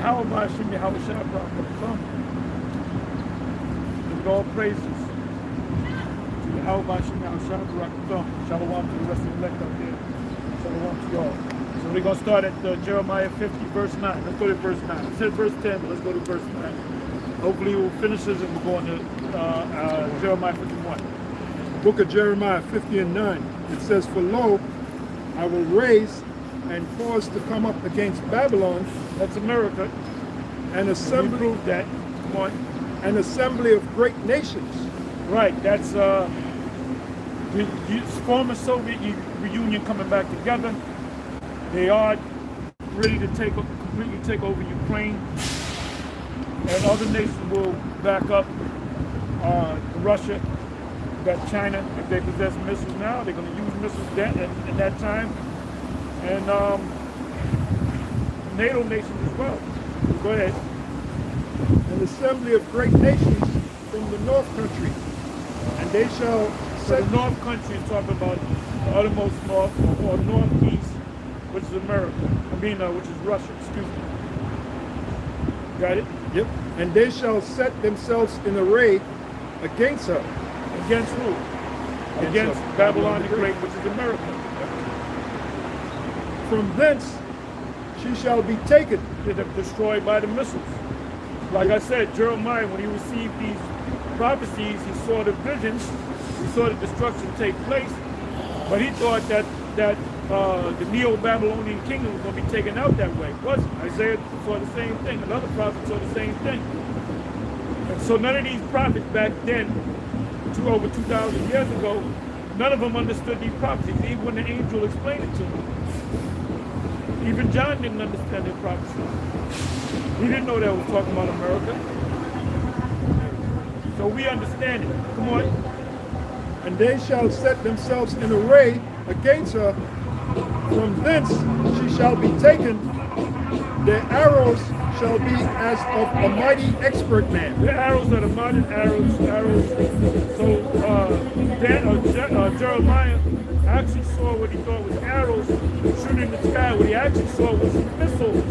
How am I Shimmy How shall come? With all praises. How am I Shimmy How shall come? Shalom to the rest of the elect out there. Shalom to y'all. So we're going to start at Jeremiah 50, verse 9. Let's go to verse 9. I said verse 10, but let's go to verse 9. Hopefully we'll finish this and we'll go into Jeremiah 51. Book of Jeremiah 50 and 9. It says, "For lo, I will raise and cause to come up against Babylon." That's America. An assembly. Prove that. Come on. An assembly of great nations. Right. That's former Soviet reunion coming back together. They are ready to completely take over Ukraine, and other nations will back up Russia. Got China. If they possess missiles now, they're going to use missiles in that time, and NATO nations as well. Go ahead. An assembly of great nations from the north country, and they shall So the north country is talking about the uttermost north or northeast, which is America. Which is Russia. Excuse me. Got it? Yep. And they shall set themselves in array against her. Against who? Against Babylon the Great, which is America. From thence she shall be taken. Destroyed by the missiles. Like I said, Jeremiah, when he received these prophecies, he saw the visions, he saw the destruction take place, but he thought that the Neo-Babylonian kingdom was going to be taken out that way. It wasn't. Isaiah saw the same thing. Another prophet saw the same thing. And so none of these prophets back then, over 2,000 years ago, none of them understood these prophecies, even when the angel explained it to them. Even John didn't understand their prophecies. He didn't know that was talking about America. So we understand it. Come on. And they shall set themselves in array against her. From thence she shall be taken. Their arrows shall be as of a mighty expert man. The arrows are the modern arrows. So Jeremiah actually saw what he thought was arrows shooting in the sky. What he actually saw was missiles.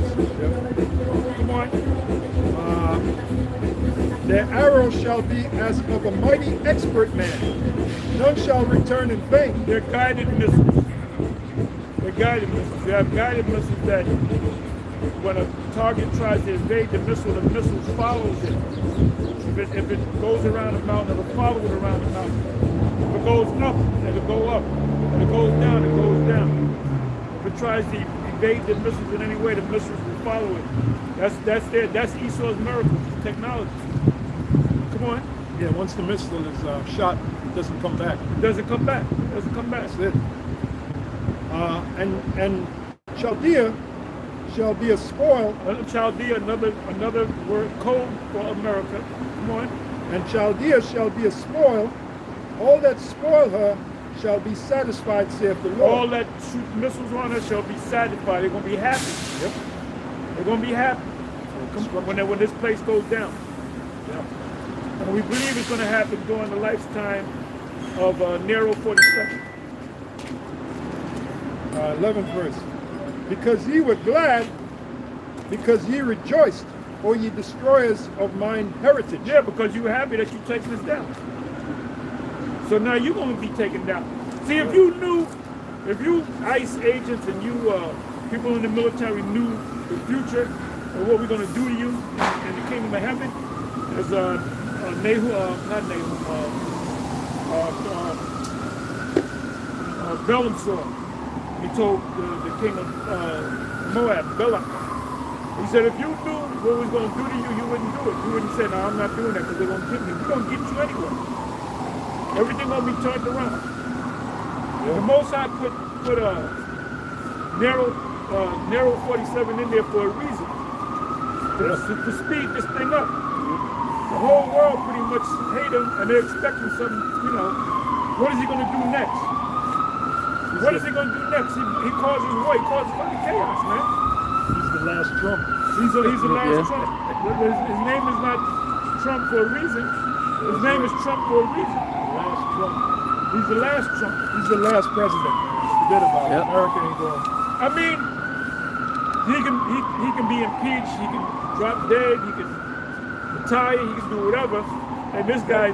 Come on. Their arrows shall be as of a mighty expert man. None shall return in vain. They're guided missiles. They're guided missiles. They have guided missiles that when a target tries to evade the missile follows it. If it goes around the mountain, it'll follow it around the mountain. If it goes up, it'll go up. If it goes down, it goes down. If it tries to evade the missiles in any way, the missiles will follow it. That's Esau's miracle, technology. Come on. Yeah, once the missile is shot, it doesn't come back. It doesn't come back. It doesn't come back. That's it. And Chaldea shall be a spoil. Chaldea, another word code for America. Come on. And Chaldea shall be a spoil. All that spoil her shall be satisfied, saith the Lord. All that shoot missiles on her shall be satisfied. They're going to be happy. Yep. They're going to be happy when this place goes down. Yeah. And we believe it's going to happen during the lifetime of Nero 47. 11th verse. Because ye were glad, because ye rejoiced, O ye destroyers of mine heritage. Yeah, because you were happy that you're taking us down. So now you're going to be taken down. See, if you ICE agents and you people in the military knew the future and what we're going to do to you in the kingdom of heaven, as Balaam saw. He told the king of Moab, Balak. He said, if you knew what was going to do to you, you wouldn't do it. You wouldn't say, no, I'm not doing that because they're going to get me. We're going to get you anyway. Everything going to be turned around. Yeah. The Most High put Nero 47 in there for a reason. To speed this thing up. The whole world pretty much hate him and they're expecting something, what is he going to do next? What is he going to do next? He causes war. He causes fucking chaos, man. He's the last Trump. He's the last Trump. His name is not Trump for a reason. His name is Trump for a reason. Last Trump. He's the last Trump. He's the last president. Forget about it. America ain't going. I mean, he can be impeached. drop dead, he can retire, he can do whatever. And this guy,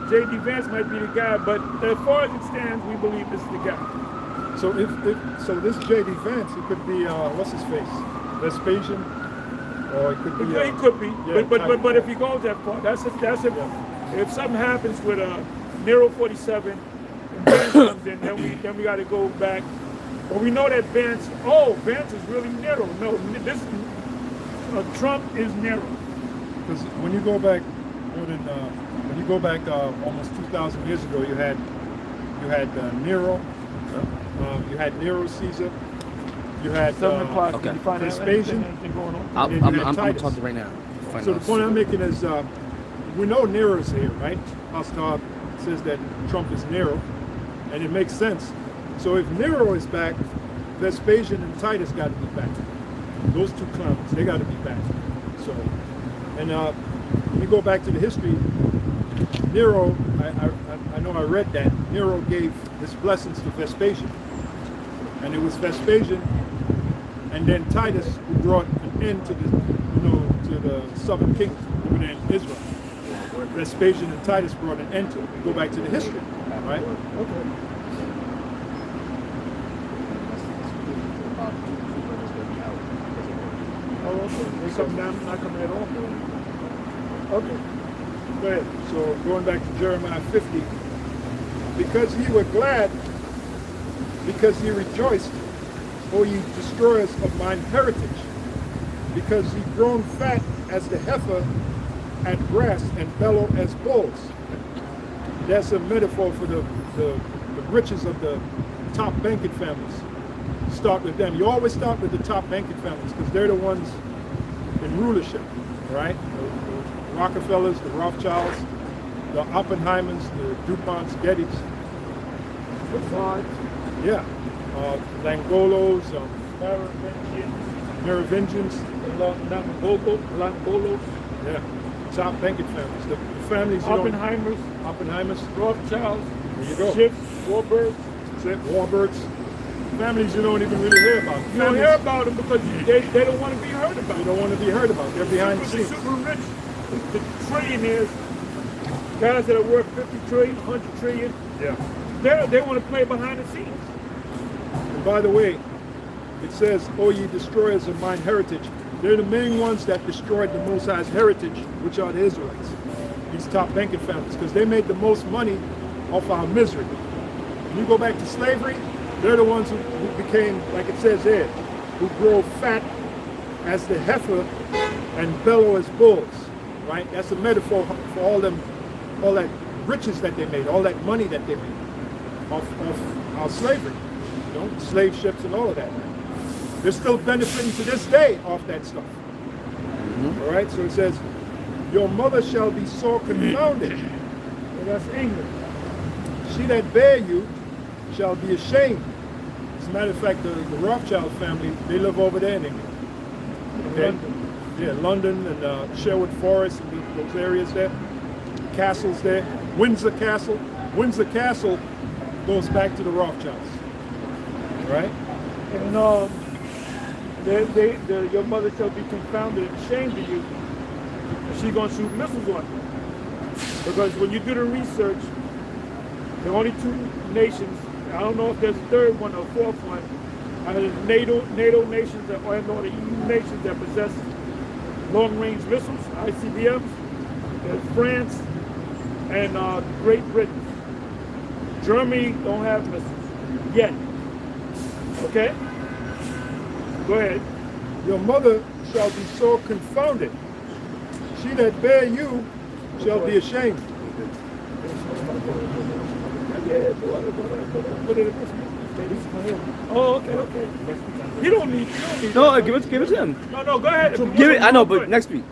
J.D. Vance might be the guy, but as far as it stands, we believe this is the guy. So so this J.D. Vance, it could be what's his face, Vespasian, or it could be. He could be, yeah, but if he goes that far, that's if something happens with Nero 47 and Vance comes in, then we got to go back. But we know that Vance is really Nero. No, this Trump is Nero. Because when you go back almost 2,000 years ago, you had Nero, you had Nero Caesar, you had 7 o'clock. Okay. You find Vespasian. anything going on? I'm talking right now. So the point I'm making is, we know Nero's here, right? Pastor says that Trump is Nero, and it makes sense. So if Nero is back, Vespasian and Titus got to be back. Those two clowns, they got to be back. So, and when you go back to the history, Nero, I know I read that Nero gave his blessings to Vespasian, and it was Vespasian and then Titus who brought an end to the southern kingdom over there in Israel. Vespasian and Titus brought an end to it. Go back to the history, right? Okay. Oh, okay. They come down, not coming at all. Okay. Go ahead. So going back to Jeremiah 50, because ye were glad, because ye rejoiced, O ye destroyers of mine heritage, because ye grown fat as the heifer at grass and bellow as bulls. That's a metaphor for the riches of the top banking families. Start with them. You always start with the top banking families because they're the ones in rulership, right? The Rockefellers, the Rothschilds, the Oppenheimers, the DuPonts, Gettys. Yeah. Langolos, Merovingians. Langolos. Yeah. Top banking families. The families you Oppenheimers. Oppenheimers. Rothschilds. There you go. Schiffs. Warburgs. Warburgs. Families you don't even really hear about. You don't hear about them because they don't want to be heard about. They don't want to be heard about. They're behind the scenes. Super rich, the trillionaires, guys that are worth 50 trillion, 100 trillion. Yeah. They want to play behind the scenes. And by the way, it says, "O ye destroyers of mine heritage." They're the main ones that destroyed the Most High's heritage, which are the Israelites. These top banking families, because they made the most money off our misery. When you go back to slavery, they're the ones who became, like it says there, who grow fat as the heifer and bellow as bulls, right? That's a metaphor for all that riches that they made, all that money that they made off our slavery, slave ships and all of that. They're still benefiting to this day off that stuff. All right, so it says, your mother shall be sore confounded. And that's England. She that bare you shall be ashamed. As a matter of fact, the Rothschild family, they live over there in England. Okay? Yeah, London and Sherwood Forest and those areas there. Castles there. Windsor Castle. Windsor Castle goes back to the Rothschilds. Right? And your mother shall be confounded and ashamed of you. She's going to shoot missiles on you. Because when you do the research, there are only two nations. I don't know if there's a third one or a fourth one. There's NATO nations or the EU nations that possess long-range missiles, ICBMs. There's France and Great Britain. Germany don't have missiles yet. Okay? Go ahead. Your mother shall be so confounded. She that bare you shall be ashamed. Oh, okay. You don't need. No, give it to him. No, go ahead. Give it. I know, but next week.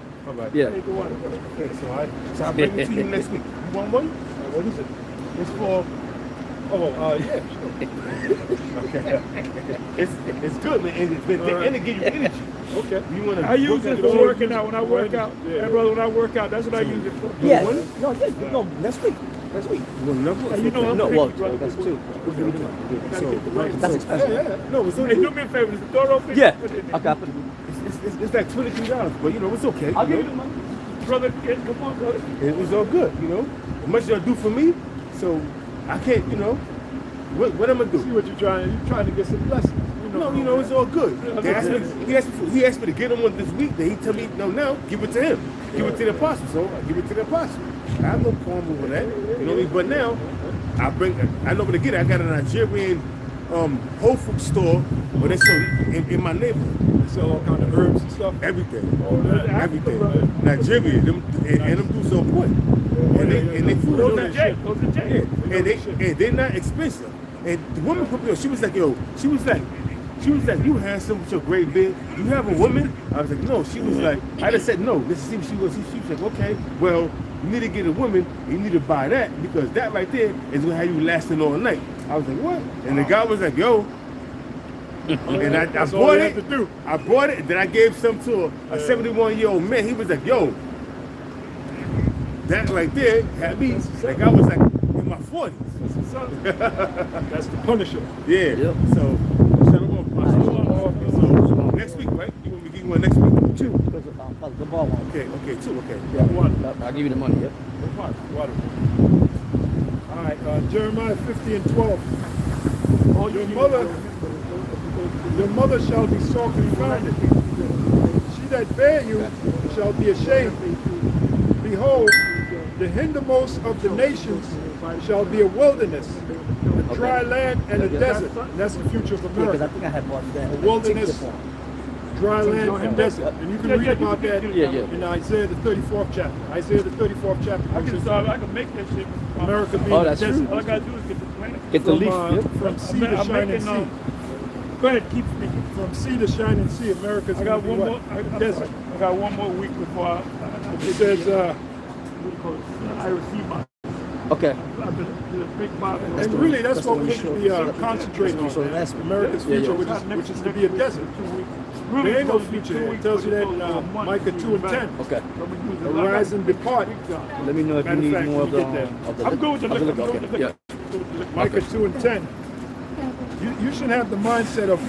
Yeah. Take the one. Okay, so I'll bring it to you next week. You want one? What is it? It's for. Yeah. Okay. It's good, man, and it gives you energy. Okay. You want to? I use it for working out when I work out. Yeah. Hey, brother, when I work out, that's what I use it for. Yeah. No, next week. Next week. You want another one? You know I'm No, picky, well, brother. that's two. So, That's expensive. Yeah. No, it's Hey, do me a favor. Is the door open? Yeah. Put it in there. Okay, I'll put it. it's like $23, but you know it's okay. I'll you give know? you the money. Brother, come on, brother. It was all good, you know. As much as y'all do for me, so I can't, you know. What I'm gonna See do? what you're trying to get some blessings. No, it's all good. He asked me to get him one this week. Then he tell me, no, give it to him. Give it to the apostle. So I give it to the apostle. I have no problem with that. You know what I mean? But now, I know where to get it. I got a Nigerian Whole Food store where they sell in my neighborhood. They sell all kind of herbs and stuff. Everything. Everything. Nigeria, them dudes on point. And they food Those on are that Jake. shit. Those are Jake. Yeah, and they're not expensive. And the woman put me on, she was like, you handsome with your great beard. Do you have a woman? I was like, no. She was like, I just said no. Let's see what she was. She was like, okay, well, you need to get a woman, and you need to buy that because that right there is gonna have you lasting all night. I was like, what? And the guy was like, yo. And I bought it. I bought it, and then I gave some to a 71-year-old man. He was like, yo, that right there had me. Like I was like in my 40s. That's the Punisher. Yeah. Yep. So, shut him off. So next week, right? You want me to give you one next week? 2. Because the ball one. Okay, 2, okay. Yeah. I'll give you the money. Yep. Water. All right, Jeremiah 50 and 12. Your mother shall be sore confounded. She that bare you shall be ashamed. Behold, the hindermost of the nations shall be a wilderness, a dry land and a desert. And that's the future of Because I America. think I had bought that. A wilderness, dry land and desert. And you can read about that in Isaiah the 34th chapter. Isaiah the 34th chapter. I can make that shit. America being Oh, that's a desert. true. All I gotta do is get the plant. Get the leaf. From sea to I'm shining making, sea. Go ahead, keep speaking. From sea to shining sea, America's I going got to be one what? more. Desert. I got one more week before I It says, what do you call it? I receive my Okay. the big Bible. and really that's That's what the we should be concentrating on, man. America's Yeah, future, yeah. which is to be a desert. Really There ain't no supposed to be future 2 there. It weeks, tells you but that it's in supposed to be 1 Micah month. 2 and 10. Okay. Arise and depart. Let me know if you Matter of need fact, more of when the. you get Of the I'm going to of the look. liquor. I'm Okay. going to Yeah. look. Micah 2 and 10. You should have the mindset of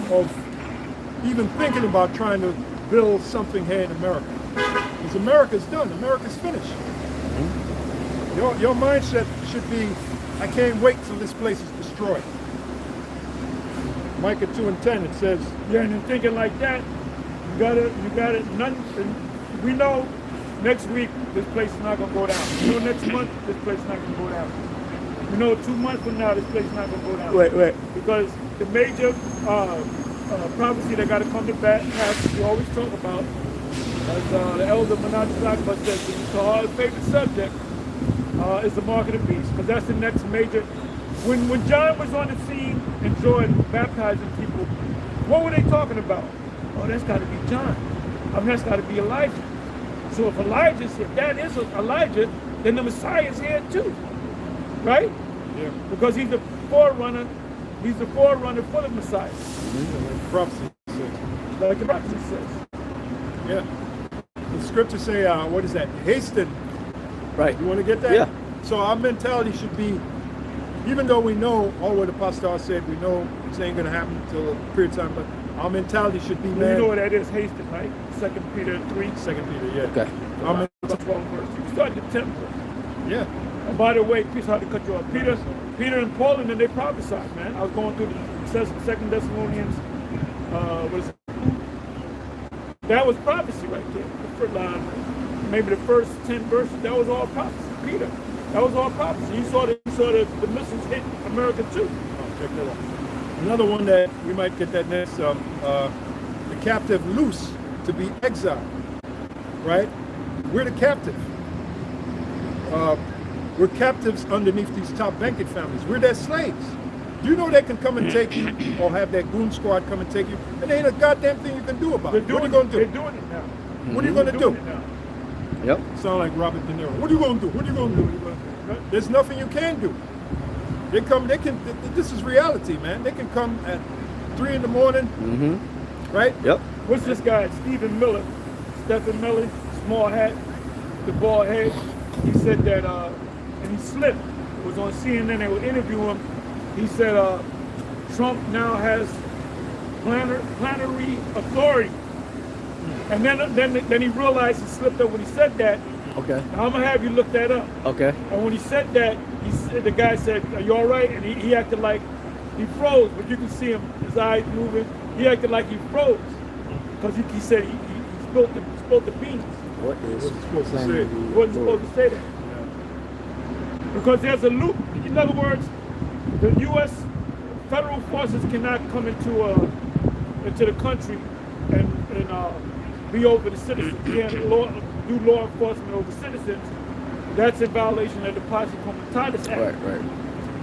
even thinking about trying to build something here in America. Because America's done. America's finished. Your mindset should be, I can't wait till this place is destroyed. Micah 2 and 10, it says, Yeah, and in thinking like that, you got it. Nothing. We know next week this place is not gonna go down. We know next month this place is not gonna go down. We know 2 months from now this place is not gonna go down. Wait. Because the major prophecy that got to come to pass, we always talk about, as the elder Menachem Zachman says, it's our favorite subject is the mark of the beast, because that's the next major. When John was on the scene in Jordan baptizing people, what were they talking about? Oh, that's got to be John. I mean, that's got to be Elijah. So if that is Elijah, then the Messiah is here too, right? yeah, Because he's the forerunner. He's the forerunner for the Messiah, prophecy says. like the prophecy says. Yeah. The scriptures say, what is that? Hasten. Right. You want to get that? Yeah. So our mentality should be, even though we know all what the apostle said, we know it ain't going to happen until a period of time, but our mentality should be, You man. know what that is, hasted, right? 2 Peter 3, 2 Peter, yeah. Okay. Our 12 verse. You start the temple. yeah. And by the way, please hard to cut you off. Peter and Paul, and then they prophesied, man. I was going through the 2 Thessalonians, what is it? That was prophecy right there. The first, maybe the first 10 verses, that was all prophecy. Peter, that was all prophecy. You saw the missiles hit America too. Oh, check that out. Another one that we might get that next, the captive loose to be exiled, right? We're the captive. We're captives underneath these top banking families. We're their slaves. Do you know they can come and take you, or have that goon squad come and take you, and there ain't a goddamn thing you can do about it. What are you going to They're do? doing it now. What are you going to They're do? doing it now. Yep. Sound like Robert De Niro. What are you going to do? What are you going to do? There's nothing you can do. This is reality, man. They can come at 3 in the morning, right? Yep. What's this guy, Stephen Miller, small hat, the bald head. He said that, and he slipped. It was on CNN, they would interview him. He said Trump now has plenary authority And then he realized he slipped up when he said that. Okay. Now, I'm gonna have you look that up. Okay. And when he said that, the guy said, "Are you all right?" And he acted like he froze, but you can see him, his eyes moving. He acted like he froze because he said he spilled the beans. What is Wasn't supposed to say. Plan He B wasn't supposed to say that because there's a loop. In other words, the U.S. federal forces cannot come into the country and be over the citizens. Can't do law enforcement over citizens. That's in violation of the Posse Comitatus Act. Right.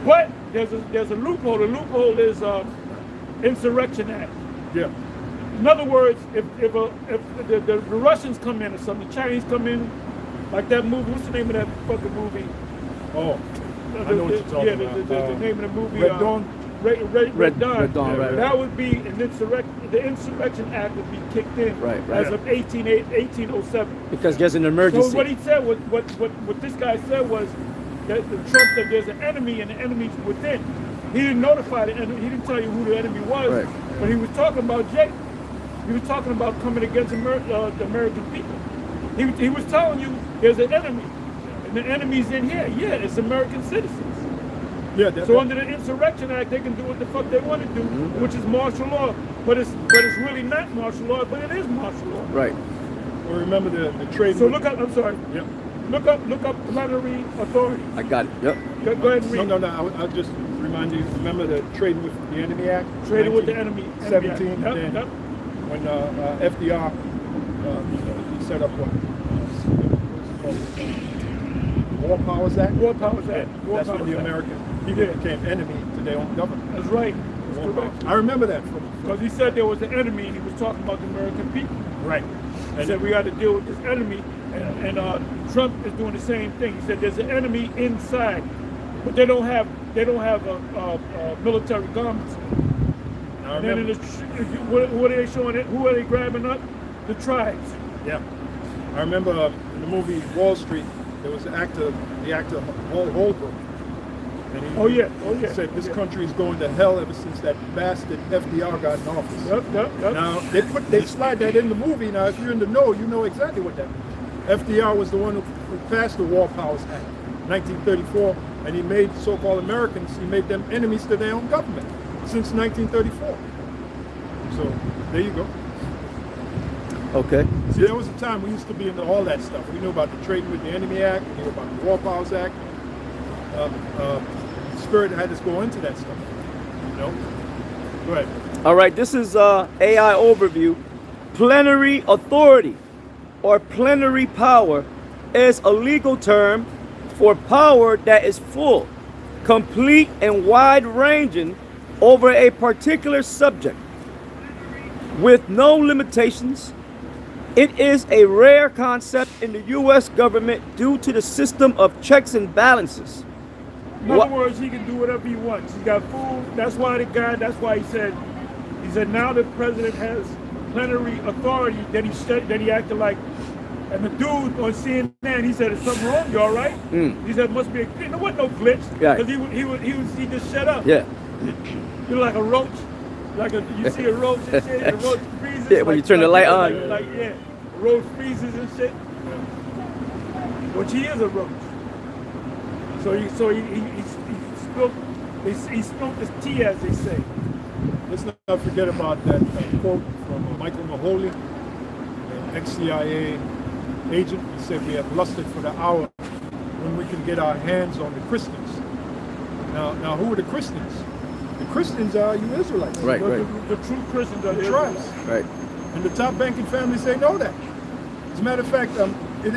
But there's a loophole. The loophole is Insurrection Act. Yeah. In other words, if the Russians come in or something, the Chinese come in, like that movie. What's the name of that fucking movie? Oh, I know what you're talking about. The name of the movie. Red Dawn? Red Dawn. Red Dawn, right. That would be an the Insurrection Act would be kicked in Right. as of 1807. Because there's an emergency. So what he said, what this guy said was that Trump said there's an enemy and the enemy's within. He didn't notify the enemy. He didn't tell you who the enemy was. Right. But he was talking about Jake. He was talking about coming against the American people. He was telling you there's an enemy. And the enemy's in here. Yeah, it's American citizens. Yeah. So under the Insurrection Act, they can do what the fuck they want to do, which is martial law. But it's really not martial law, but it is martial law. Right. Well, remember the trade. So look up. I'm sorry. Yep. Look up plenary authority. I got it. Yep. Go ahead and read. No. I'll just remind you. Remember the Trading with the Enemy Act. Trading with the enemy. 17. Yep, Then yep. when FDR he set up what? War Powers Act. War Powers Act. War That's when Powers the Act. American He did. became enemy to their own government. That's right. That's War correct. Powers. I remember that from. Because he said there was an enemy, and he was talking about the American people. Right. He said we got to deal with this enemy, and Trump is doing the same thing. He said there's an enemy inside, but they don't have military garments. I And then remember. what are they showing? Who are they grabbing up? The tribes. Yeah. I remember in the movie Wall Street, there was the actor Holbrook. And he said this country is going to hell ever since that bastard FDR got in office. Yep. Now they slide that in the movie. Now if you're in the know, you know exactly what that means. FDR was the one who passed the War Powers Act, 1934, and he made so-called Americans, he made them enemies to their own government since 1934. So there you go. Okay. See, there was a time we used to be into all that stuff. We knew about the Trading with the Enemy Act, we knew about the War Powers Act. Spirit had us go into that stuff. You know? Go ahead. All right. This is AI overview. Plenary authority or plenary power is a legal term for power that is full, complete, and wide-ranging over a particular subject with no limitations. It is a rare concept in the U.S. government due to the system of checks and balances. In other words, he can do whatever he wants. He got food. That's why he said now the president has plenary authority. Then he acted like, and the dude on CNN, he said, "Is something wrong? You all right?" He said, "Must be a glitch." There wasn't no glitch. Yeah. Because he just shut up. Yeah. You're like a roach. You see a roach and shit, and the roach freezes. Yeah, when you turn the light on. A roach freezes and shit. Which he is a roach. So he spilled his tea, as they say. Let's not forget about that quote from Michael Mahoney, the ex-CIA agent. He said, "We have lusted for the hour when we can get our hands on the Christians." Now who are the Christians? The Christians are you Israelites. Right. The true Christians are The the tribes. Right. And the top banking families, they know that. As a matter of fact,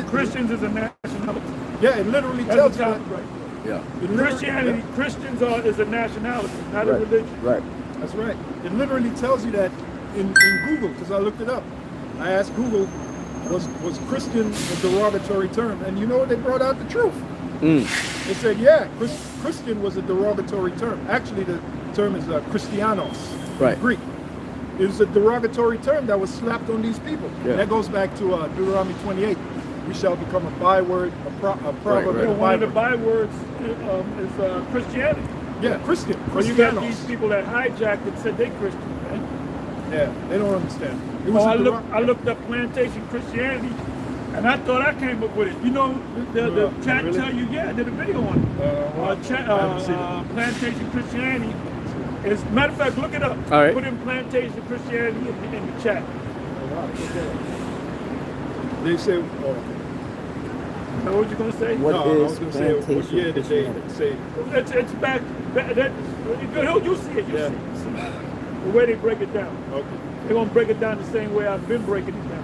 Christians is a nationality. Yeah, it literally That's tells the you top, that. right. Yeah. It literally- Christianity, Christians is a nationality, not a Right. religion. Right. That's right. It literally tells you that in Google, because I looked it up. I asked Google, was Christian a derogatory term? And you know what? They brought out the truth. They said, yeah, Christian was a derogatory term. Actually, the term is Christianos, Right. Greek. It was a derogatory term that was slapped on these people. Yeah. That goes back to Deuteronomy 28. We shall become a byword, a proverb, Right. and a One of the byword. bywords is Christianity. Yeah, Christian. Well, you got Christianos. these people that hijacked and said they Christian, right? Yeah, they don't understand. It Oh, was I looked up plantation Christianity, and I thought I came up with it. You know, the No, chat really? tell you, yeah, I did a video on it. I haven't seen it. Plantation Christianity. As a matter of fact, look it up. All right. Put in plantation Christianity in the chat. They say, So what you gonna say? What no, I was is going to say, what plantation year did they Christianity? say? It's back. You'll see it. Yeah. See it. The way they break it down. Okay. They're gonna break it down the same way I've been breaking it down.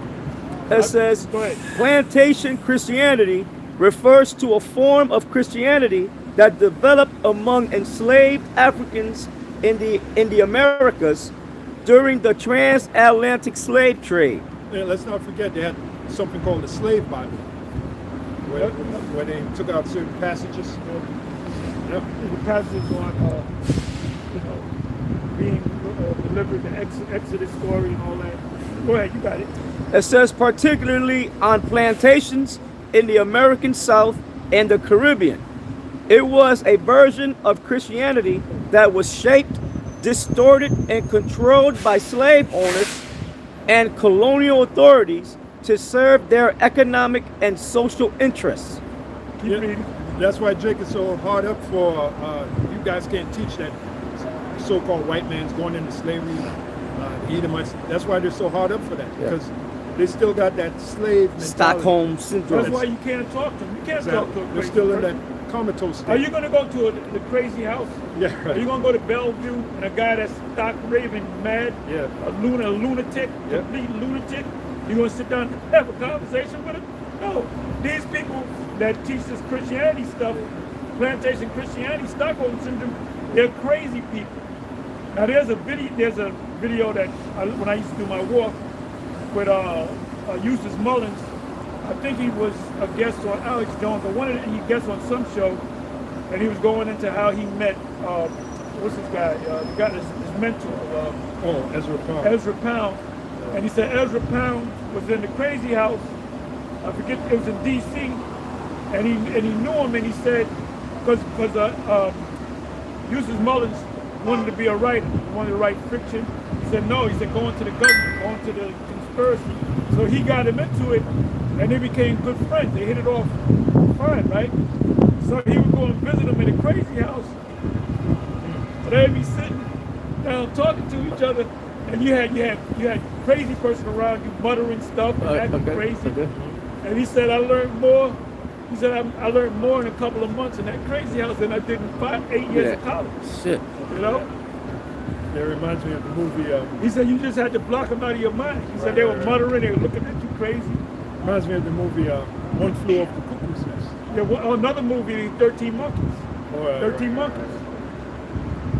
It says Go ahead. plantation Christianity refers to a form of Christianity that developed among enslaved Africans in the Americas during the transatlantic slave trade. Yeah, let's not forget they had something called the slave Bible, where they took out certain passages. Yep. The passage on, being delivered, the Exodus story and all that. Go ahead, you got it. It says particularly on plantations in the American South and the Caribbean. It was a version of Christianity that was shaped, distorted, and controlled by slave owners and colonial authorities to serve their economic and social interests. Keep Yeah, reading. that's why Jake is so hard up for you guys can't teach that so-called white man's going into slavery, Edomites. That's why they're so hard up for that, Yeah. because they still got that slave mentality. Stockholm syndrome. That's why you can't talk to them. You can't talk to a They're crazy still in person. that comatose state. Are you going to go to the crazy house? Yeah, Are you right. going to go to Bellevue and a guy that's stock raving mad, Yeah. a lunatic, Yeah. complete lunatic? You going to sit down and have a conversation with him? No. These people that teach this Christianity stuff, plantation Christianity, Stockholm syndrome, they're crazy people. Now there's a video that when I used to do my walk with Eustace Mullins, I think he was a guest on Alex Jones, or he guest on some show, and he was going into how he met what's this guy? The guy that's his mentor, Ezra Pound. Ezra Pound, and he said Ezra Pound was in the crazy house. I forget, it was in D.C. and he knew him, and he said because Eustace Mullins wanted to be a writer, he wanted to write fiction. He said no. He said go into the government, go into the conspiracy. So he got him into it, and they became good friends. They hit it off fine, right? So he would go and visit him in the crazy house. They'd be sitting down talking to each other, and you had crazy person around you muttering stuff and acting crazy. Okay. And he said I learned more. He said I learned more in a couple of months in that crazy house than I did in 8 years of college. Shit. You know? That reminds me of the movie. He said you just had to block them out of your mind. He said they were muttering, they were looking at you crazy. Reminds me of the movie One Flew Over the Cuckoo's Nest. Yeah, another movie, 13 Monkeys. 13 Monkeys.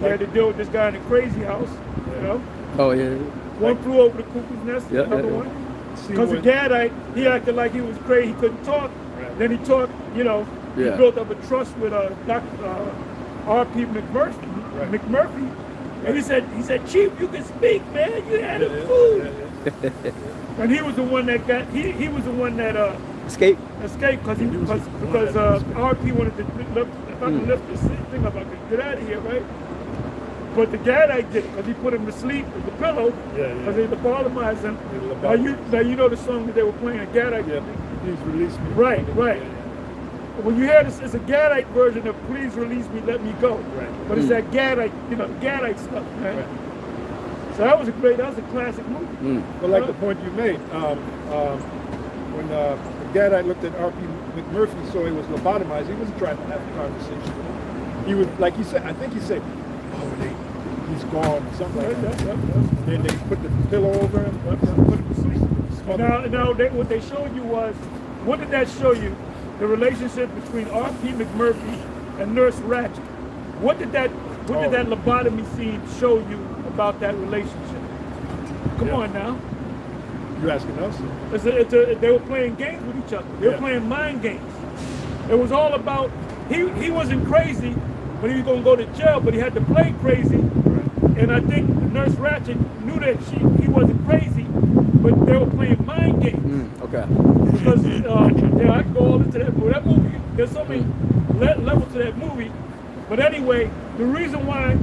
They had to deal with this guy in the crazy house, you know? Oh yeah. One flew over the cuckoo's nest, Yeah, another yeah, yeah. one. Because the Gadite, he acted like he was crazy, he couldn't talk. Right. Then he talked, you know, he Yeah. built up a trust with Dr. R.P. McMurphy. And he said, Chief, you can speak, man. You had a food. And he was the one that got, he was the one that Escape. escaped because R.P. wanted to lift, if I can lift this thing up, I could get out of here, right? But the Gadite did it because he put him to sleep with the pillow because they lobotomized him. Now you know the song that they were playing, a Gadite. Yeah, please release me. Right. When you hear this, it's a Gadite version of "Please Release Me, Let Me Go." Right. But it's that Gadite, Gadite stuff, man. Right. So that was a classic movie. But like the point you made, when the Gadite looked at R.P. McMurphy, so he was lobotomized, he wasn't trying to have a conversation with him. He would, like he said, I think he said, he's gone, something like that. Then they put the pillow over him, put him to sleep. Now what they showed you was, what did that show you? The relationship between R.P. McMurphy and Nurse Ratched. What did that lobotomy scene show you about that relationship? Come on now. You asking us? They were playing games with each other. They were playing mind games. It was all about, he wasn't crazy, but he was going to go to jail, but he had to play crazy. And I think Nurse Ratched knew that he wasn't crazy, but they were playing mind games. Okay. Because, I can go all into that movie. That movie, there's so many levels to that movie. But anyway, the reason why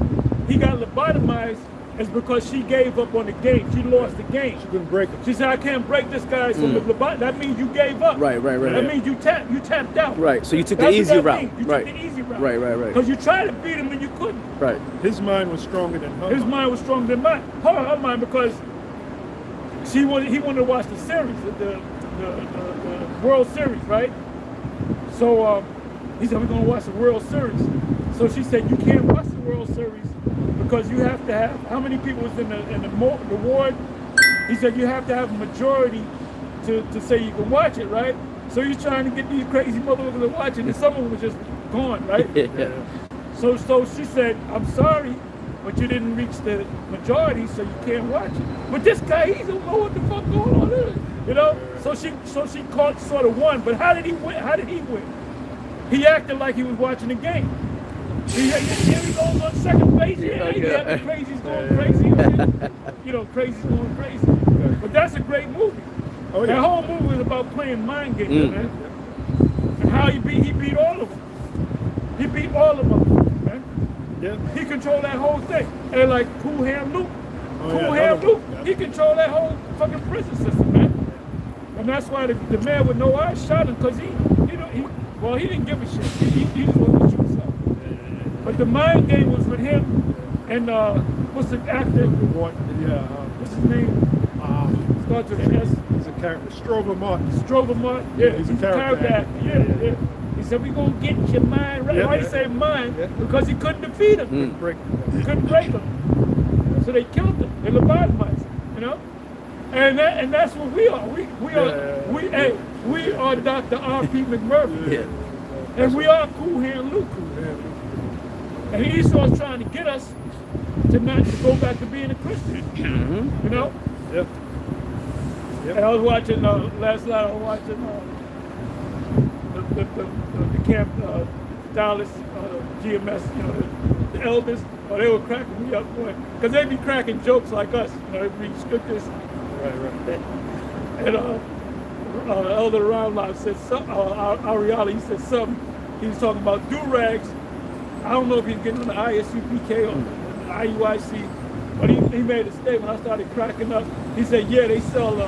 he got lobotomized is because she gave up on the game. She lost the game. She couldn't break him. She said, I can't break this guy from the lobotomy. That means you gave up. Right. That means you tapped out. Right. So you took That's the what easy that route. means. You Right. took the easy route. Right. Because you tried to beat him and you couldn't. Right. His mind was stronger than her. His mind was stronger than mine. Her mind, because he wanted to watch the series, the World Series, right? So he said, we're going to watch the World Series. So she said, you can't watch the World Series because you have to have, how many people was in the ward? He said, you have to have a majority to say you can watch it, right? So he's trying to get these crazy motherfuckers to watch it, and some of them was just gone, right? Yeah. So she said, I'm sorry, but you didn't reach the majority, so you can't watch it. But this guy, he don't know what the fuck going on there, you know? So she caught sort of won, but how did he win? He acted like he was watching the game. Here he goes on second base. Yeah, he got the crazies going crazy. You know, crazies going crazy. But that's a great movie. Oh, yeah. That whole movie was about playing mind games, man. And how he beat all of them. He beat all of them, man. Yeah. He controlled that whole thing. And like Cool Hand Luke. Oh, Cool yeah, Hand Luke, yeah. he controlled that whole fucking prison system, man. And that's why the man with no eyes shot him, because he didn't give a shit. He just wanted to shoot something. But the mind game was with him and what's the actor? What's his name? Starts with an S. He's a character. Strover Martin. Strover Martin. Yeah, he's a character actor. Yeah. He said, we're going to get your mind right. Yeah, Why yeah. he say mind? Yeah. Because he couldn't defeat him. Couldn't break him. He couldn't break him. So they killed him. They lobotomized him, you know? And that's what we are. We are Dr. R.P. McMurphy. Yeah. And we are Cool Hand Luke. And Esau's trying to get us to go back to being a Christian. You know? Yep. And I was watching last night. I was watching the camp Dallas GMS. You know, the elders. Oh, they were cracking me up, boy, because they be cracking jokes like us. You know, they read scriptures. Right. And Elder Roundlife said something. Ariala, he said something. He was talking about do-rags. I don't know if he's getting on the ISUPK or the IUIC, but he made a statement. I started cracking up. He said, yeah, they sell,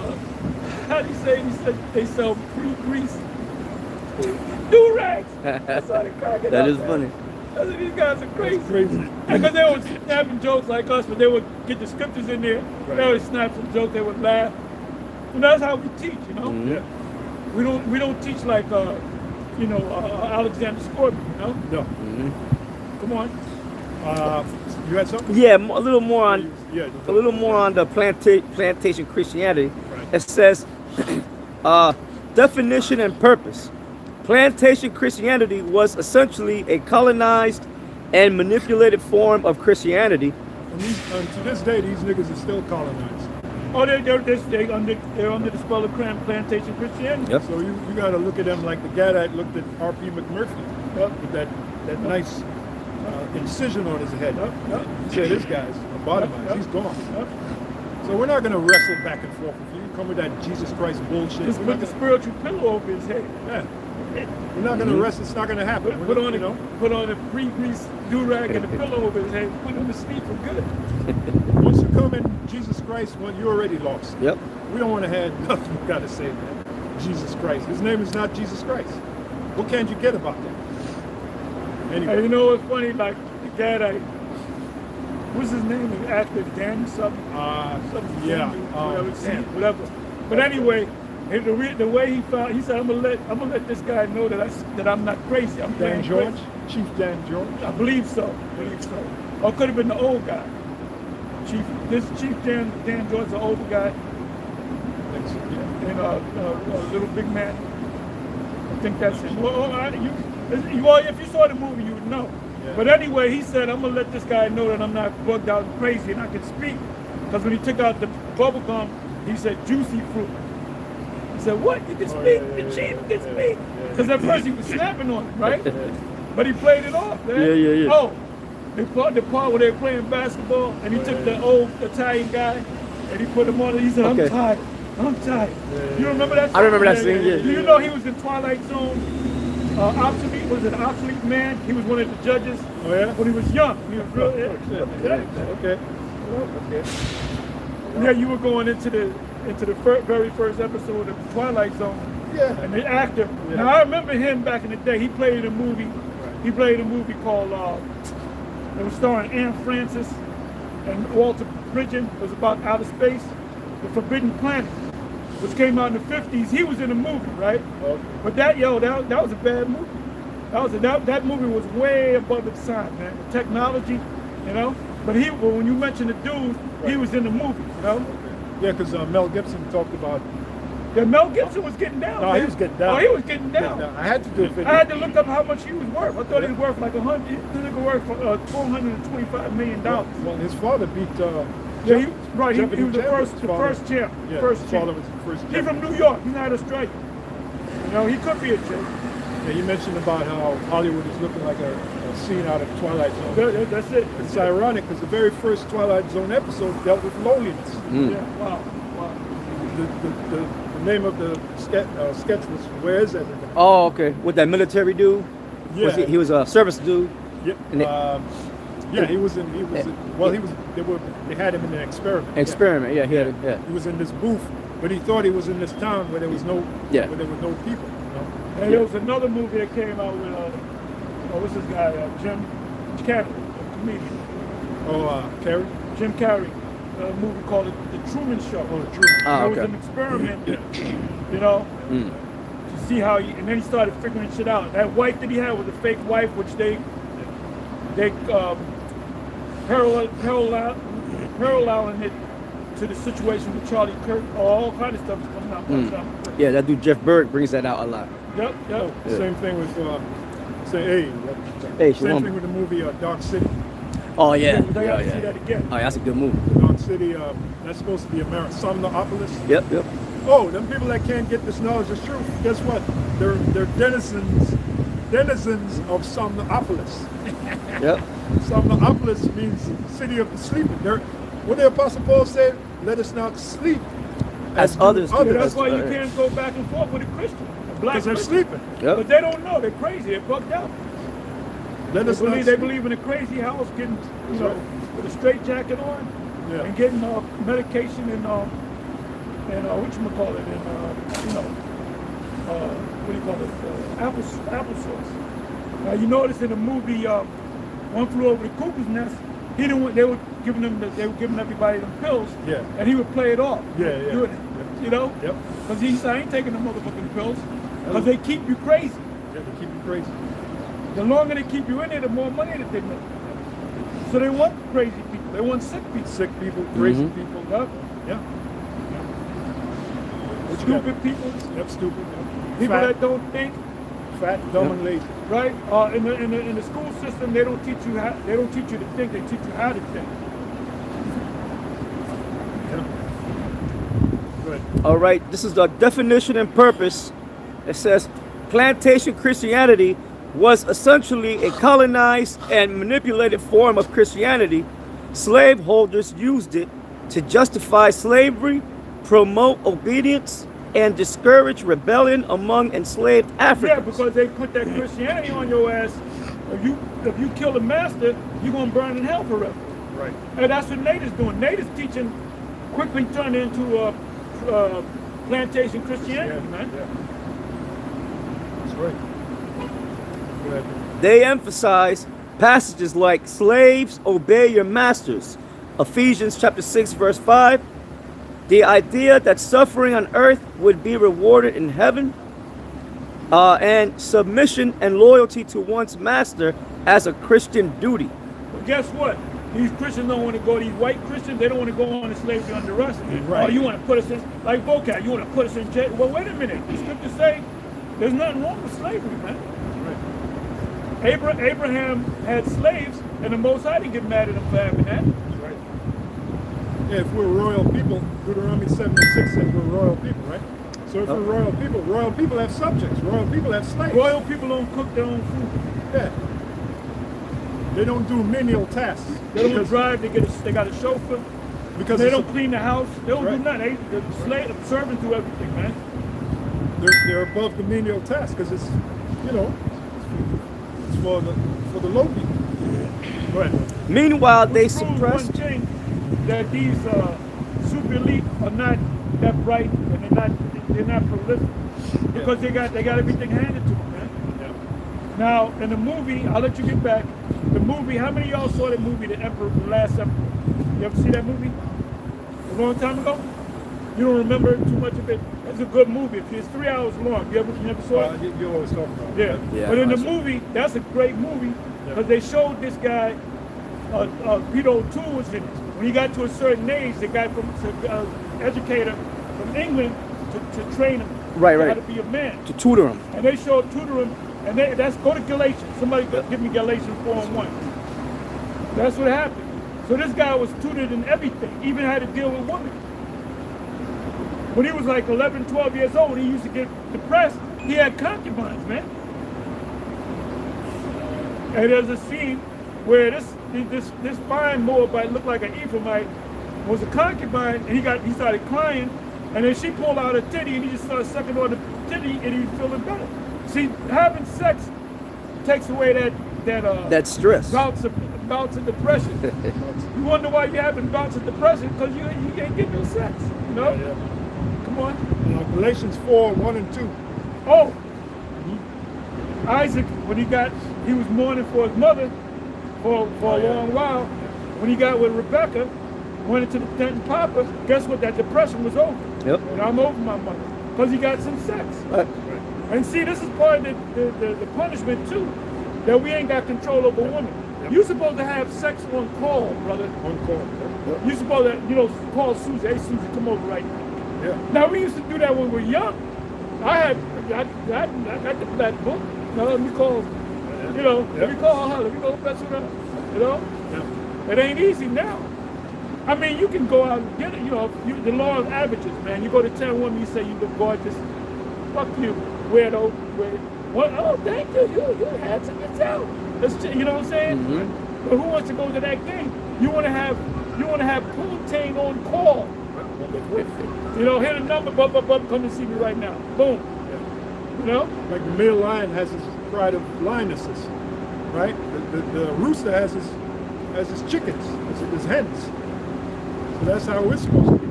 how do you say? He said they sell pre-grease do-rags. I started cracking up. That is funny. I said, these guys are crazy. That's crazy. Because they were snapping jokes like us, but they would get the scriptures in there. Right. They would snap some jokes, they would laugh. And that's how we teach, you know? Yeah. We don't teach like Alexander Scorpion, you know? No. Come on. You had something? Yeah, a little more on Yeah. a little more on the plantation Christianity. Right. It says definition and purpose. Plantation Christianity was essentially a colonized and manipulated form of Christianity. And to this day, these niggas are still colonized. Oh, they're under the spell of plantation Christianity. Yep. So you got to look at them like the guy that looked at R.P. McMurphy with that nice incision on his head. He said, this guy's lobotomized. He's gone. So we're not going to wrestle back and forth with you. Come with that Jesus Christ bullshit. Just put the spiritual pillow over his head. Yeah. We're not going to wrestle. It's not going to happen. Put on a pre-grease do-rag and a pillow over his head. Put him to sleep for good. Once you come in Jesus Christ, well, you're already lost. Yep. We don't want to have nothing we got to say, man. Jesus Christ. His name is not Jesus Christ. What can you get about that? Anyway. And you know what's funny? Like the guy that, what's his name? The actor Dan something. Whatever. But anyway, the way he felt, he said, "I'm gonna let this guy know that I'm not crazy. I'm Dan playing George, crazy." Chief Dan George. I believe so. Or it could have been the old guy. Chief Dan George, the older guy, and a little big man. I think that's him. Well, if you saw the movie, you would know. Yeah. But anyway, he said, I'm going to let this guy know that I'm not bugged out and crazy and I can speak. Because when he took out the bubble gum, he said, juicy fruit. He said, what? You can speak? The chief can speak? Because at first he was snapping on him, right? But he played it off, man. Yeah. Oh, the part where they were playing basketball and he took the old Italian guy and he put him on and he said, I'm tired. You remember that song? I remember that scene, yeah. Do you know he was in Twilight Zone? Obsolete man. He was one of the judges. Oh, yeah? When he was young. He was real. Okay. Okay. Yeah, you were going into the very first episode of Twilight Zone. Yeah. And the actor. Yeah. Now I remember him back in the day. He played a movie. He played a movie called. It was starring Anne Francis and Walter Bridgen. It was about outer space, the Forbidden Planet, which came out in the 50s. He was in the movie, right? Okay. But that was a bad movie. That movie was way above its time, man. The technology, you know. But when you mention the dude, he was in the movie, you know. Yeah, because Mel Gibson talked about. Yeah, Mel Gibson was getting down. No, man. he was getting down. Oh, he was getting down. I had to do a video. I had to look up how much he was worth. I thought he was worth like $100. He was worth $425 million. Well, his father beat. Yeah, he was the first champ. Yeah, First his champ. father was the first He's champ. from New York. He's not Australian. You know, he could be a champ. Yeah, you mentioned about how Hollywood is looking like a scene out of Twilight Zone. That's it. It's ironic because the very first Twilight Zone episode dealt with loneliness. Yeah, wow. The name of the sketch was "Where Is Everybody?" Oh, okay. With that military dude? Yeah. He was a service dude? Yep. And He was in. They had him in an experiment. Experiment, yeah, he had it, yeah. He was in this booth, but he thought he was in this town where there was no people. You know? And there was another movie that came out with what's this guy? Jim Carrey, a comedian. Carrie. Jim Carrey. A movie called The Truman Show. Oh, Truman. Ah, It was okay. an experiment, you know, to see how and then he started figuring shit out. That wife that he had was a fake wife, which they paralleling it to the situation with Charlie Kirk. All kind of stuff is coming out. Yeah, that dude Jeff Berg brings that out a lot. Yep. Yeah. Same thing with Hey, same thing with the movie Dark City. Oh, yeah. They got to see that again. Oh, yeah, that's a good movie. Dark City, that's supposed to be Somnopolis. Yep. Oh, them people that can't get this knowledge is true. Guess what? They're denizens of Somnopolis. Yep. Somnopolis means city of the sleeping. What the Apostle Paul said, let us not sleep As others do. Yeah, that's why you can't go back and forth with a Christian. A black because they're Christian. sleeping. Yep. But they don't know. They're crazy. They're bugged out. They believe in a crazy house, getting with a straight jacket on, and getting medication and whatchamacallit, applesauce. Now you notice in the movie One Flew Over the Cuckoo's Nest, he didn't want, they were giving everybody them pills, and he would play it off. You know? Yep. Because he said, I ain't taking the motherfucking pills, because they keep you crazy. Yeah, they keep you crazy. The longer they keep you in there, the more money that they make. So they want crazy people. They want sick people. Sick people, crazy people. Yep. Yeah. Stupid people. Yep, stupid. People Fat. that don't think. Fat, dumb, and lazy. Right? In the school system, they don't teach you to think. They teach you how to think. Yeah. Good. All right, this is the definition and purpose. It says, plantation Christianity was essentially a colonized and manipulated form of Christianity. Slaveholders used it to justify slavery, promote obedience, and discourage rebellion among enslaved Africans. Yeah, because they put that Christianity on your ass. If you kill the master, you're gonna burn in hell forever. Right. And that's what Nate is doing. Nate is teaching, quickly turned into plantation Christianity, man. Yeah. That's right. Good. They emphasize passages like slaves obey your masters, Ephesians chapter 6 verse 5, the idea that suffering on earth would be rewarded in heaven, and submission and loyalty to one's master as a Christian duty. But guess what? These Christians don't want to go, these white Christians, they don't want to go on to slavery under us. Right. Oh, you want to put us in, like vocab, you want to put us in jail. Well, wait a minute. The scriptures say there's nothing wrong with slavery, man. Right. Abraham had slaves, and the Most High didn't get mad at him for having that. That's right. Yeah, if we're royal people, Deuteronomy 7:6 says we're royal people, right? So if we're royal people have subjects. Royal people have slaves. Royal people don't cook their own food. Yeah. They don't do menial tasks. They don't drive, they got a chauffeur. Because They don't clean the house. They don't Right. do nothing. The servants do everything, man. they're above the menial task because it's, it's for the low people. Go ahead. Meanwhile, they Rules one suppressed. thing. that these super elite are not that bright and they're not prolific because they got everything handed to them, man. Yeah. Now in the movie, I'll let you get back. The movie, how many of y'all saw that movie, The Emperor, The Last Emperor? You ever see that movie? A long time ago? You don't remember too much of it? It's a good movie. It's 3 hours long. You never saw it? You always talk about Yeah. it. Yeah, But in the I saw it. movie, that's a great movie because they showed this guy, Peter O'Toole was in it. When he got to a certain age, the guy from educator from England to train him Right, how right. to be a man. To tutor him. And they showed tutor him, and that's go to Galatians. Somebody give me Galatians 4:1. That's what happened. So this guy was tutored in everything, even how to deal with women. When he was like 11, 12 years old, he used to get depressed. He had concubines, man. And there's a scene where this fine Moabite looked like an Ephraimite was a concubine, and he started crying, and then she pulled out a titty, and he just started sucking on the titty, and he was feeling better. See, having sex takes away That stress. bouts of depression. You wonder why you're having bouts of depression because you ain't getting no sex. You know? Yeah. Come on. Galatians 4:1 and 2. Oh, Isaac, when he was mourning for his mother for a long while. When he got with Rebecca, went into the tent and Papa, guess what? That depression was over. Yep. And I'm over my mother because he got some sex. Right. And see, this is part of the punishment too, that we ain't got control over women. You're supposed to have sex on call, brother. On call. You're supposed to, call Susie. Hey, Susie, come over right now. Yeah. Now, we used to do that when we were young. I got the black book. Now, let me call, let me call her. Let me go mess with her. Yeah. It ain't easy now. I mean, you can go out and get it. The law of averages, man. You go to 10 women, you say you look gorgeous. Fuck you, weirdo. What? Oh, thank you. You're handsome yourself. You know what I'm saying? Mm-hmm. But who wants to go to that game? You want to have Poontang on call. Hit a number, bump, come and see me right now. Boom. Like the male lion has his pride of lionesses, right? The rooster has his chickens, his hens. So that's how we're supposed to be.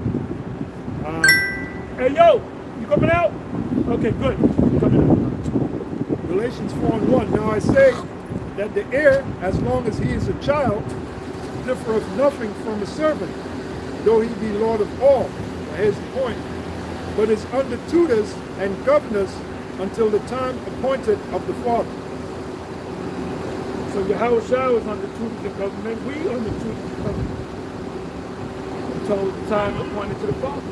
Hey, yo, you coming out? Okay, good. Coming out. Galatians 4:1. Now I say that the heir, as long as he is a child, differeth nothing from a servant, though he be Lord of all. Now here's the point. But is under tutors and governors until the time appointed of the Father. So Yahushua was under tutors and government. We under tutors and government. Until the time appointed to the Father.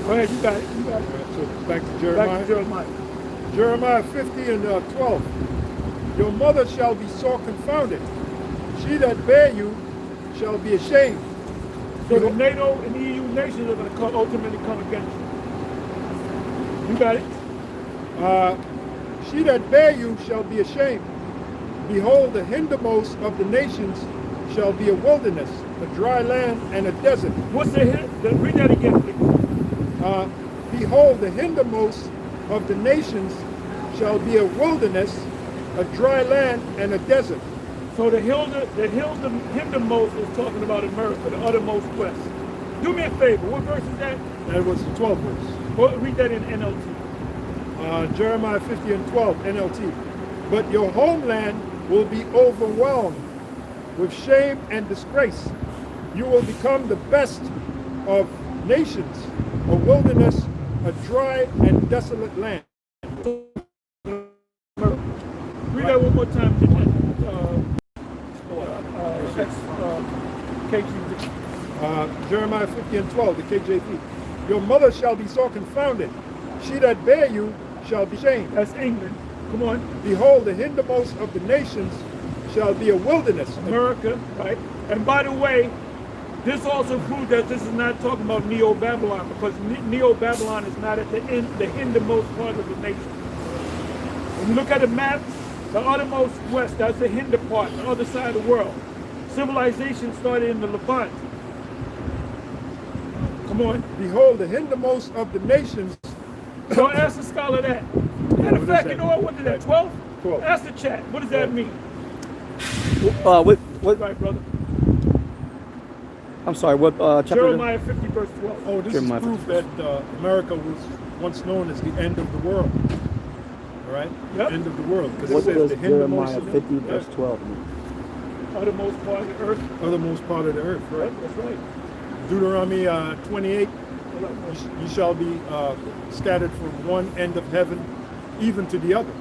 Go ahead, you got it. So back to Jeremiah. Back to Jeremiah. Jeremiah 50 and 12. Your mother shall be sore confounded. She that bare you shall be ashamed. So the NATO and EU nations are going to ultimately come against you. You got it? She that bare you shall be ashamed. Behold, the hindermost of the nations shall be a wilderness, a dry land, and a desert. What's read that again, please. Behold, the hindermost of the nations shall be a wilderness, a dry land, and a desert. So the hindermost is talking about America, the uttermost west. Do me a favor. What verse is that? That was the 12th verse. Well, read that in NLT. Jeremiah 50 and 12, NLT. But your homeland will be overwhelmed with shame and disgrace. You will become the best of nations, a wilderness, a dry and desolate land. Read that one more time. KJV. Jeremiah 50 and 12, the KJV. Your mother shall be so confounded. She that bare you shall be shamed. That's England. Come on. Behold, the hindermost of the nations shall be a wilderness. America, right? And by the way, this also proves that this is not talking about Neo-Babylon, because Neo-Babylon is not at the hindermost part of the nation. When you look at the map, the uttermost west, that's the hinder part, the other side of the world. Civilization started in the Levant. Come on. Behold, the hindermost of the nations. So ask the scholar that. Matter of fact, you know what is that, 12? 12. Ask the chat. What does that mean? What? Right, brother. I'm sorry, what chapter? Jeremiah 50 verse 12. Oh, this Jeremiah is proof that America was once known as the end of the world. All right? Yep. End of the world. Because What it says does the hindermost Jeremiah of 50 the verse 12 mean? Uttermost part of the earth. othermost part of the earth, right? Right, that's right. Deuteronomy 28, you shall be scattered from one end of heaven even to the other.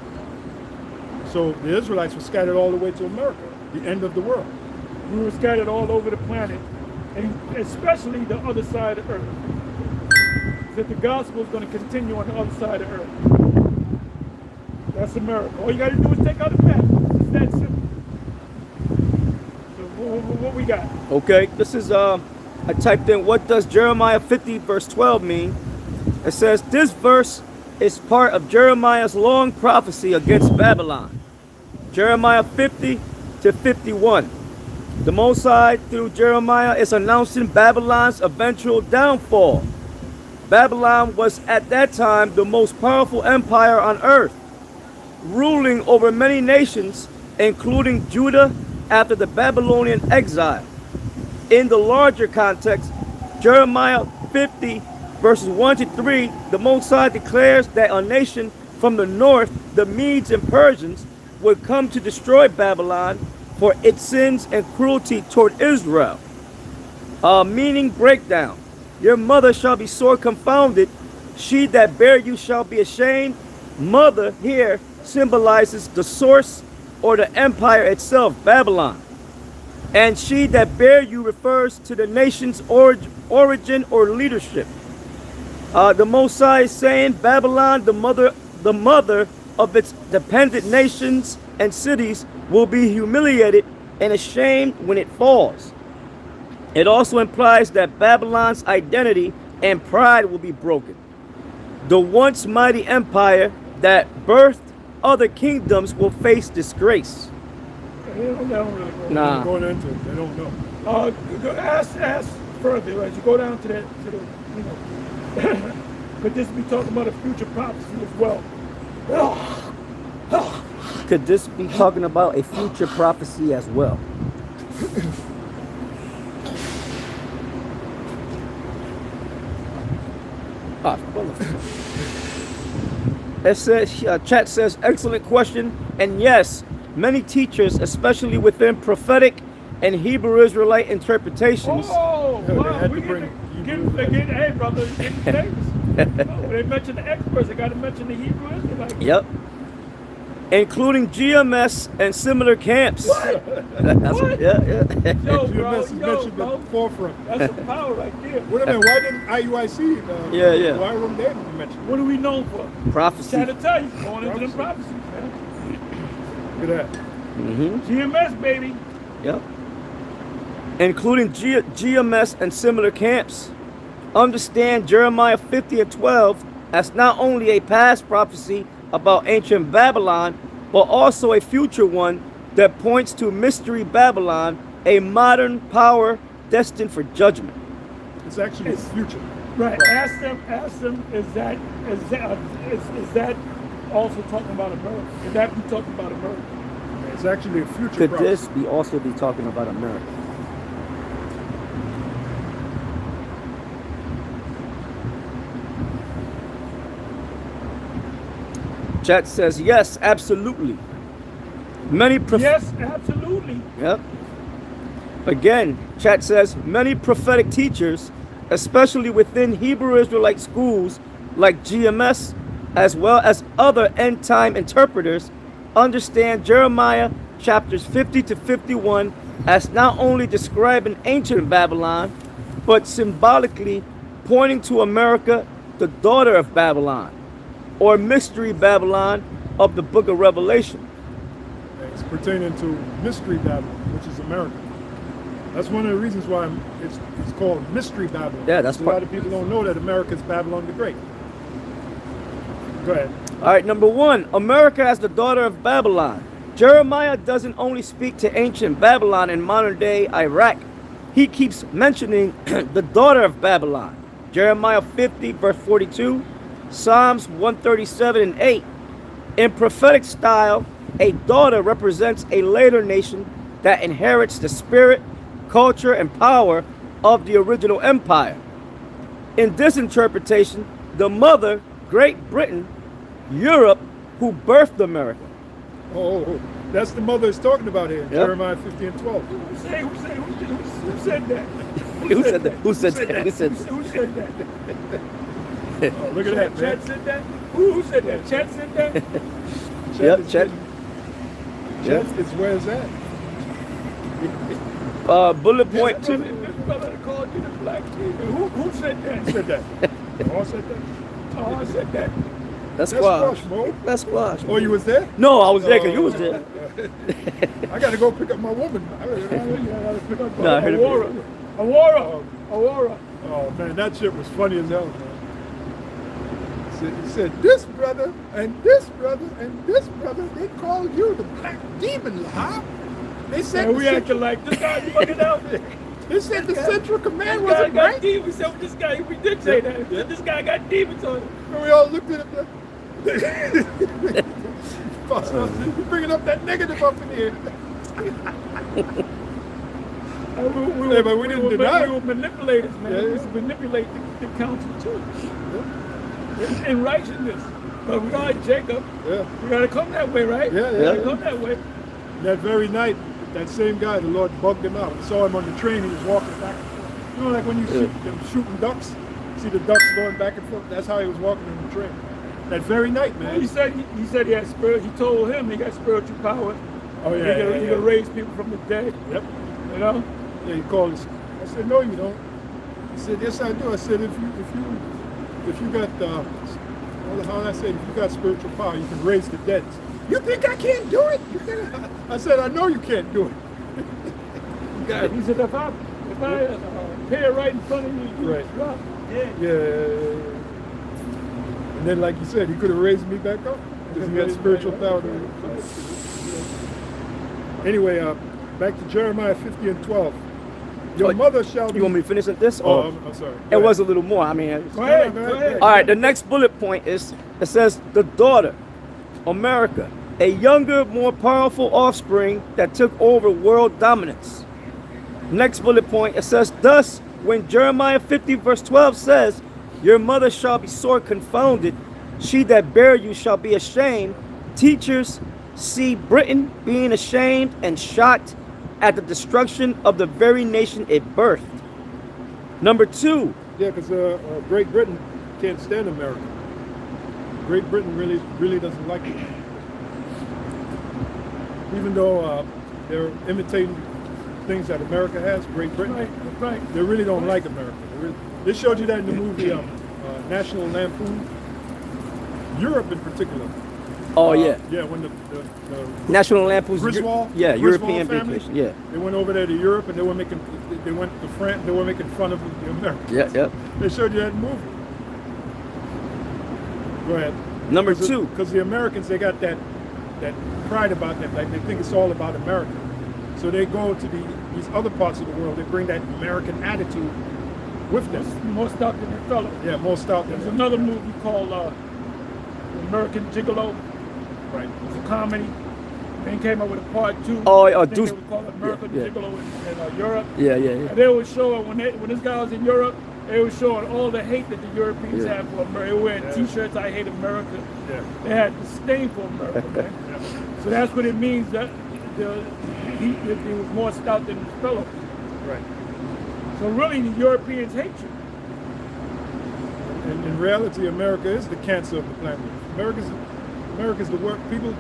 So the Israelites were scattered all the way to America, the end of the world. We were scattered all over the planet, and especially the other side of earth. That the gospel is going to continue on the other side of earth. That's America. All you got to do is take out the map. It's that simple. So what we got? Okay, this is I typed in, what does Jeremiah 50 verse 12 mean? It says this verse is part of Jeremiah's long prophecy against Babylon. Jeremiah 50 to 51. The Most High through Jeremiah is announcing Babylon's eventual downfall. Babylon was at that time the most powerful empire on earth, ruling over many nations, including Judah after the Babylonian exile. In the larger context, Jeremiah 50 verses 1 to 3, the Most High declares that a nation from the north, the Medes and Persians, would come to destroy Babylon for its sins and cruelty toward Israel. Meaning breakdown. Your mother shall be sore confounded. She that bare you shall be ashamed. Mother here symbolizes the source or the empire itself, Babylon. And she that bare you refers to the nation's origin or leadership. The Most High is saying Babylon, the mother of its dependent nations and cities, will be humiliated and ashamed when it falls. It also implies that Babylon's identity and pride will be broken. The once mighty empire that birthed other kingdoms will face disgrace. They don't really go. Nah. Going into it, they don't know. Ask further as you go down to that, could this be talking about a future prophecy as well? Could this be talking about a future prophecy as well? It says, chat says, excellent question. And yes, many teachers, especially within prophetic and Hebrew Israelite interpretations. Oh, They wow. had We to bring hey, brother, getting famous. When they mention the experts, they got to mention the Hebrew Israelites. Yep. Including GMS and similar camps. What? What? Yeah. Yo, bro, GMS is mentioned at bro. the forefront. That's some power right there. Wait a minute, why didn't IUIC? Yeah. Why weren't they mentioned? What are we known for? Prophecy. Trying to tell you, going into them prophecies, man. Look at that. GMS, baby. Yep. Including GMS and similar camps. Understand Jeremiah 50 and 12 as not only a past prophecy about ancient Babylon, but also a future one that points to Mystery Babylon, a modern power destined for judgment. It's actually the future. Right. Ask them. Is that also talking about America? Could that be talking about America? It's actually a future Could prophecy. this be also be talking about America? Chat says yes, absolutely. Yes, absolutely. Yep. Again, chat says many prophetic teachers, especially within Hebrew Israelite schools like GMS, as well as other end time interpreters, understand Jeremiah chapters 50 to 51 as not only describing ancient Babylon, but symbolically pointing to America, the daughter of Babylon, or Mystery Babylon of the book of Revelation. It's pertaining to Mystery Babylon, which is America. That's one of the reasons why it's called Mystery Babylon. Yeah, that's a lot of people don't know that America is Babylon the Great. Go ahead. All right, number one, America as the daughter of Babylon. Jeremiah doesn't only speak to ancient Babylon in modern day Iraq. He keeps mentioning the daughter of Babylon. Jeremiah 50 verse 42, Psalms 137 and 8. In prophetic style, a daughter represents a later nation that inherits the spirit, culture, and power of the original empire. In this interpretation, the mother, Great Britain, Europe, who birthed America. Oh, that's the mother is talking about here in Yep. Jeremiah 50 and 12. Who said that? Who said that? Who said that? Who said that? Who said that? Oh, look at that, man. Chet said that? Who said that? Chet said that? Yep, Chet. Chet is where it's at. Bullet point This 2. brother called you the black kid. Who said that? Who said that? Paul said that? Oh, I said that. That's That's squash. squash, Mo. That's squash. Oh, you was there? No, I was there because you was there. I got to go pick up my woman. I gotta pick up No, I heard it. Aurora. Oh, man, that shit was funny as hell, man. He said, this brother and this brother and this brother, they call you the black demon, huh? They said And the we Central, acting like this guy fucking out. they said the Central Command This guy wasn't got right. demons. So this guy, we did say that. Yeah. This guy got demons on him. And we all looked at him. You bringing up that negative up in here. We but we didn't deny it. We were manipulators, man. Yeah, We yeah. used to manipulate the council too. In righteousness. But we got like Jacob. Yeah. We gotta come that way, right? Yeah, We yeah. gotta come that way. That very night, that same guy, the Lord bugged him out. I saw him on the train. He was walking back and forth. You know, like when you shoot them shooting ducks. See the ducks going back and forth. That's how he was walking on the train. That very night, man. He said he had spirit. He told him he got spiritual power. Oh He yeah, could raise people from the dead. Yep. You know? Yeah, he called us. I said, no, you don't. He said, yes, I do. I said, if you got how I said, if you got spiritual power, you can raise the dead. You think I can't do it? I said, I know you can't do it. He said, if I appear right in front of you, you Right. drop dead. Yeah. And then, like you said, he could have raised me back up because he got spiritual power. Anyway, back to Jeremiah 50 and 12. Your mother shall be. You want me to finish at this? Oh, Or I'm sorry. it was a little more. I mean, Go ahead, go ahead. all right. The next bullet point is it says the daughter, America, a younger, more powerful offspring that took over world dominance. Next bullet point it says thus when Jeremiah 50 verse 12 says, your mother shall be sore confounded, she that bare you shall be ashamed. Teachers see Britain being ashamed and shocked at the destruction of the very nation it birthed. Number 2. Yeah, because Great Britain can't stand America. Great Britain really doesn't like it. Even though they're imitating things that America has, Great Britain, Right. they really don't like America. They showed you that in the movie National Lampoon. Europe in particular. Oh yeah. Yeah, when the National Lampoon's Griswold, yeah, Griswold European family, vacation. Yeah. they went over there to Europe and they went to France. They were making fun of the Americans. Yeah. They showed you that movie. Go ahead. Number 2. Because the Americans, they got that pride about them. Like they think it's all about America. So they go to these other parts of the world. They bring that American attitude with them. More stout than the fellow. Yeah, more stout than There's them. another movie called American Gigolo. Right. It's a comedy. Then came up with a part 2. Oh, I think Deuce- they would call it American yeah. Gigolo in Europe. Yeah. And they were showing when this guy was in Europe, they were showing all the hate that the Europeans have for America. They were wearing T-shirts, I hate America. Yeah. They had disdain for America, man. So that's what it means that he was more stout than his fellow. Right. So really, the Europeans hate you. And in reality, America is the cancer of the planet. America's the worst. People.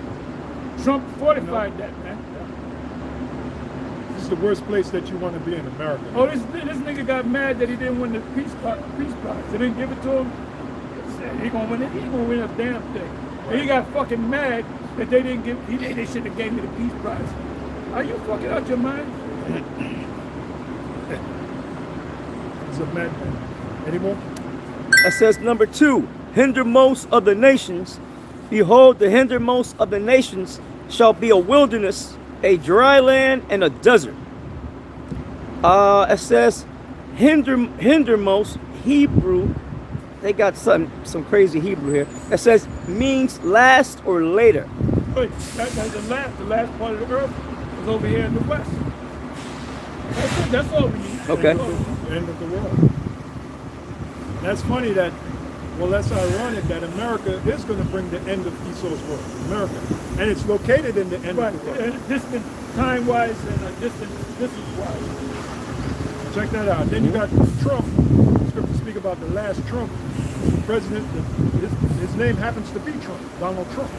Trump fortified that, man. This is the worst place that you want to be in America. Oh, this nigga got mad that he didn't win the Peace Prize. They didn't give it to him. He said he gonna win it. He gonna win a damn thing. And he got fucking mad that they didn't give. They should have gave me the Peace Prize. Are you fucking out your mind? He's a madman. Any more? It says number 2, hindermost of the nations. Behold, the hindermost of the nations shall be a wilderness, a dry land, and a desert. It says hindermost, Hebrew. They got some crazy Hebrew here. It says means last or later. Wait, that's the last part of the earth was over here in the west. That's it. That's all we need. Okay. End of the world. That's funny that, well, that's ironic that America is going to bring the end of Esau's world. America. And it's located in the end Right. of the world. And distant time-wise and distant distance-wise. Check that out. Then you got Trump. Scripture speak about the last Trump president. His name happens to be Trump, Donald Trump.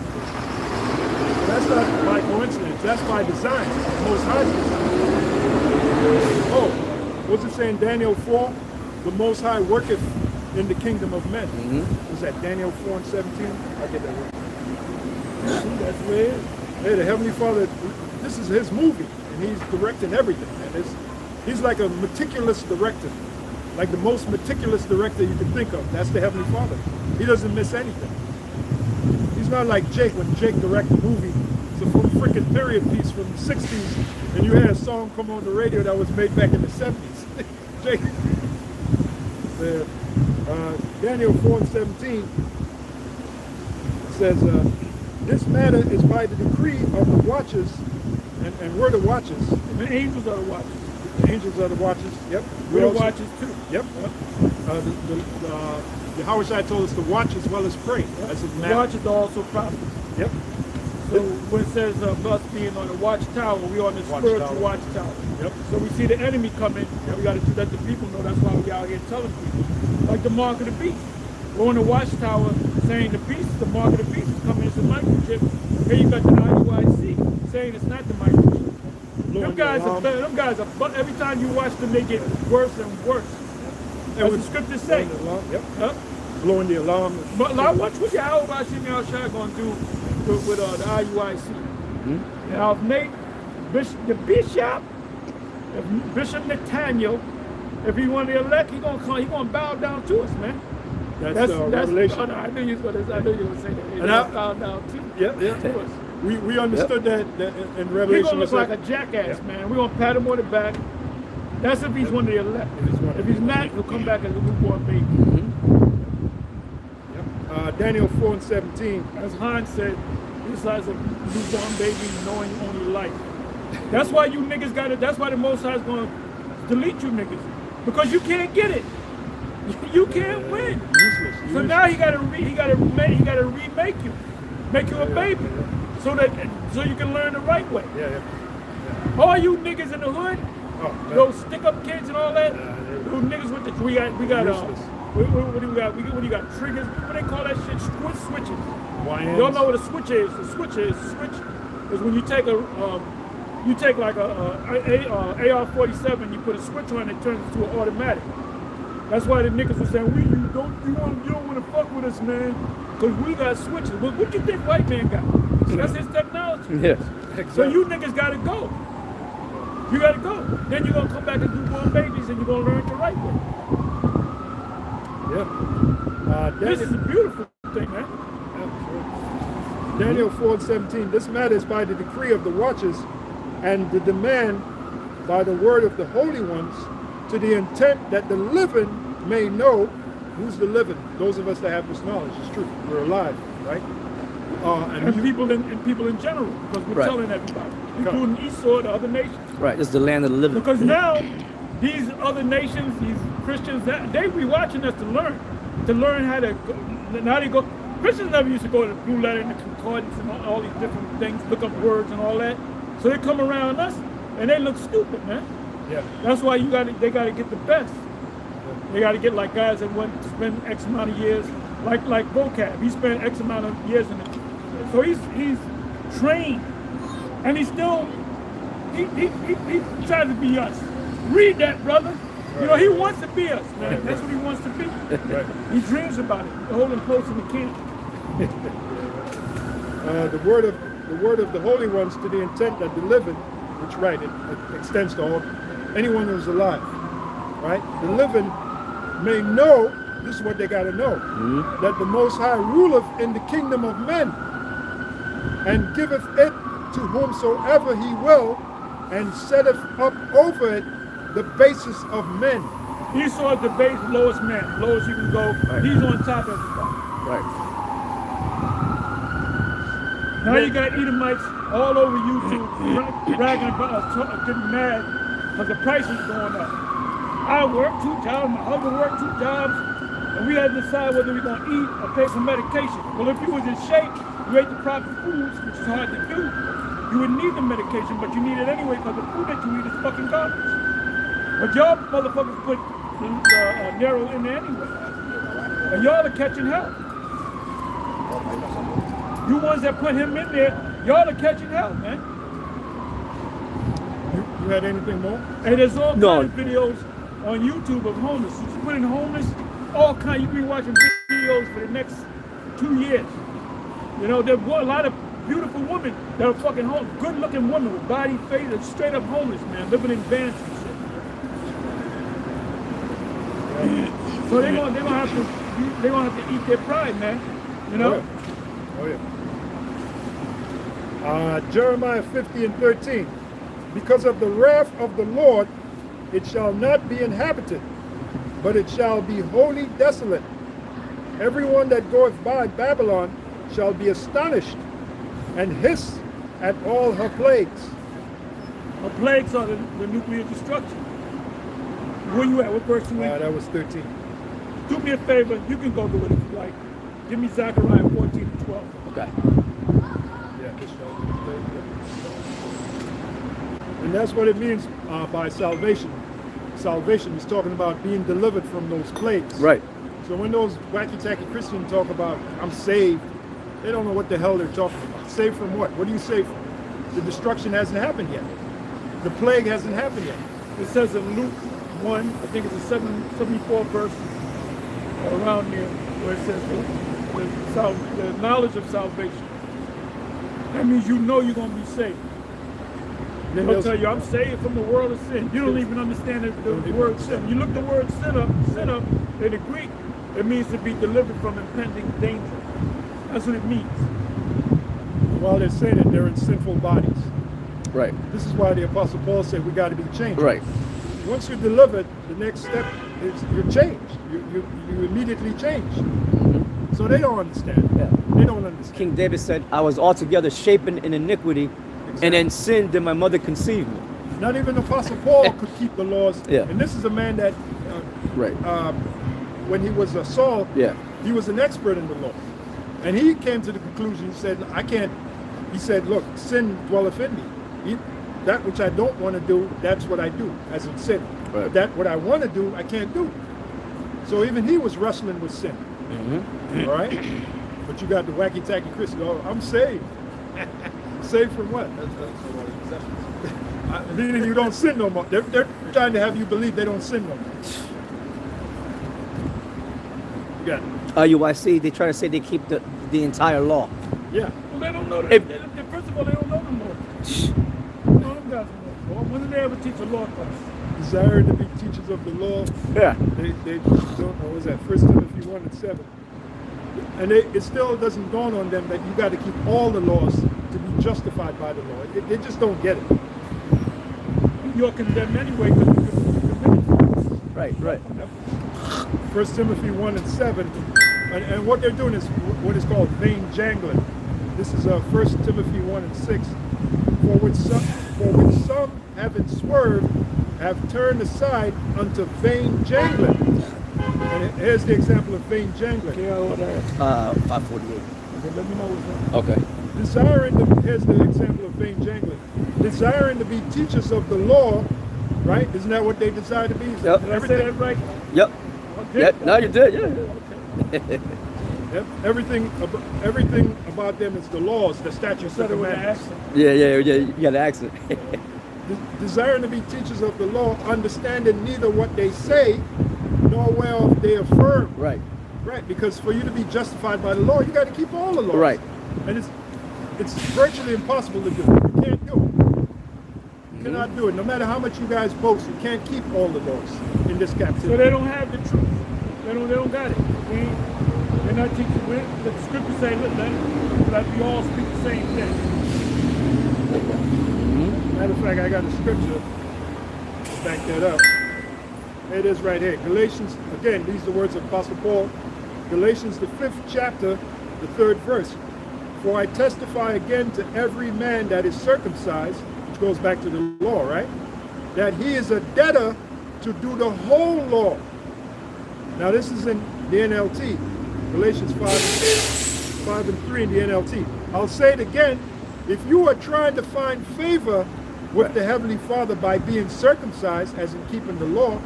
That's not by coincidence. That's by design. Most High's design. Oh, what's it saying? Daniel 4. The Most High worketh in the kingdom of men. Was that Daniel 4 and 17? I get that right. See, that's where it is. Hey, the Heavenly Father, this is his movie, and he's directing everything. And he's like a meticulous director, like the most meticulous director you can think of. That's the Heavenly Father. He doesn't miss anything. He's not like Jake. When Jake directed a movie, it's a freaking period piece from the 60s, and you had a song come on the radio that was made back in the 70s. Jake. Daniel 4 and 17 says, this matter is by the decree of the watchers, and we're the watchers. The angels are the watchers. The angels are the watchers. Yep. We're the watchers too. Yep. The Howard Shai told us to watch as well as pray. That's a The matter. watchers are also prophets. Yep. So when it says us being on the watchtower, we're on the spiritual watchtower. Yep. So we see the enemy coming, and we got to let the people know. That's why we out here telling people. Like the mark of the beast. We're on the watchtower saying the mark of the beast is coming. It's a microchip. Here you got the IUIC saying it's not the microchip. Them guys are better. Them guys are. But every time you watch them, they get worse and worse. As the scriptures say. Yep. Huh? Blowing the alarm. But like, watch what your Al Shimmy Al-Shai going to do with the IUIC. Now, if the bishop, if Bishop Nathaniel, if he want to elect, he gonna bow down to us, man. That's Revelation. Oh, no, I knew you was gonna say that. He And gonna bow down to us. We understood that in He Revelation. gonna look like a jackass, man. We gonna pat him on the back. That's if he's one of the elect. If he's not, he'll come back as a newborn baby. Daniel 4 and 17. As Hans said, he's like a newborn baby knowing only life. That's why you niggas got it. That's why the Most High is going to delete you niggas. Because you can't get it. You can't win. Useless. So now he got to remake you. Make you a baby. So you can learn the right way. Yeah. All you niggas in the hood, Oh, those stick up kids and all that, those niggas with the we got Useless. what do we got? What do you got? Triggers. What they call that shit? Switches. YNs. Y'all know what a switch is? A switch is when you take like a AR-47, you put a switch on, it turns into an automatic. That's why the niggas were saying, you don't want to fuck with us, man, because we got switches. But what do you think white man got? That's his technology. Yes. So you niggas gotta go. You gotta go. Then you're gonna come back as newborn babies and you're gonna learn the right way. Yeah. This is a beautiful thing, man. Daniel 4 and 17. This matter is by the decree of the watchers and the demand by the word of the holy ones, to the intent that the living may know. Who's the living? Those of us that have this knowledge. It's true. We're alive, right? And people in general, because we're telling everybody, including Esau, the other nations. Right, it's the land of the living. Because now, these other nations, these Christians, they be watching us to learn how to go. Christians never used to go to the Blue Letter and the Concordance and all these different things, look up words and all that. So they come around us and they look stupid, man. Yeah. That's why they gotta get the best. They gotta get like guys that went to spend X amount of years, like vocab. He spent X amount of years in it. So he's trained, and he still he tries to be us. Read that, brother. Right. You know, he wants to be us, man. That's what he wants to be. Right. He dreams about it. The holding post in the camp. The word of the holy ones, to the intent that the living, which it extends to all anyone who's alive, right? The living may know. This is what they got to know: that the Most High ruleth in the kingdom of men, and giveth it to whomsoever he will, and setteth up over it the basis of men. Esau is the base, lowest man, lowest you can go. Right. He's on top of everybody. Right. Now you got Edomites all over YouTube bragging about us, getting mad because the price is going up. I work 2 jobs, my husband worked 2 jobs, and we had to decide whether we're going to eat or pay for medication. Well, if you was in shape, you ate the proper foods, which is hard to do, you wouldn't need the medication, but you need it anyway because the food that you eat is fucking garbage. But y'all motherfuckers put the narrow in there anyway. And y'all are catching hell. You ones that put him in there, y'all are catching hell, man. You had anything more? And there's all kinds of videos on YouTube of homeless. You put in homeless, all kinds. You can be watching videos for the next 2 years. You know, there's a lot of beautiful women that are fucking homeless. Good-looking women with body, face, and straight up homeless, man, living in vans and shit. So they're gonna have to eat their pride, man. You know. Oh yeah. Jeremiah 50 and 13. Because of the wrath of the Lord, it shall not be inhabited, but it shall be wholly desolate. Everyone that goeth by Babylon shall be astonished and hiss at all her plagues. Her plagues are the nuclear destruction. Where you at? What verse you in? That was 13. Do me a favor. You can go to it if you like. Give me Zechariah 14 and 12. Okay. And that's what it means by salvation. Salvation is talking about being delivered from those plagues. Right. So when those wacky-tacky Christians talk about, I'm saved, they don't know what the hell they're talking about. Saved from what? What are you saved from? The destruction hasn't happened yet. The plague hasn't happened yet. It says in Luke 1, I think it's a 74 verse, or around there, where it says the knowledge of salvation. That means you know you're going to be saved. They'll tell you, I'm saved from the world of sin. You don't even understand the word sin. You look the word sin up in the Greek, it means to be delivered from impending danger. That's what it means. While they're saying it, they're in sinful bodies. Right. This is why the Apostle Paul said we got to be changed. Right. Once you're delivered, the next step is you're changed. You immediately change. So they don't understand. Yeah. They don't understand. King David said, I was altogether shapen in iniquity, and in sin did my mother conceive me. Not even Apostle Paul could keep the laws. Yeah. And this is a man that, Right. when he was Saul, Yeah. he was an expert in the law. And he came to the conclusion, he said, I can't, he said, look, sin dwelleth in me. That which I don't want to do, that's what I do, as in sin. Right. But that what I want to do, I can't do. So even he was wrestling with sin. Mm-hmm. All right? But you got the wacky-tacky Christian, oh, I'm saved. Saved from what? Meaning you don't sin no more. They're trying to have you believe they don't sin no more. You got it. IUIC, they try to say they keep the entire law. Yeah. Well, they don't know that. First of all, they don't know the law. They don't know them guys know. When did they ever teach a law class? Desire to be teachers of the law. Yeah. They don't know. What was that? 1 Timothy 1 and 7. And it still doesn't dawn on them that you got to keep all the laws to be justified by the law. They just don't get it. You're condemned anyway because you committed. Right, right. 1 Timothy 1 and 7. And what they're doing is what is called vain jangling. This is 1 Timothy 1 and 6. For which some having swerved have turned aside unto vain jangling. And here's the example of vain jangling. Yeah, what that? 548. Okay, let me know what's that. Okay. Here's the example of vain jangling. Desiring to be teachers of the law, right? Isn't that what they desire to be? Yep. Did I say that right? Yep. Okay. Yep. No, you did. Yeah. Okay. Everything about them is the laws, the statutes, the Said it with an commandments. accent. Yeah. You got the accent. Desiring to be teachers of the law, understanding neither what they say nor whereof they affirm. Right. Right, because for you to be justified by the law, you got to keep all the laws. Right. And it's virtually impossible to do. You can't do it. You cannot do it. No matter how much you guys boast, you can't keep all the laws in this captivity. So they don't have the truth. They don't got it. They're not teaching. The scriptures say, let we all speak the same thing. Matter of fact, I got a scripture to back that up. It is right here. Galatians, again, these are the words of Apostle Paul. Galatians, the 5th chapter, the 3rd verse. For I testify again to every man that is circumcised, which goes back to the law, right? that he is a debtor to do the whole law. Now this is in the NLT, Galatians 5 and 3 in the NLT. I'll say it again. If you are trying to find favor with the Heavenly Father by being circumcised, as in keeping the law,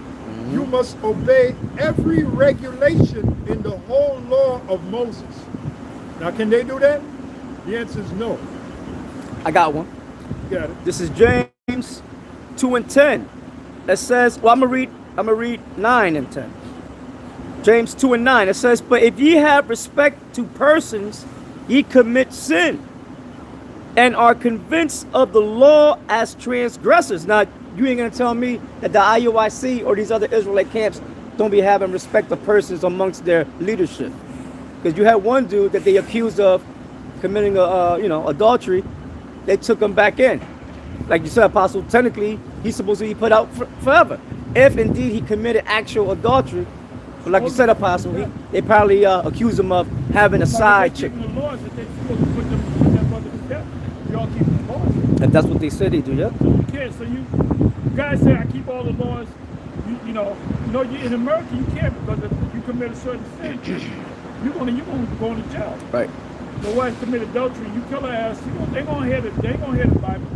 you must obey every regulation in the whole law of Moses. Now, can they do that? The answer is no. I got one. You got it. This is James 2 and 10. It says, well, I'm gonna read 9 and 10. James 2 and 9. It says, but if ye have respect to persons, ye commit sin, and are convinced of the law as transgressors. Now, you ain't gonna tell me that the IUIC or these other Israelite camps don't be having respect of persons amongst their leadership. Because you had one dude that they accused of committing adultery. They took him back in. Like you said, Apostle, technically he's supposed to be put out forever, if indeed he committed actual adultery. But like you said, Apostle, they probably accused him of having a side chick. The laws that they supposed to put that brother to death. Y'all keep the laws. And that's what they said they do, yeah? So you can't. So you guys say I keep all the laws. You know, you in America you can't, because if you commit a certain sin, you're gonna go to jail. Right. The wife commit adultery, you kill her ass. They gonna hear the Bible.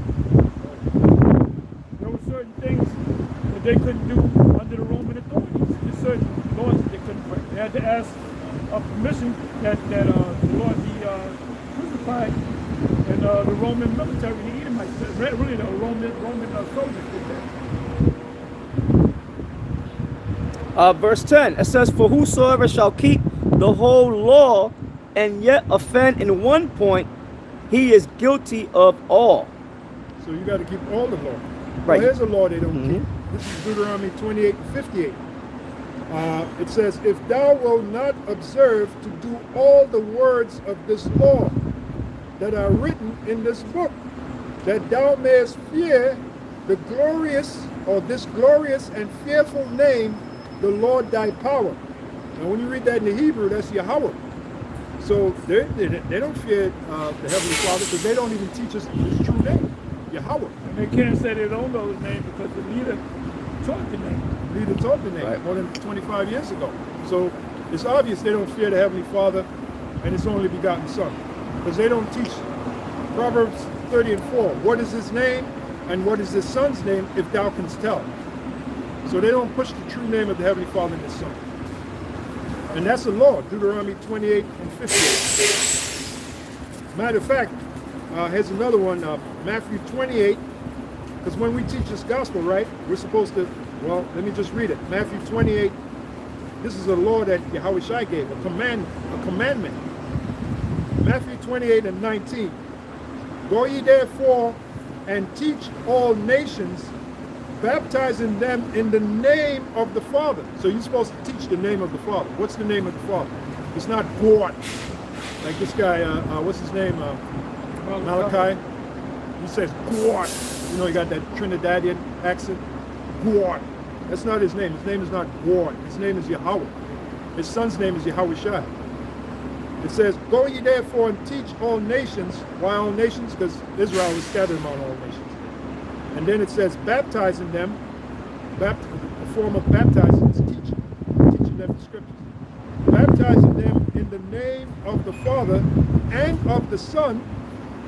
There were certain things that they couldn't do under the Roman authorities. There's certain laws that they couldn't break. They had to ask permission that the Lord be crucified, and the Roman military, the Edomites, really the Roman soldiers did that. Verse 10, it says, for whosoever shall keep the whole law and yet offend in one point, he is guilty of all. So you got to keep all the law. Right. Well, here's a law they don't keep. This is Deuteronomy 28 and 58. It says, if thou wilt not observe to do all the words of this law that are written in this book, that thou mayest fear the glorious, or this glorious and fearful name, the Lord thy power. Now when you read that in the Hebrew, that's Yahweh. So they don't fear the Heavenly Father, because they don't even teach us his true name, Yahweh. And they can't say they don't know his name because the leader taught the name. Leader taught the name Right. more than 25 years ago. So it's obvious they don't fear the Heavenly Father and his only begotten Son, because they don't teach Proverbs 30 and 4. What is his name and what is his Son's name, if thou canst tell? So they don't push the true name of the Heavenly Father and his Son. And that's the law, Deuteronomy 28 and 58. Matter of fact, here's another one, Matthew 28, because when we teach this gospel, right, we're supposed to, well, let me just read it. Matthew 28, this is a law that Yahweh Shai gave, a commandment. Matthew 28 and 19. Go ye therefore and teach all nations, baptizing them in the name of the Father. So you're supposed to teach the name of the Father. What's the name of the Father? It's not God. Like this guy, what's his name? Malachi. He says God. You know, he got that Trinidadian accent. God. That's not his name. His name is not God. His name is Yahweh. His Son's name is Yahweh Shai. It says, go ye therefore and teach all nations. Why all nations? Because Israel was scattered among all nations. And then it says, baptizing them. A form of baptizing is teaching them the scriptures. Baptizing them in the name of the Father and of the Son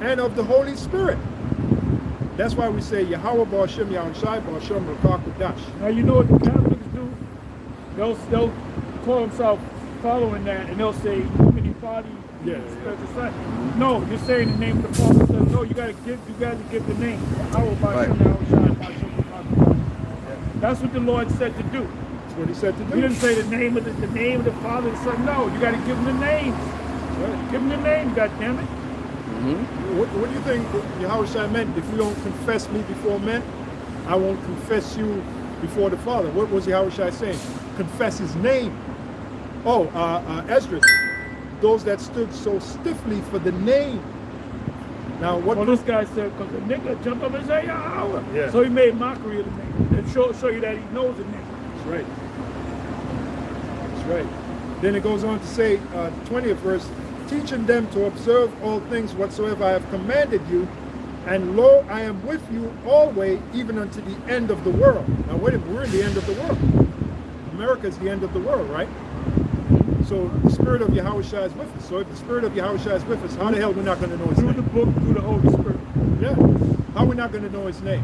and of the Holy Spirit. That's why we say Yahweh Ba'ashem Yahushai Ba'ashem Rakak Kadash. Now you know what the Catholics do? They'll call themselves following that, and they'll say Unity Party, Spiritual Son. No, you're saying the name of the Father. Son. No, you gotta give the name. Yahweh Ba'ashem Yahushai Ba'ashem Rakak Kadash. That's what the Lord said to do. That's what he said to do. He didn't say the name of the Father and the Son. No, you gotta give them the names. Right. Give them the name, goddammit. What do you think Yahweh Shai meant? If you don't confess me before men, I won't confess you before the Father. What was Yahweh Shai saying? Confess his name. Oh, Esdras. Those that stood so stiffly for the name. Now, what? Well, this guy said, because the nigga jumped up and said Yahweh. Yeah. So he made mockery of the name and show you that he knows the name. That's right. That's right. Then it goes on to say, 20th verse, teaching them to observe all things whatsoever I have commanded you. And lo, I am with you always, even unto the end of the world. Now wait a minute, we're in the end of the world. America is the end of the world, right? So the Spirit of Yahushua is with us. So if the Spirit of Yahushua is with us, how the hell we're not going to know his Through the name? book, through the Holy Spirit. Yeah. How we not going to know his name?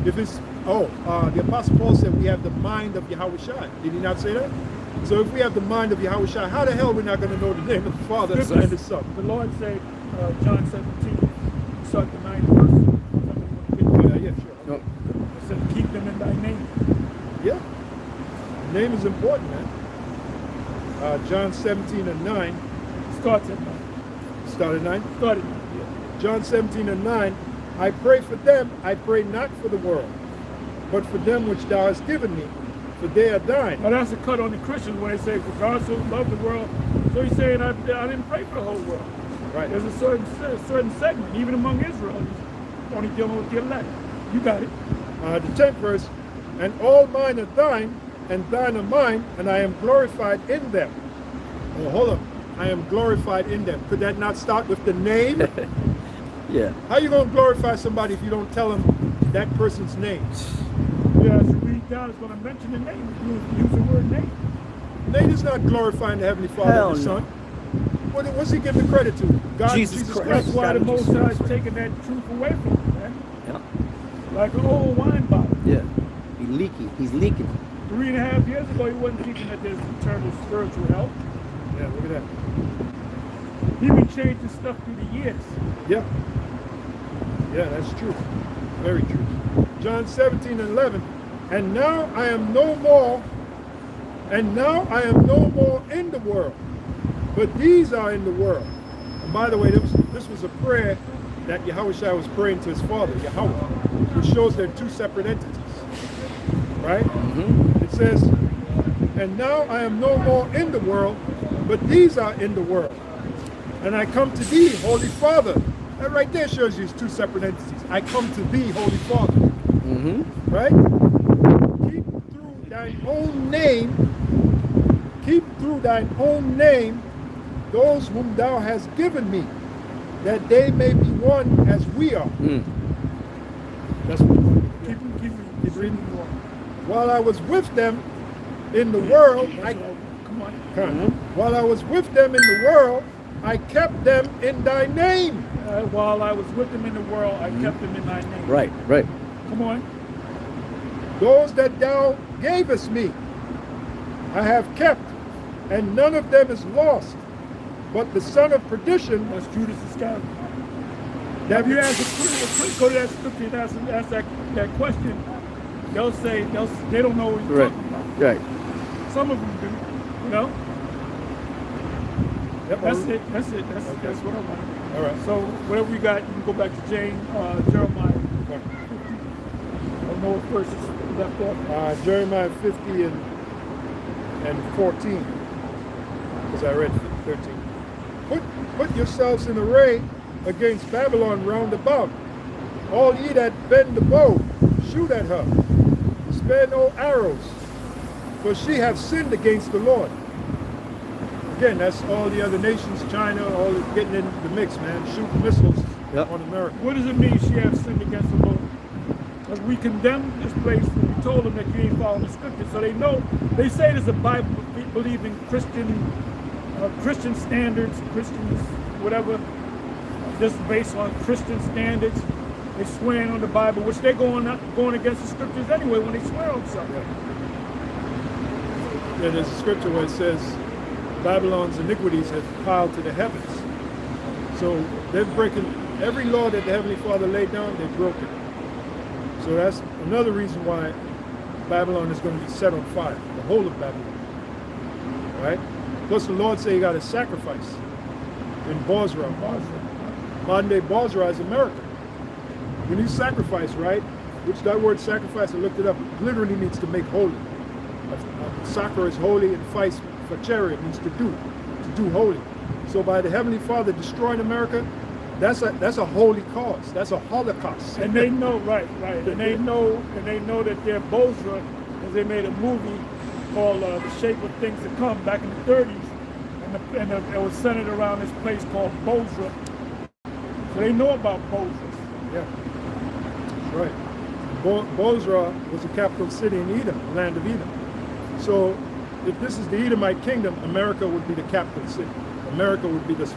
If it's, the Apostle Paul said we have the mind of Yahushua. Did he not say that? So if we have the mind of Yahushua, how the hell we're not going to know the name of the Father and the Son? The Lord said, John 17, start the 9th verse. Yeah, sure. No. It said, keep them in thy name. Yeah. Name is important, man. John 17 and 9. Starts at 9. Start at 9. Start at 9, yeah. John 17 and 9. I pray for them, I pray not for the world, but for them which thou hast given me, for they are thine. Now that's a cut on the Christians when they say, for God so loved the world. So he's saying, I didn't pray for the whole world. Right. There's a certain segment, even among Israel, he's only dealing with the elect. You got it. The 10th verse. And all mine are thine, and thine are mine, and I am glorified in them. Oh, hold up. I am glorified in them. Could that not start with the name? Yeah. How you going to glorify somebody if you don't tell them that person's name? Yeah, as you read down, it's going to mention the name. Use the word name. Name is not glorifying the Heavenly Father Hell and the no. Son. What's he giving the credit to? God, Jesus Jesus Christ. That's Christ. why the God, Most Jesus High is Christ. taking that truth away from you, man. Yeah. Like an old wine bottle. Yeah. He's leaking. He's leaking. 3.5 years ago, he wasn't teaching that there's eternal spiritual health. Yeah, look at that. He been changing stuff through the years. Yeah. Yeah, that's true. Very true. John 17 and 11. And now I am no more in the world, but these are in the world. And by the way, this was a prayer that Yahushua was praying to his Father, Yahweh, which shows they're two separate entities. Right? It says, and now I am no more in the world, but these are in the world. And I come to thee, Holy Father. That right there shows you it's two separate entities. I come to thee, Holy Father. Right? Keep through thine own name those whom thou hast given me, that they may be one as we are. That's what Keep reading. while I was with them in the world, Come on. while I was with them in the world, I kept them in thy name. While I was with them in the world, I kept them in thy name. Right. Right. Come on. Those that thou gavest me, I have kept, and none of them is lost, but the son of perdition. That's Judas Iscariot. Now, if you ask go to that scripture and ask that question, they'll say they don't know what you're Right. talking about. Right. Some of them do, you know. Yep, That's it. That's what I want. All right. So whatever we got, you can go back to Jeremiah. I don't know what verses left off. Jeremiah 50 and 14, because I read 13. Put yourselves in array against Babylon round about. All ye that bend the bow, shoot at her. Spare no arrows, for she hath sinned against the Lord. Again, that's all the other nations, China, all getting in the mix, man. Shooting missiles on America. What does it mean she has sinned against the Lord? Because we condemned this place and we told them that you ain't following the scripture. So they know, they say there's a Bible believing Christian standards, Christians, whatever. This is based on Christian standards. They're swearing on the Bible, which they're going against the scriptures anyway when they swear on something. Yeah, there's a scripture where it says, Babylon's iniquities have piled to the heavens. So they're breaking every law that the Heavenly Father laid down, they've broken. So that's another reason why Babylon is going to be set on fire, the whole of Babylon. Right? Plus the Lord said you got to sacrifice in Bozrah. Modern day Bozrah is America. When you sacrifice, right, which that word sacrifice, I looked it up, it literally means to make holy. Sacre is holy, and fice for chariot means to do holy. So by the Heavenly Father destroying America, that's a holy cause. That's a Holocaust. And they know, right. And they know that they're Bozrah, because they made a movie called The Shape of Things to Come back in the 30s, and it was centered around this place called Bozrah. So they know about Bozrah. Yeah. That's right. Bozrah was the capital city in Edom, the land of Edom. So if this is the Edomite kingdom, America would be the capital city. America would be the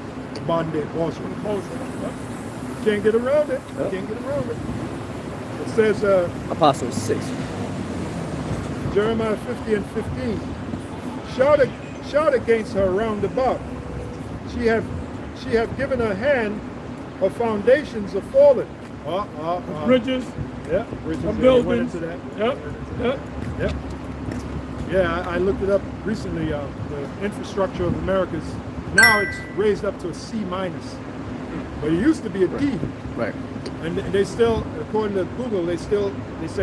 modern day Bozrah. You can't get around it. You can't get around it. It says Apostles 6. Jeremiah 50 and 15. Shout against her round about. She have given her hand, her foundations are fallen. Bridges. Yeah, bridges. Some Yeah, buildings. went into that. Yep. Yep. Yeah, I looked it up recently. The infrastructure of America's now it's raised up to a C minus, but it used to be a D. Right. And they still, according to Google, they said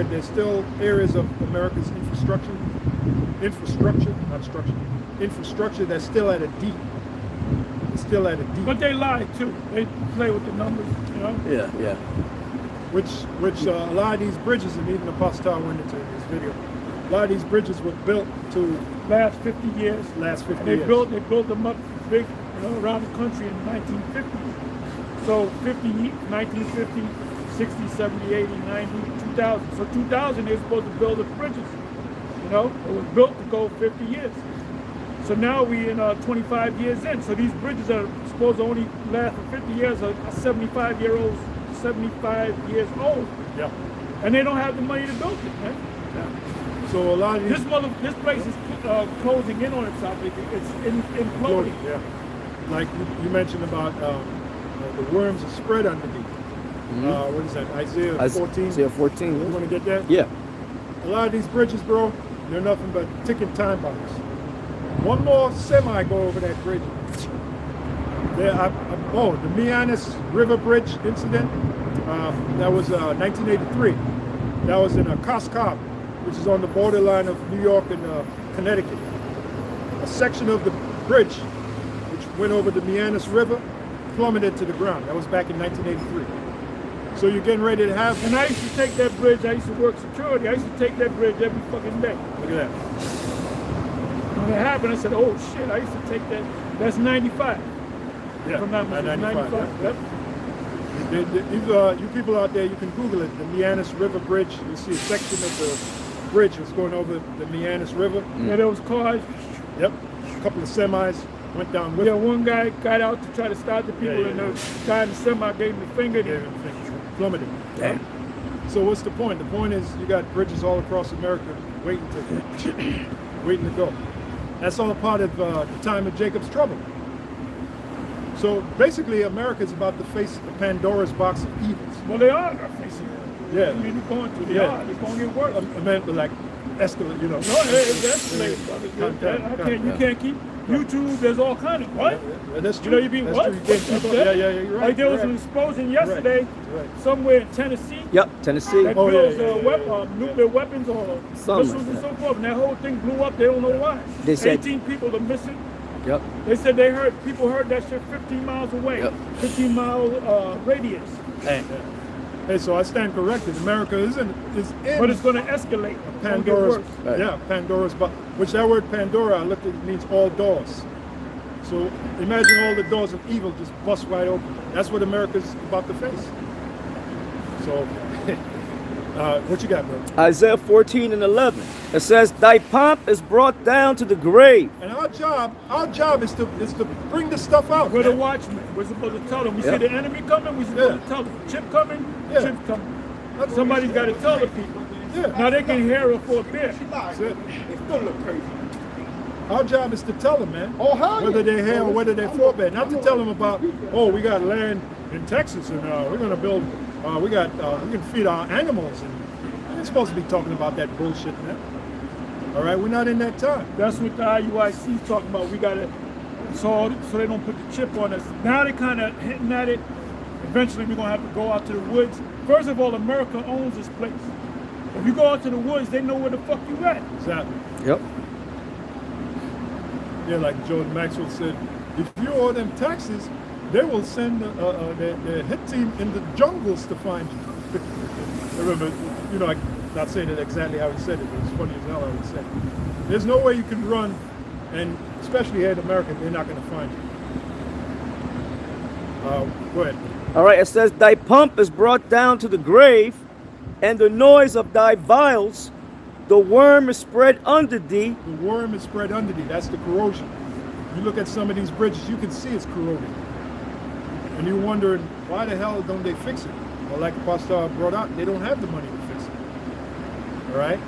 there's still areas of America's infrastructure that's still at a D. It's still at a D. But they lie too. They play with the numbers, you know. Yeah. Which a lot of these bridges, and even Apostle Tower went into this video, a lot of these bridges were built to Last 50 years. last 50 They years. built them up big, you know, around the country in the 1950s. So 1950, 60, 70, 80, 90, 2000. So 2000 they're supposed to build the bridges. You know, it was built to go 50 years. So now we in 25 years in. So these bridges are supposed to only last for 50 years are 75 years old. Yeah. And they don't have the money to build it, man. Yeah. So a lot of these This place is closing in on itself. It's imploding. Yeah. Like you mentioned about the worms are spread underneath. What is that? Isaiah 14. Isaiah 14. You want to get that? Yeah. A lot of these bridges, bro, they're nothing but ticking time bombs. One more semi go over that bridge. The Mianis River Bridge incident. That was 1983. That was in Coscob, which is on the borderline of New York and Connecticut. A section of the bridge, which went over the Mianis River, plummeted to the ground. That was back in 1983. So you're getting ready to have. And I used to take that bridge. I used to work security. I used to take that bridge every fucking day. Look at that. When it happened, I said, "Oh shit!" I used to take that. That's 95. Yeah, If I'm not mistaken, 95. Yep. You people out there, you can Google it. The Mianis River Bridge. You see a section of the bridge that's going over the Mianis River. Yeah, there was cars. Yep. A couple of semis went down with Yeah, it. one guy got out to try to stop the people, Yeah, and yeah. the guy in the semi gave him the finger. Yeah, plummeted. Damn. So what's the point? The point is you got bridges all across America waiting to go. That's all part of the time of Jacob's trouble. So basically, America is about to face the Pandora's box of evils. Well, they are facing it. Yeah. I mean, they're going to. They Yeah. are. They're going to get worse. I meant like escalate, you know. No, it's escalating, brother. You can't keep YouTube. There's all kind of what? Yeah, that's You true. know, you be That's what? true. You can't keep up. Yeah, you're right. Like there was you're an right. explosion yesterday Right. somewhere in Tennessee. Yep. Tennessee. That Oh, yeah, builds yeah. nuclear weapons or Something missiles like and that. so forth. And that whole thing blew up. They don't know why. They said- 18 people are missing. Yep. They said people heard that shit 15 miles away. Yep. 15-mile radius. Hey, so I stand corrected. America is in But it's going to escalate. It's gonna get Pandora's, worse. Right. yeah, Pandora's box. Which that word Pandora, I looked at, it means all doors. So imagine all the doors of evil just bust wide open. That's what America's about to face. So, what you got, bro? Isaiah 14 and 11. It says, "Thy pomp is brought down to the grave." And our job is to bring this stuff out. We're the man. watchmen. We're supposed to tell them. We Yeah. see the enemy coming, we're supposed Yeah. to tell them. Chip coming, Yeah. chip coming. That's what Somebody's we- got to tell the people. Yeah. Now they can hear it for a bit. That's it. It's gonna look crazy. Our job is to tell them, man. Oh, hell Whether yeah. they're here or whether they're forbid. Not to tell them about, oh, we got land in Texas and we're gonna build. We can feed our animals, and we're not supposed to be talking about that bullshit, man. All right, we're not in that time. That's what the IUIC is talking about. We got to, so they don't put the chip on us. Now they're kind of hitting at it. Eventually we're going to have to go out to the woods. First of all, America owns this place. If you go out to the woods, they know where the fuck you at. Exactly. Yep. Yeah, like Jordan Maxwell said, if you owe them taxes, they will send their hit team in the jungles to find you. I remember, I'm not saying it exactly how he said it, but it's funny as hell how he said it. There's no way you can run, and especially here in America, they're not going to find you. Go ahead. All right, it says, thy pomp is brought down to the grave, and the noise of thy vials, the worm is spread under thee. The worm is spread under thee. That's the corrosion. You look at some of these bridges, you can see it's corroded. And you're wondering, why the hell don't they fix it? Well, like Pastor brought out, they don't have the money to fix it. All right?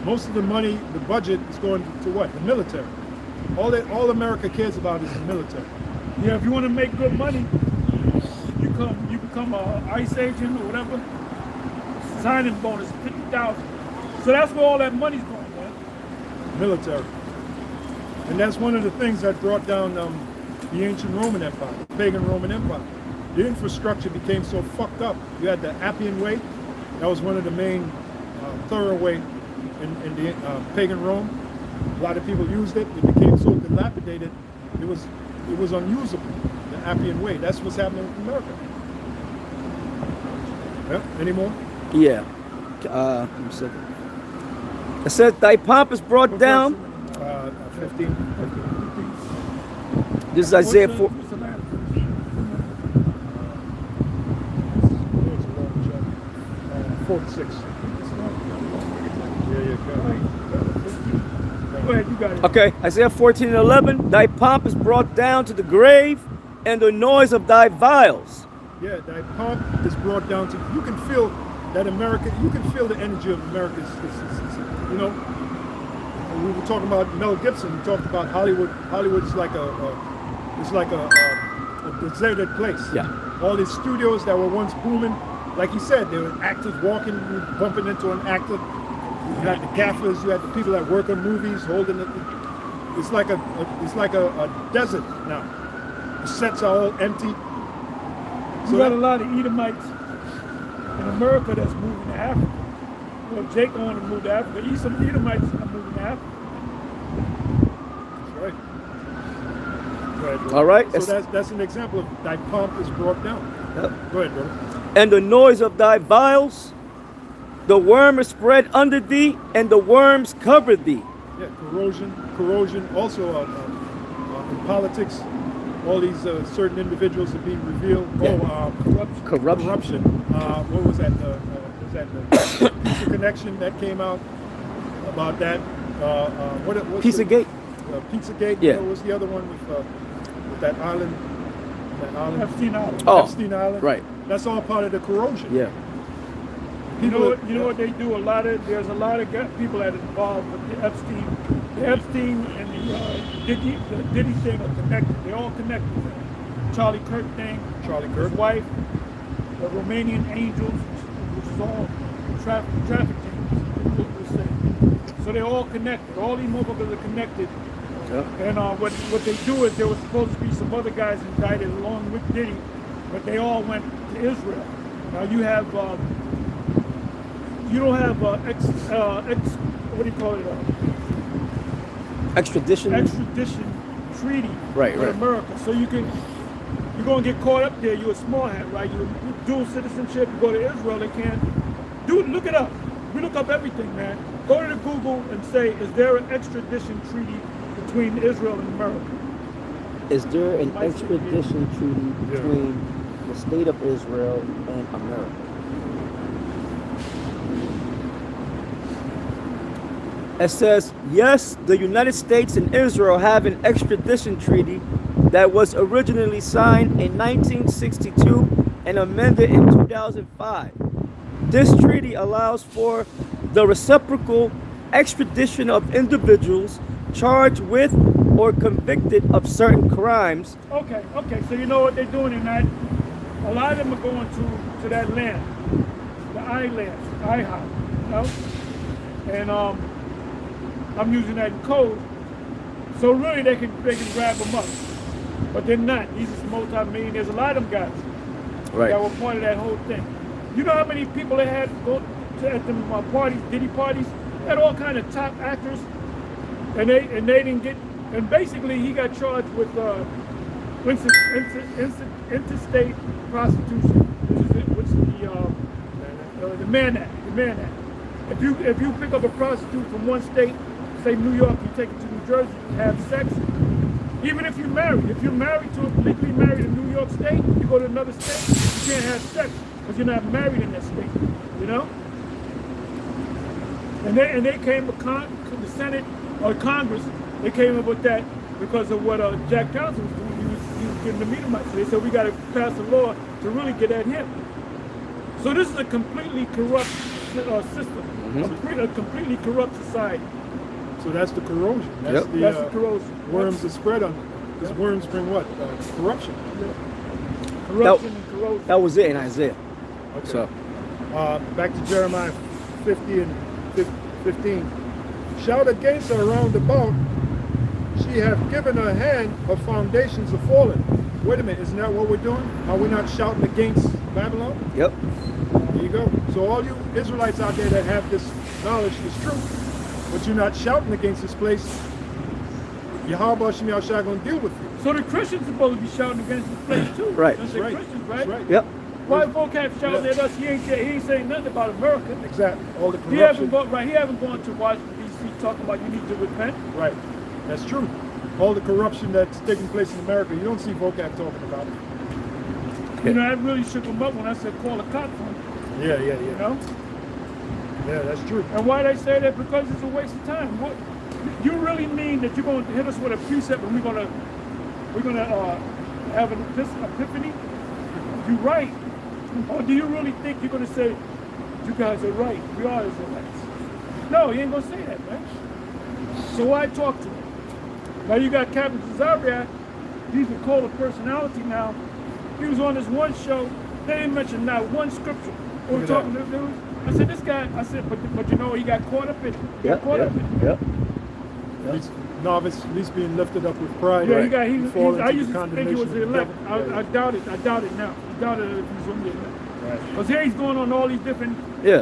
Most of the money, the budget is going to what? The military. All America cares about is the military. Yeah, if you want to make good money, you become a ICE agent or whatever. Signing bonus, 50,000. So that's where all that money's going, man. Military. And that's one of the things that brought down the ancient Roman Empire, the pagan Roman Empire. The infrastructure became so fucked up. You had the Appian Way. That was one of the main thoroughway in the pagan Rome. A lot of people used it. It became so dilapidated, it was unusable. The Appian Way. That's what's happening in America. Yeah. Any more? Yeah. Let me see. It says, thy pomp is brought down. 15. This is Isaiah 4. What's the matter? It's a long chapter. 46. Go ahead, you got it. Okay, Isaiah 14 and 11. Thy pomp is brought down to the grave, and the noise of thy vials. Yeah, that pomp is brought down to, you can feel that America, you can feel the energy of America. You know, we were talking about Mel Gibson. We talked about Hollywood. Hollywood is like a deserted place. Yeah. All these studios that were once booming, like you said, there were actors walking, bumping into an actor. You had the gaffers, you had the people that work on movies holding it. It's like a desert now. The sets are all empty. You got a lot of Edomites in America that's moving to Africa. Well, Jake wanted to move to Africa. Some Edomites are moving to Africa. That's right. Right. All right. So that's an example of thy pomp is brought down. Yep. Go ahead, brother. And the noise of thy vials, the worm is spread under thee, and the worms cover thee. Yeah, corrosion. Also, in politics, all these certain individuals are being revealed. Yeah. Corruption. What was that? Was that the Pizza Connection that came out about that? What's Pizzagate. Pizzagate. Yeah. What was the other one with that island? Epstein Island. Oh, Epstein Island. right. That's all part of the corrosion. Yeah. You know what they do? There's a lot of people that are involved with the Epstein and the Diddy thing are connected. They're all connected. Charlie Kirk thing. Charlie Kirk. His wife, the Romanian Angels, which is all trafficking. So they're all connected. All these motherfuckers are connected. Yep. And what they do is there was supposed to be some other guys indicted along with Diddy, but they all went to Israel. Now you have you don't have what do you call it? Extradition Treaty Right, with right. America. So you're gonna get caught up there. You're a small hat, right? You dual citizenship. You go to Israel, they can't. Look it up. We look up everything, man. Go to the Google and say, is there an extradition treaty between Israel and America? Is there an extradition treaty between the state of Israel and America? It says, yes, the United States and Israel have an extradition treaty that was originally signed in 1962 and amended in 2005. This treaty allows for the reciprocal extradition of individuals charged with or convicted of certain crimes. Okay. So you know what they're doing in that? A lot of them are going to that land, the islands, IHOP, you know? And I'm using that in code. So really they can grab them up. But they're not. These are multi-millionaires. A lot of them guys that were part of that whole thing. You know how many people they had go to at them parties, Diddy parties? They had all kind of top actors, and they didn't get. And basically, he got charged with interstate prostitution, which is the Mann Act. The Mann Act. If you pick up a prostitute from one state, say New York, you take it to New Jersey, you have sex. Even if you're married to legally married in New York one state, you go to another state, you can't have sex because you're not married in that state. You know? And they came to the Senate or Congress. They came up with that because of what Jack Johnson was doing. He was getting the Meadamites. So they said we got to pass a law to really get at him. So this is a completely corrupt system, a completely corrupt society. So that's the corrosion. That's the corrosion. Worms are spread on it. Because worms bring what? Corruption. Yeah. Corruption and corrosion. That was it in Isaiah. Okay. So, back to Jeremiah 50 and 15. Shout against her round about. She hath given her hand, her foundations are fallen. Wait a minute, isn't that what we're doing? Are we not shouting against Babylon? yep. There you go. So all you Israelites out there that have this knowledge, this truth, but you're not shouting against this place, Yahweh Shem Yahushua going to deal with you. So the Christians supposed to be shouting against this place too. Right. That's Right. Christians, right? That's right. Yep. Why vocab shouting at us? He ain't saying nothing about America. Exactly. All the He haven't corruption. He haven't gone to Washington D.C. talking about you need to repent. Right. That's true. All the corruption that's taking place in America, you don't see vocab talking about it. You know, that really shook him up when I said call the cops on him. Yeah. You know? Yeah, that's true. And why they say that? Because it's a waste of time. What you really mean that you're going to hit us with a precept and we're gonna have an epiphany? You're right. Or do you really think you're gonna say you guys are right? We are Israelites. No, he ain't gonna say that, man. So why talk to him? Now you got Captain Cesaria. He's a cult of personality now. He was on this one show. They didn't mention not one scripture. We were talking to the news. I said, this guy, but you know, he got caught up in it. He got caught up in it. Yep. Novice, at least being lifted up with pride. Yeah, Right. I used to think he was the elect. I doubt it. I doubt it now. I doubt it if he's going to get elect. Right. Because here he's going on all these different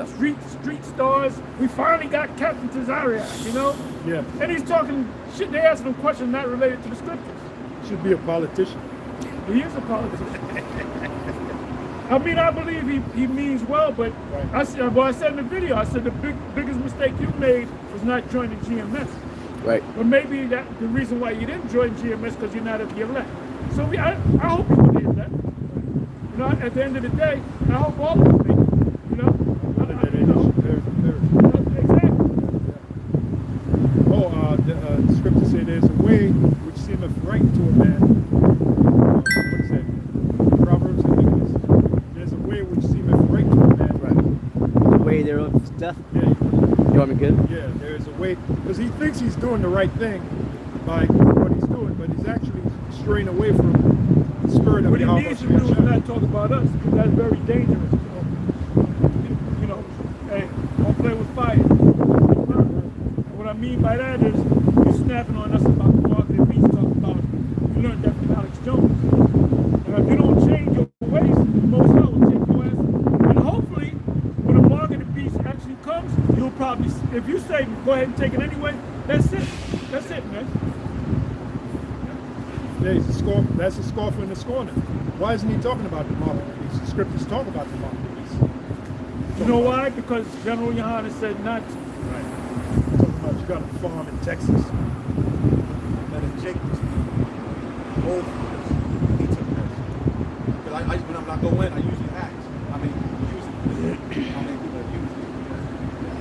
street stars. We finally got Captain Cesaria, you know? Yeah. And he's talking shit. They asking him questions not related to the scriptures. Should be a politician. He is a politician. I mean, I believe he means well, but I said in the video, I said the biggest mistake you made was not joining GMS. Right. But maybe that the reason why you didn't join GMS because you're not of the elect. So I hope you will be elect. You know, at the end of the day, I hope all of them make it. You know? Exactly. Oh, the scripture say there's a way which seemeth right to a man. What is that? Proverbs, I think it is. There's a way which seemeth right to a man. Right. The way thereof is death. Yeah. You want me good? Yeah, there's a way, because he thinks he's doing the right thing by what he's doing, but he's actually straying away from the spirit of What he Yahweh. needs to do is not talk about us, because that's very dangerous. You know, hey, don't play with fire. And what I mean by that is, you're snapping on us about the mark that we talk about. You learned that from Alex Jones. And if you don't change your ways, the Most High will take your ass. And hopefully, when the mark of the beast actually comes, you'll probably, if you say go ahead and take it anyway, that's it. That's it, man. Yeah, he's a scorn. That's a scoffer and a scorner. Why isn't he talking about the mark of the beast? The scriptures talk about the mark of the beast. You know why? Because General Yohanan said not to. Right. Talking about you got a farm in Texas. That is Jacob's old friends. He took this. Because when I'm not going, I usually ask. I mean, usually.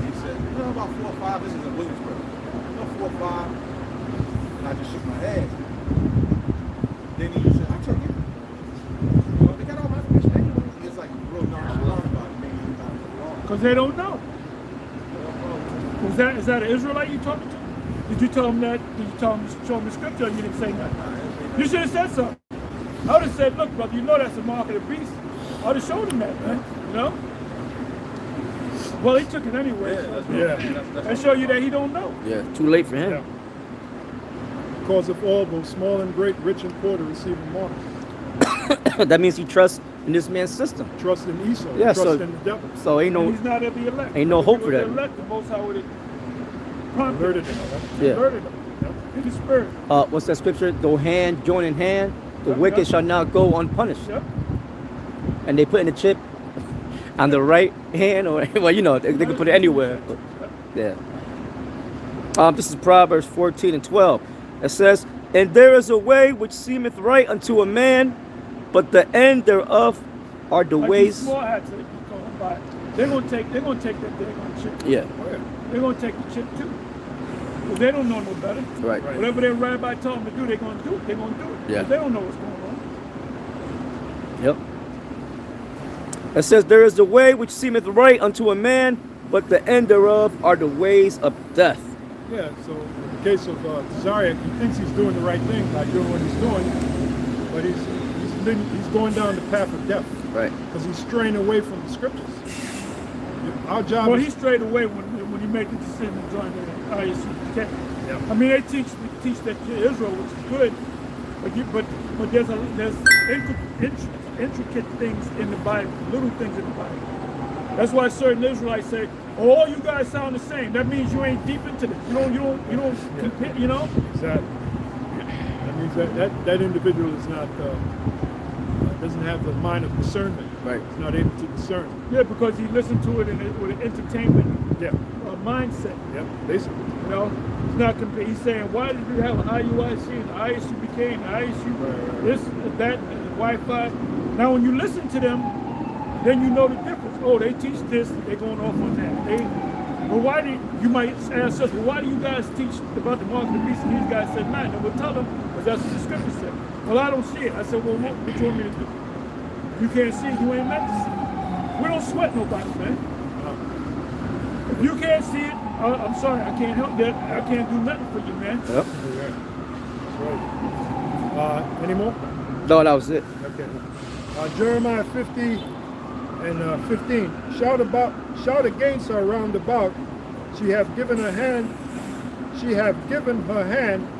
He said, you know, about 4 or 5. This is in Williamsburg. You know, 4 or 5. And I just shook my head. Then he said, I took it. You know, they got all my information anyway. It's like real nonchalant about it. Maybe about it wrong. Because they don't know. Is that an Israelite you talking to? Did you tell him that? Did you tell him, show him the scripture, or you didn't say nothing? You should have said something. I would have said, look, brother, you know that's the mark of the beast. I would have showed him that, man. You know? Well, he took it anyway. Yeah. That show you that he don't know. Yeah. Too late for him. Yeah. Because of all, both small and great, rich and poor, to receive a mark. That means he trusts in this man's system. Trust in Esau. Yeah, trust so- in the devil. So ain't And no. he's not of the elect. Ain't no If hope he for was that. the elect, the Most High would have prompted Alerted him. him. Yeah. Alerted him. In the spirit. What's that scripture? Though hand join in hand, the Yep, wicked yep. shall not go unpunished. Yep. And they put in the chip on the right hand, or well, you know, they can put it anywhere. But, yeah. This is Proverbs 14 and 12. It says, "And there is a way which seemeth right unto a man, but the end thereof are the Like ways. these small hats that you talking about, they're gonna take that daggone chip. Yeah, They're gonna take the chip too. Because they don't know no better. right. Whatever their rabbi told them to do, they're gonna do it. They're gonna do it. Yeah. 'Cause they don't know what's going on. Yep. It says, there is the way which seemeth right unto a man, but the end thereof are the ways of death. Yeah, so in the case of Zarek, he thinks he's doing the right thing by doing what he's doing, but he's going down the path of death. Right. Because he's straying away from the scriptures. Our job Well, is... he strayed away when he made the decision to join the ISUPK. Yeah. I mean, they teach that to Israel, which is good, but there's intricate things in the Bible, little things in the Bible. That's why certain Israelites say, "Oh, all you guys sound the same." That means you ain't deep into this. You don't compare. You know. Exactly. That means that individual is not doesn't have the mind of discernment. Right. He's not able to discern. Yeah, because he listened to it with an entertainment Yeah. mindset. Yeah. Basically. You know, he's not comparing. He's saying, why did you have an IUIC and the ISUPK and the ISU this, that, and the Wi-Fi? Now, when you listen to them, then you know the difference. Oh, they teach this, they're going off on that. But why do you might ask us, well, why do you guys teach about the mark of the beast? And these guys said, man, and we'll tell them, because that's what the scripture said. Well, I don't see it. I said, well, what you want me to do? You can't see it, you ain't meant to see it. We don't sweat nobody, man. If you can't see it, I'm sorry, I can't help that. I can't do nothing for you, man. Yep. Right. Any more? No, that was it. Okay. Jeremiah 50 and 15. Shout against her round about. She have given her hand.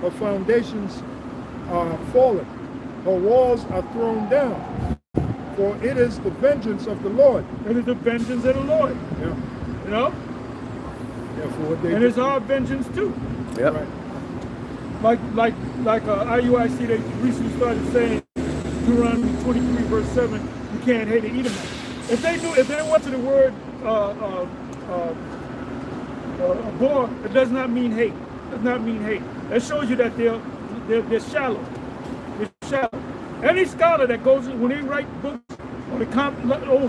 Her foundations are fallen. Her walls are thrown down. For it is the vengeance of the Lord. It is the vengeance of the Lord. Yeah. You know? Yeah, for what they And do. it's our vengeance too. Yep. Right. Like IUIC, they recently started saying Deuteronomy 23 verse 7, you can't hate an Edomite. If they went to the word abhor, it does not mean hate. It does not mean hate. That shows you that they're shallow. They're shallow. Any scholar that goes, when they write books, or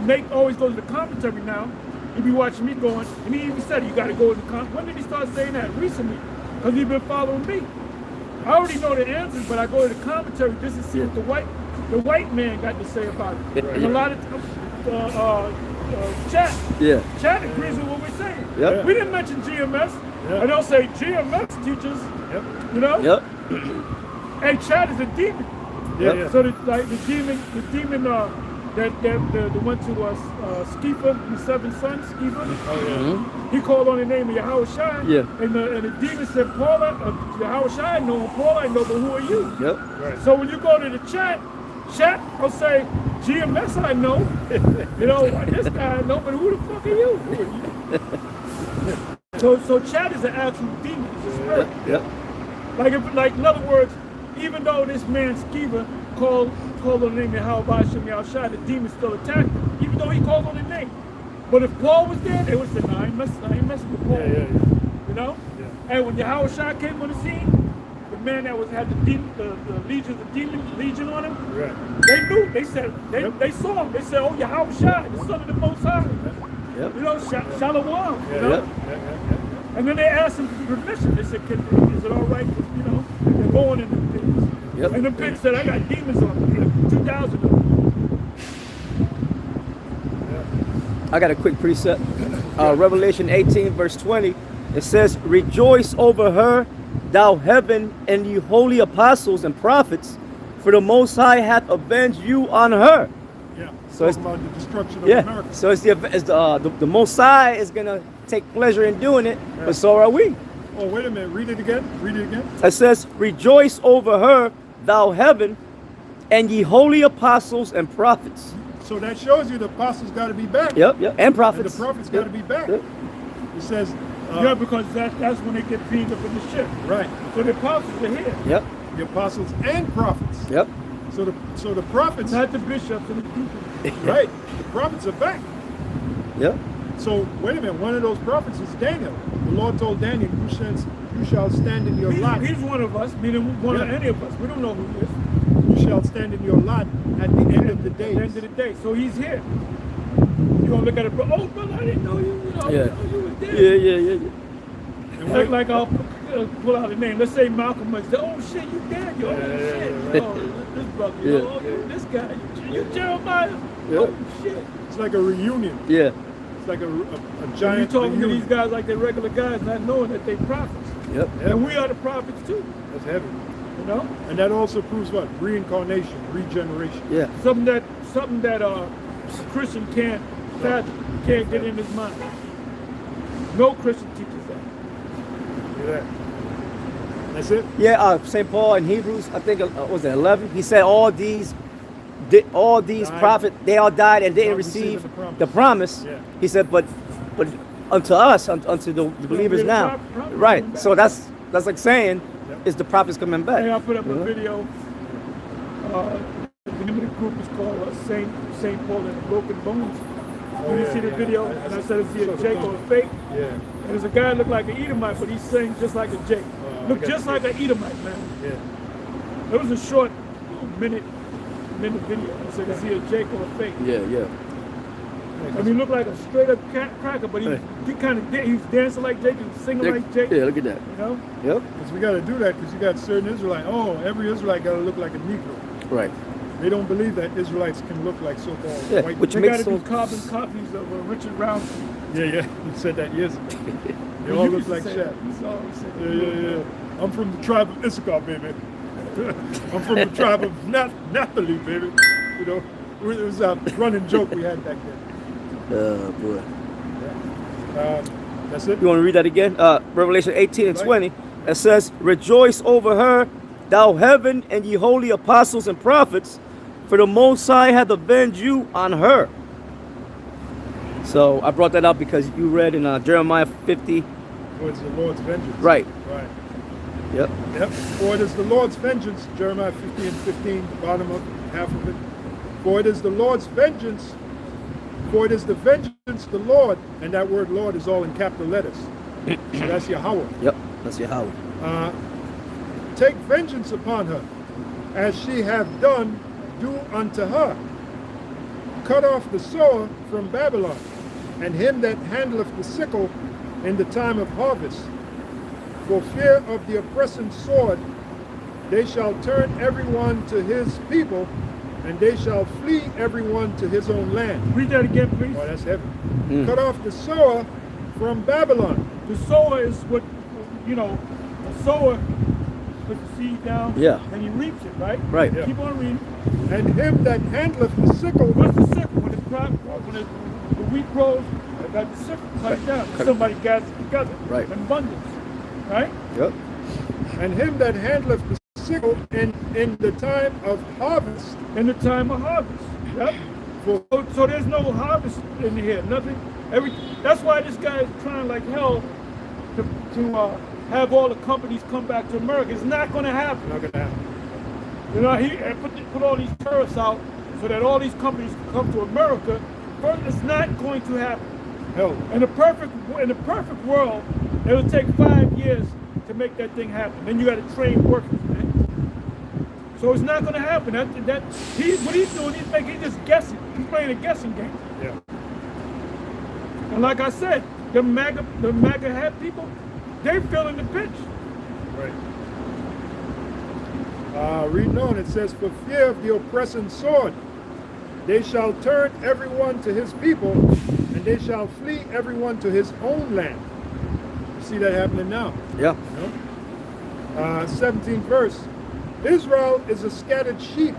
Nate always goes to the commentary now, he be watching me going, and he even said, you got to go to the commentary. When did he start saying that? Recently. Because he's been following me. I already know the answers, but I go to the commentary just to see what the white man got to say about it. And a lot of Chat agrees with what we're saying. Yep. We didn't mention GMS. Yep. And they'll say GMS teaches, Yep. you know? Yep. And Chat is a demon. Yeah, yeah. So the demon that went to Skeefer, his 7 sons, Skeefer. Oh, yeah. He called on the name of Yahweh Shai. Yeah. And the demon said, Paul, Yahweh Shai, I know him. Paul, I know, but who are you? Yep. Right. So when you go to the chat will say, GMS I know. You know, this guy I know, but who the fuck are you? So chat is an actual demon, it's a spirit. Yep. Like in other words, even though this man Skeever called on the name of Yahweh Shem Shai, the demon still attacked him, even though he called on the name. But if Paul was there, they would say, no, I ain't messing with Paul. Yeah. You know? Yeah. And when Yahweh Shai came on the scene, the man that had the legion on him, Right. they knew. They said Yep. they saw him. They said, "Oh, Yahweh Shai, the Son of the Most High." Yep. You know, Shalom. Yeah. You know? Yep. Yeah. And then they asked him for permission. They said, "Is it all right? You know, they're going in the pigs." Yep. And the pig said, "I got demons on me. 2,000 of them." I got a quick precept. Revelation 18 verse 20. It says, rejoice over her, thou heaven, and ye holy apostles and prophets, for the Most High hath avenged you on her. Yeah. So Talking about the destruction of Yeah. America. So it's the Most High is gonna take pleasure in doing it, Yeah. but so are we. Oh, wait a minute. Read it again. It says, rejoice over her, thou heaven, and ye holy apostles and prophets. So that shows you the apostles got to be back. Yep. And And prophets. the prophets got to be back. Yep. It says, Yeah, because that's when they get beamed up in the ship. right, So the apostles are here, Yep. the apostles and prophets. Yep. So the prophets, not the bishops and the deacons. right, the prophets are back. Yep. So wait a minute, one of those prophets is Daniel. The Lord told Daniel, you shall stand in your lot. He's one of us, meaning one of Yeah. any of us. We don't know who he is. You shall stand in your lot at the end of the At the end days. of the day. So he's here. You're gonna look at it, oh brother, I didn't know you, I Yeah. didn't know you was there. Yeah. Like I'll pull out a name. Let's say Malcolm X. Oh shit, you dead, yo. Oh shit. Oh, this brother, Yeah. oh, this guy, you Jeremiah. Yeah. Oh shit. It's like a reunion. Yeah. It's like a And giant you talking to reunion. these guys like they're regular guys, not knowing that they prophets. Yep. And we are the prophets too, That's heavy. you know? And that also proves what? Reincarnation, regeneration. Yeah. Something that a Christian can't fathom, can't get in his mind. No Christian teaches that. Look at that. That's it? Yeah. St. Paul in Hebrews, I think was it 11? He said all these Died. prophets, they all died and didn't Not receiving receive the promise. the promise. Yeah. He said, but unto us, unto the believers the now, prophets right? coming back. So that's like saying, Yep. is the prophets coming back? Hey, I put up a Mhm. video. The name of the group is called Saint Paul and the Broken Bones. When you see the video, and I said, is he a Jake or a fake? Yeah. And there's a guy look like an Edomite, but he sings just like a Jake. Look I got just you. like an Edomite, man. Yeah. It was a short minute video. I said, is he a Jake or a fake? Yeah. I mean, he looked like a straight up cracker, but he kind of he's dancing like Jake and singing like Jake. Yeah. Look at that. You know? Yep. Because we got to do that because you got certain Israelites. Oh, every Israelite got to look like a Negro. Right. They don't believe that Israelites can look like so-called Yeah, white which They people. got to makes do so- carbon copies of Richard Roundtree. Yeah. He said that years ago. They He all used look to like say Shaq. that. He's always saying, Yeah. I'm from the tribe of Issachar, baby. I'm from the tribe of Naphtali, baby. You know, it was a running joke we had back then. Boy. That's it. You want to read that again? Revelation 18 and Right. 20. It says, rejoice over her, thou heaven, and ye holy apostles and prophets, for the Most High hath avenged you on her. So I brought that up because you read in Jeremiah 50. Towards the Lord's vengeance. Right. Right. Yep. Yep. For it is the Lord's vengeance, Jeremiah 50 and 15, the bottom of half of it. For it is the Lord's vengeance, for it is the vengeance of the Lord, and that word Lord is all in capital letters. So that's Yahweh. Yep. That's Yahweh. Take vengeance upon her, as she hath done, do unto her. Cut off the sower from Babylon, and him that handleth the sickle in the time of harvest. For fear of the oppressing sword, they shall turn everyone to his people, and they shall flee everyone to his own land. read that again, please. Oh, that's heavy. Cut off the sower from Babylon. The sower is what, you know, the sower puts the seed down Yeah. and he reaps it, right? Right. Yeah. Keep on reading. And him that handleth the sickle, What's the sickle? When the wheat grows, I got the sickle, cut it down. Cut it. Somebody gathers it together. Right. In abundance. Right? Yep. and him that handleth the sickle in the time of harvest. In the time of harvest. Yep. So there's no harvest in here. Nothing. That's why this guy is trying like hell to have all the companies come back to America. It's not going to happen. Not gonna happen. You know, he put all these tariffs out so that all these companies can come to America. But it's not going to happen. Hell, In the perfect world, it would take 5 years to make that thing happen. Then you got to train workers, man. So it's not going to happen. What he's doing, he's just guessing. He's playing a guessing game. yeah. And like I said, the MAGA hat people, they're feeling the pinch. Right. Reading on, it says, for fear of the oppressing sword, they shall turn everyone to his people, and they shall flee everyone to his own land. You see that happening now. Yeah. 17th verse. Israel is a scattered sheep.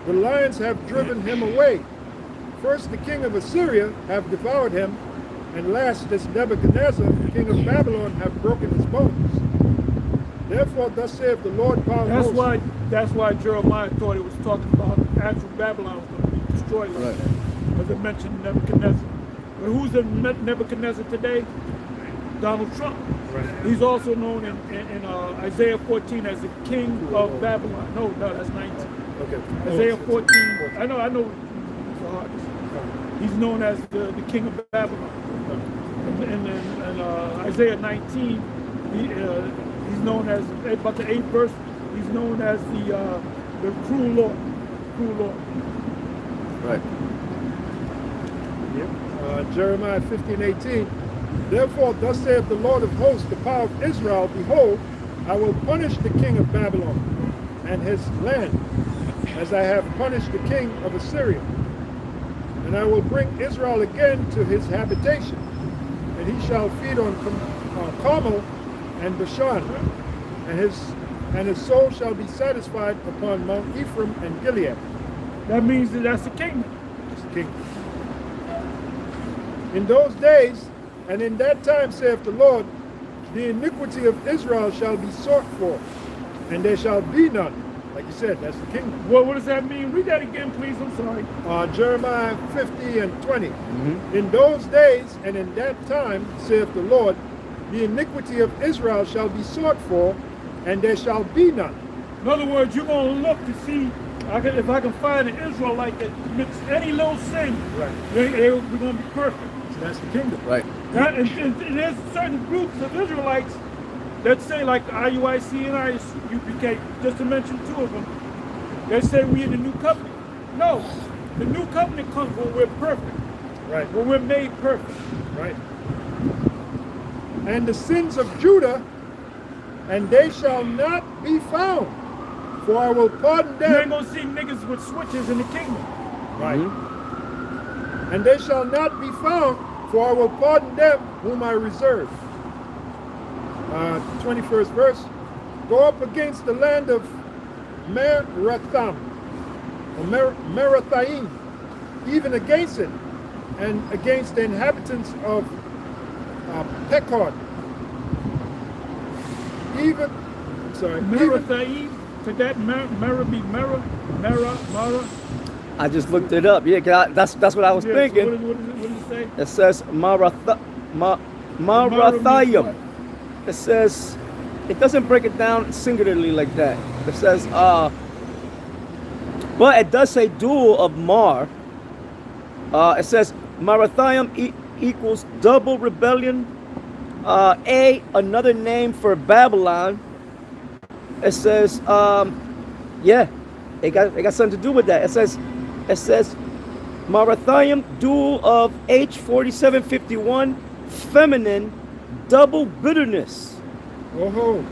The lions have driven him away. First the king of Assyria have devoured him, and last this Nebuchadnezzar, the king of Babylon, have broken his bones. Therefore thus saith the Lord God of hosts. That's why Jeremiah thought it was talking about actual Babylon was going to be destroyed like Right. that. Because it mentioned Nebuchadnezzar. But who's the Nebuchadnezzar today? Donald Trump. Right. He's also known in Isaiah 14 as the king of Babylon. No, that's 19. Okay. Isaiah 14. I know it's the hardest. He's known as the king of Babylon. In Isaiah 19, he's known as, about the 8th verse, he's known as the the cruel Lord. Cruel Lord. Right. Jeremiah 15:18. Therefore, thus saith the Lord of hosts, the power of Israel, behold, I will punish the king of Babylon and his land, as I have punished the king of Assyria. And I will bring Israel again to his habitation, and he shall feed on Carmel and Bashan, and his soul shall be satisfied upon Mount Ephraim and Gilead. That means that that's the kingdom. It's the kingdom. In those days, and in that time, saith the Lord, the iniquity of Israel shall be sought for, and there shall be none. Like you said, that's the kingdom. What does that mean? Read that again, please. I'm sorry. Jeremiah 50:20. In those days and in that time, saith the Lord, the iniquity of Israel shall be sought for, and there shall be none. In other words, you're going to look to see if I can find an Israelite that commits any little sin. Right. We're going to be perfect. So that's the kingdom. Right. And there's certain groups of Israelites that say, like the IUIC and IUPK, just to mention two of them, they say we in the new covenant. No, the new covenant comes when we're perfect. Right. When we're made perfect. Right. And the sins of Judah, and they shall not be found, for I will pardon them. You ain't going to see niggas with switches in the kingdom. Right. And they shall not be found, for I will pardon them whom I reserve. 21st verse. Go up against the land of Merathaim, or Merathaim, even against it, and against the inhabitants of Pekod. Even, Merathaim, could that Mera be Mera? I just looked it up. Yeah, that's what I was thinking. So what does it say? It says Marathayim. It says, it doesn't break it down singularly like that. It says, but it does say dual of Mar. It says Marathayim equals double rebellion. Another name for Babylon. It says, yeah, it got something to do with that. It says Marathayim, dual of H4751, feminine, double bitterness. Oh,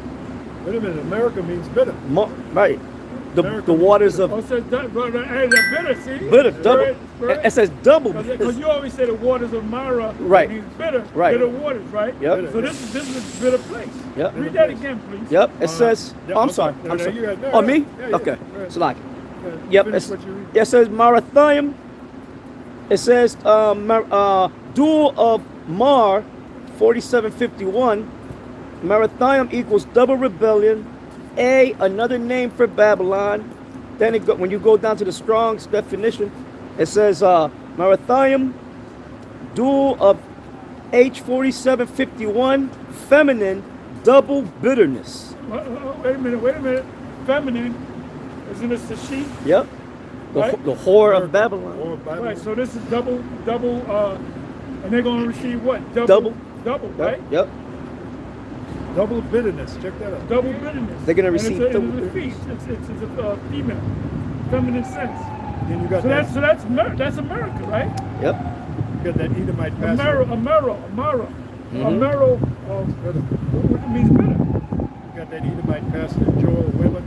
wait a minute. America means bitter. Right. The waters of Oh, it says bitter, see? bitter, double. It says double. Because you always say the waters of Mara Right. means bitter, Right. bitter waters, right? Yep. So this is a bitter place. Yep. Read that again, please. Yep. It says. yeah, Oh, I'm okay. sorry. No, I'm no, sorry. you got- no, Oh, no. me? Yeah, yeah. Okay. Go ahead. So like. Yeah, Yep. finish what you read. It says Marathayim. It says dual of Mar 4751. Marathayim equals double rebellion. Another name for Babylon. Then when you go down to the Strong's definition, it says Marathayim, dual of H4751, feminine, double bitterness. Wait a minute. Feminine, isn't this the she? Yep. Right. The whore of Babylon. Or Bible. Right, so this is double, and they're going to receive what? Double. Right? Yep. Double bitterness. Check that out. Double bitterness. They're gonna And receive it's a, double it's a feast. It's a female, feminine sense. Then you got So that. that's America, right? Yep. You got that Edomite pastor. Amaro. Amaro, what means bitter. You got that Edomite pastor, Joel Wheeler.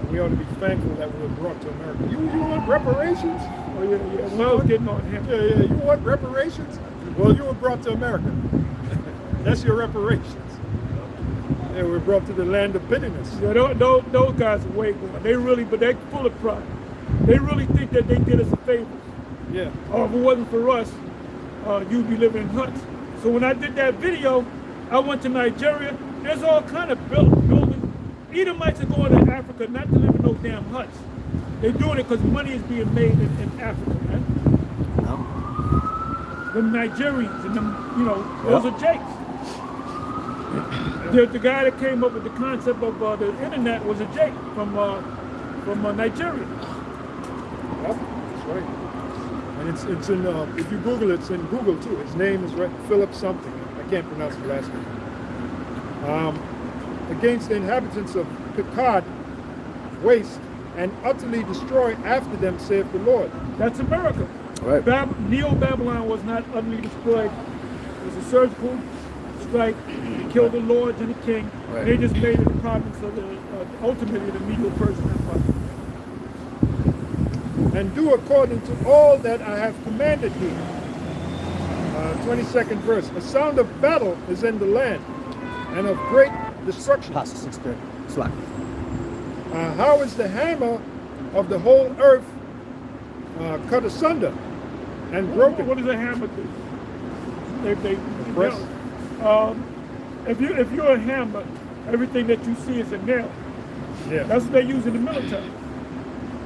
We ought to be thankful that we were brought to America. You want reparations? Oh yeah. Well, I was getting on him. Yeah. You want reparations? Well, you were brought to America. That's your reparations. Yeah, we're brought to the land of bitterness. Yeah, those guys are way gone. But they're full of pride. They really think that they did us a favor. Yeah. If it wasn't for us, you'd be living in huts. So when I did that video, I went to Nigeria. There's all kind of buildings. Edomites are going to Africa not to live in no damn huts. They're doing it because money is being made in Africa, man. No. Them Nigerians and them, those are Jakes. The guy that came up with the concept of the internet was a Jake from Nigeria. Yep, that's right. And it's in if you Google it, it's in Google too. His name is right, Philip something. I can't pronounce the last name. Against the inhabitants of Pekod waste, and utterly destroy after them, saith the Lord. That's America. Right. Neo-Babylon was not utterly destroyed. It was a surgical strike to kill the lords and the king. Right. They just made it the province of the ultimately the Medo-Persian Empire. And do according to all that I have commanded thee. 22nd verse. A sound of battle is in the land, and of great destruction. Apostle 6:30. Slack. How is the hammer of the whole earth cut asunder and broken? What does a hammer do? Press. If you're a hammer, everything that you see is a nail. Yeah. That's what they use in the military.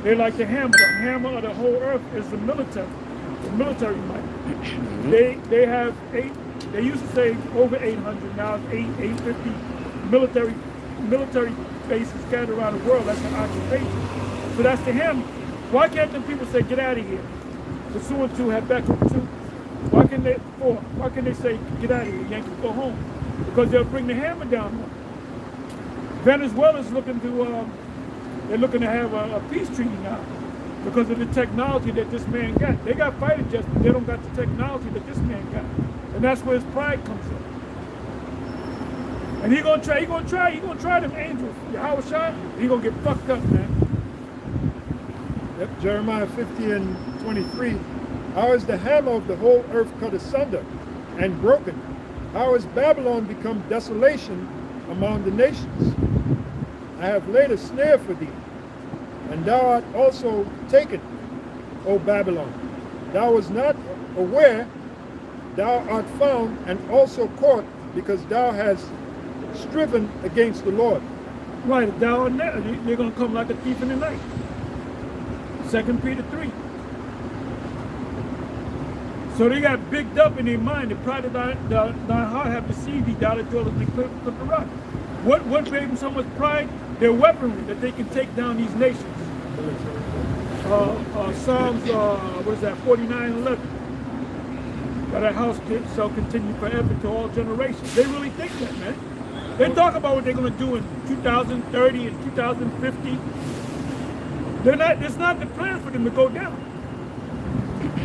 They like the hammer. The hammer of the whole earth is the military might. They have they used to say over 800, now it's 850 military bases scattered around the world. That's an occupation. So that's the hammer. Why can't the people say, get out of here? Pursuant to Habakkuk 2. Why can they say, get out of here, Yankees, go home? Because they'll bring the hammer down. Venezuela's looking to have a peace treaty now because of the technology that this man got. They got fighter jets, but they don't got the technology that this man got. And that's where his pride comes in. And he gonna try them angels. Yahweh Shai, he gonna get fucked up, man. Yep, Jeremiah 50 and 23. How is the hammer of the whole earth cut asunder and broken? How is Babylon become desolation among the nations? I have laid a snare for thee, and thou art also taken, O Babylon. Thou was not aware, thou art found and also caught, because thou hast striven against the Lord. Right, thou and that, they're gonna come like a thief in the night. 2 Peter 3. So they got bigged up in their mind. The pride of thy heart have deceived thee, thou that dwellest in the cliff of the rock. What gave them so much pride? Their weaponry, that they can take down these nations. Psalms, 49:11. That our house shall continue forever to all generations. They really think that, man. They talk about what they're going to do in 2030 and 2050. It's not the plan for them to go down.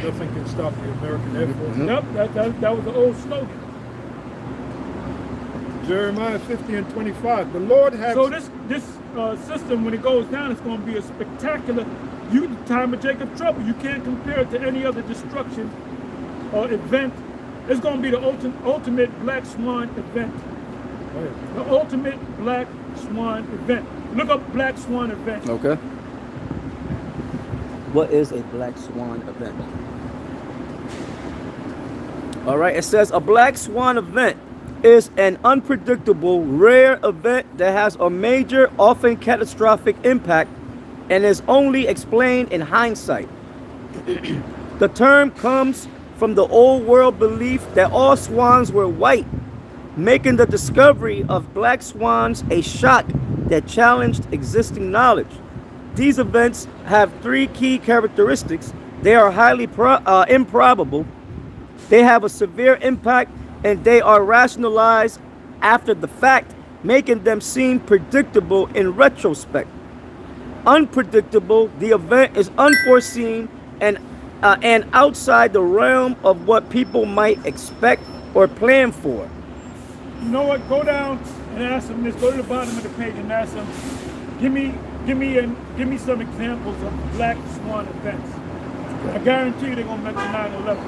Nothing can stop the American Air Force. Yep, that was the old slogan. Jeremiah 50 and 25. The Lord has... So this system, when it goes down, it's going to be a spectacular, the time of Jacob's trouble. You can't compare it to any other destruction or event. It's going to be the ultimate black swan event. Oh, yeah. The ultimate black swan event. Look up black swan event. Okay. What is a black swan event? All right, it says a black swan event is an unpredictable, rare event that has a major, often catastrophic impact and is only explained in hindsight. The term comes from the old world belief that all swans were white, making the discovery of black swans a shock that challenged existing knowledge. These events have three key characteristics. They are highly improbable, they have a severe impact, and they are rationalized after the fact, making them seem predictable in retrospect. Unpredictable, the event is unforeseen and outside the realm of what people might expect or plan for. You know what? Go down and ask them this. Go to the bottom of the page and ask them, give me some examples of black swan events. I guarantee you they're gonna mention 9/11.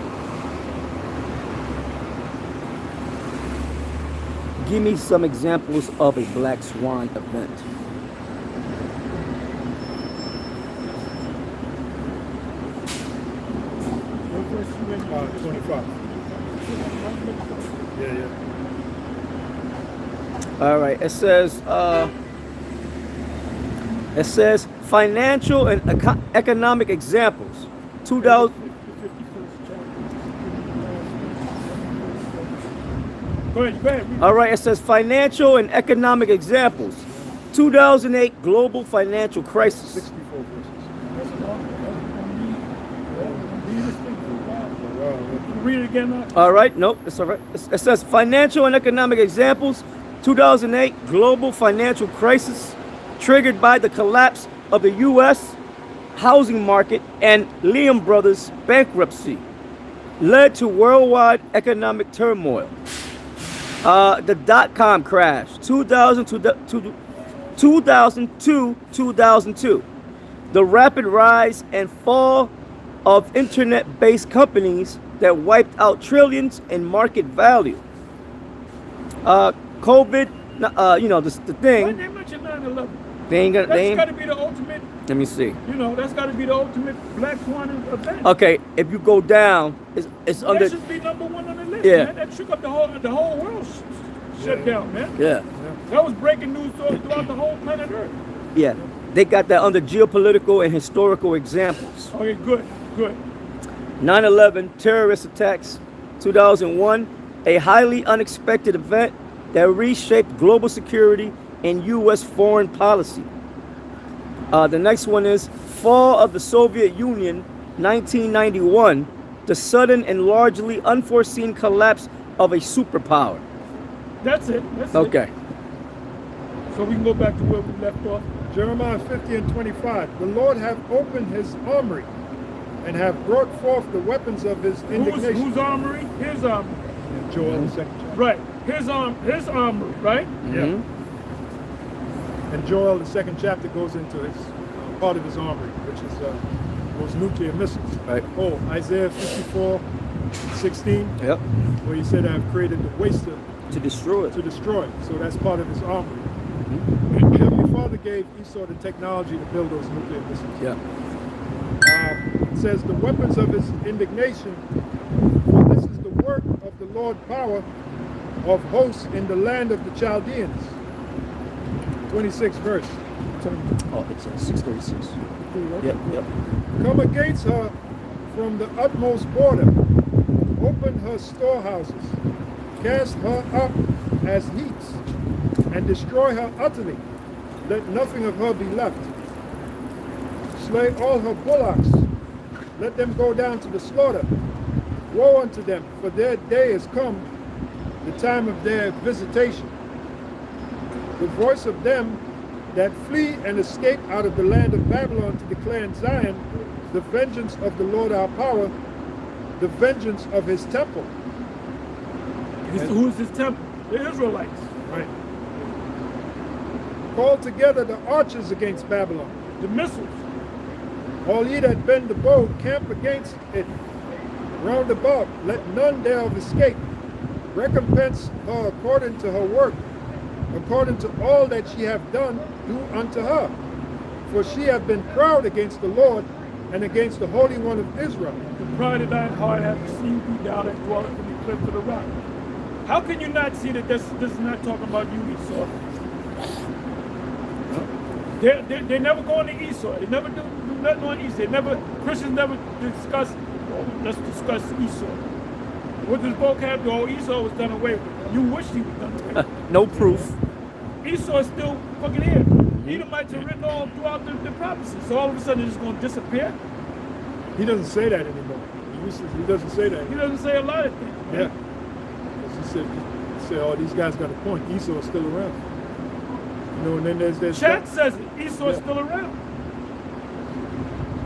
Give me some examples of a black swan event. What verse you in? 25. Yeah. All right, it says financial and economic examples. 2000. Go ahead. All right, it says financial and economic examples. 2008 global financial crisis. 64 verses. Read it again, Mark. All right, nope, it's all right. It says financial and economic examples. 2008 global financial crisis triggered by the collapse of the U.S. housing market and Lehman Brothers bankruptcy led to worldwide economic turmoil. The dot-com crash, 2002-2002. The rapid rise and fall of internet-based companies that wiped out trillions in market value. COVID, the thing. Why they mention 9/11? That's got to be the ultimate. Let me see. That's got to be the ultimate Black Swan event. Okay, if you go down, it's under. That should be number one on the list. Yeah. Man. That shook up the whole world. Shut down, man. Yeah. That was breaking news throughout the whole planet Earth. Yeah. They got that under geopolitical and historical examples. Okay, good. 9/11 terrorist attacks, 2001, a highly unexpected event that reshaped global security and U.S. foreign policy. The next one is fall of the Soviet Union, 1991, the sudden and largely unforeseen collapse of a superpower. That's it. Okay. So we can go back to where we left off. Jeremiah 50 and 25. The Lord hath opened his armory and have brought forth the weapons of his indignation. Whose armory? His armory. In Joel, the second chapter. Right. His armory, right? Yeah. And Joel, the second chapter, goes into his part of his armory, which is those nuclear missiles. Right. Oh, Isaiah 54:16. Yep. Where he said, I've created the waster To destroy it. to destroy. So that's part of his armory. Mm-hmm. Heavenly Father gave Esau the technology to build those nuclear missiles. Yeah. It says the weapons of his indignation, for this is the work of the Lord power of hosts in the land of the Chaldeans. 26th verse. Oh, it's 636. Yep. Come against her from the utmost border, open her storehouses, cast her up as heaps, and destroy her utterly. Let nothing of her be left. Slay all her bullocks. Let them go down to the slaughter. Woe unto them, for their day is come, the time of their visitation. The voice of them that flee and escape out of the land of Babylon to declare in Zion the vengeance of the Lord our power, the vengeance of his temple. Who's his temple? The Israelites. Right. Call together the archers against Babylon. The missiles. All ye that bend the bow, camp against it. Round about, let none thereof escape. Recompense her according to her work, according to all that she hath done, do unto her. For she hath been proud against the Lord and against the Holy One of Israel. The pride of thine heart hath received thee, thou that dwellest in the cliff of the rock. How can you not see that this is not talking about you, Esau? They never go on to Esau. They never do nothing on Esau. Christians never discuss, let's discuss Esau. What does vocab do? Oh, Esau was done away with. You wish he was done away with. No proof. Esau is still fucking here. Edomites are written all throughout the prophecy. So all of a sudden it's just going to disappear? He doesn't say that anymore. He doesn't say that. He doesn't say a lot of things. Yeah. He said, oh, these guys got a point. Esau is still around. And then there's Chat says it. Esau is still around.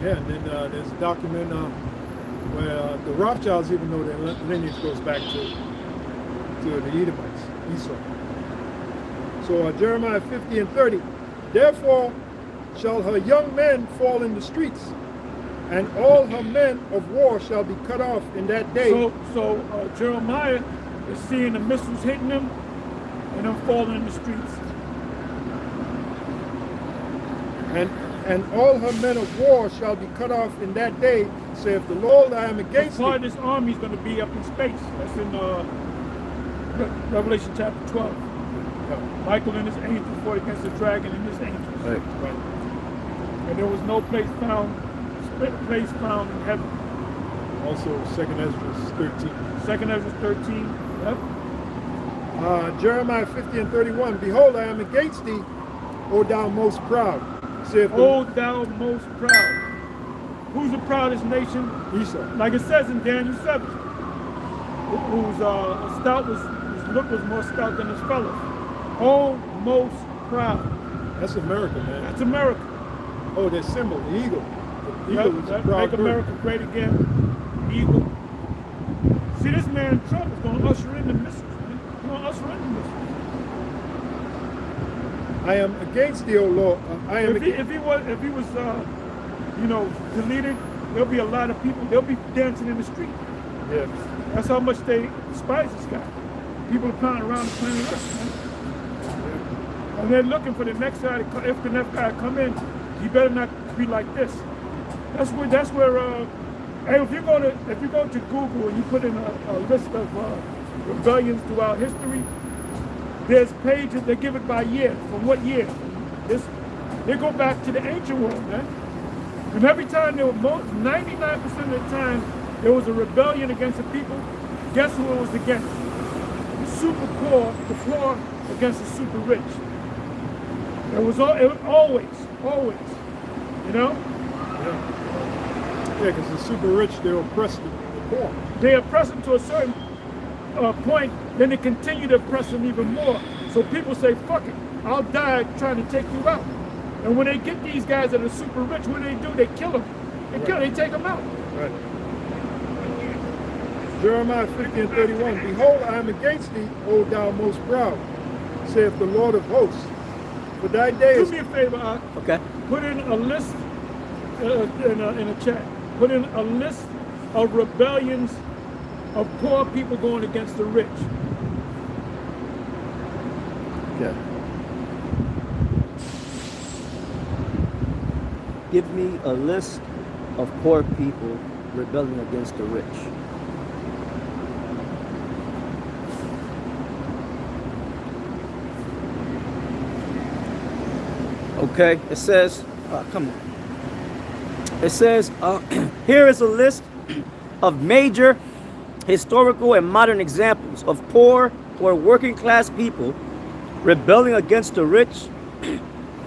Yeah, and then there's a document where the Rothschilds even know their lineage goes back to the Edomites, Esau. So Jeremiah 50 and 30. Therefore shall her young men fall in the streets, and all her men of war shall be cut off in that day. So Jeremiah is seeing the missiles hitting them and them falling in the streets. And all her men of war shall be cut off in that day, saith the Lord, I am against Part of thee. this army is going to be up in space. That's in Revelation chapter 12. Michael and his angels fought against the dragon and his angels. Right. And there was no place found in heaven. Also 2nd Ezra 13. 2nd Ezra 13. Yep. Jeremiah 50 and 31. Behold, I am against thee, O thou most proud, saith the O thou most proud. Who's the proudest nation? Esau. Like it says in Daniel 7. Whose look was more stout than his fellows. O most proud. That's America, man. That's America. Oh, their symbol, the eagle. The eagle is a Make proud bird. America great again. Eagle. See, this man Trump is going to usher in the missiles, man. He's going to usher in the missiles. I am against thee, O Lord. I am If he was, you know, deleted, there'll be a lot of people. They'll be dancing in the street. Yeah. That's how much they despise this guy. People are pounding around the planet Earth, man. And they're looking for the next guy to come. If the next guy come in, he better not be like this. That's where. Hey, if you go to Google and you put in a list of rebellions throughout history, there's pages that give it by year. From what year? They go back to the ancient world, man. And every time 99% of the time there was a rebellion against the people, guess who it was against? The super poor, the poor against the super rich. It was always, you know? Yeah, because the super rich, they oppress the poor. They oppress them to a certain point, then they continue to oppress them even more. So people say, fuck it, I'll die trying to take you out. And when they get these guys that are super rich, what do? They kill them. They take them out. Right. Jeremiah 50:31. Behold, I am against thee, O thou most proud, saith the Lord of hosts. For thy days. Do me a favor, Ak. Okay. Put in a list in a chat. Put in a list of rebellions of poor people going against the rich. Yeah. Give me a list of poor people rebelling against the rich. Okay, it says, come on. It says, here is a list of major historical and modern examples of poor or working class people rebelling against the rich,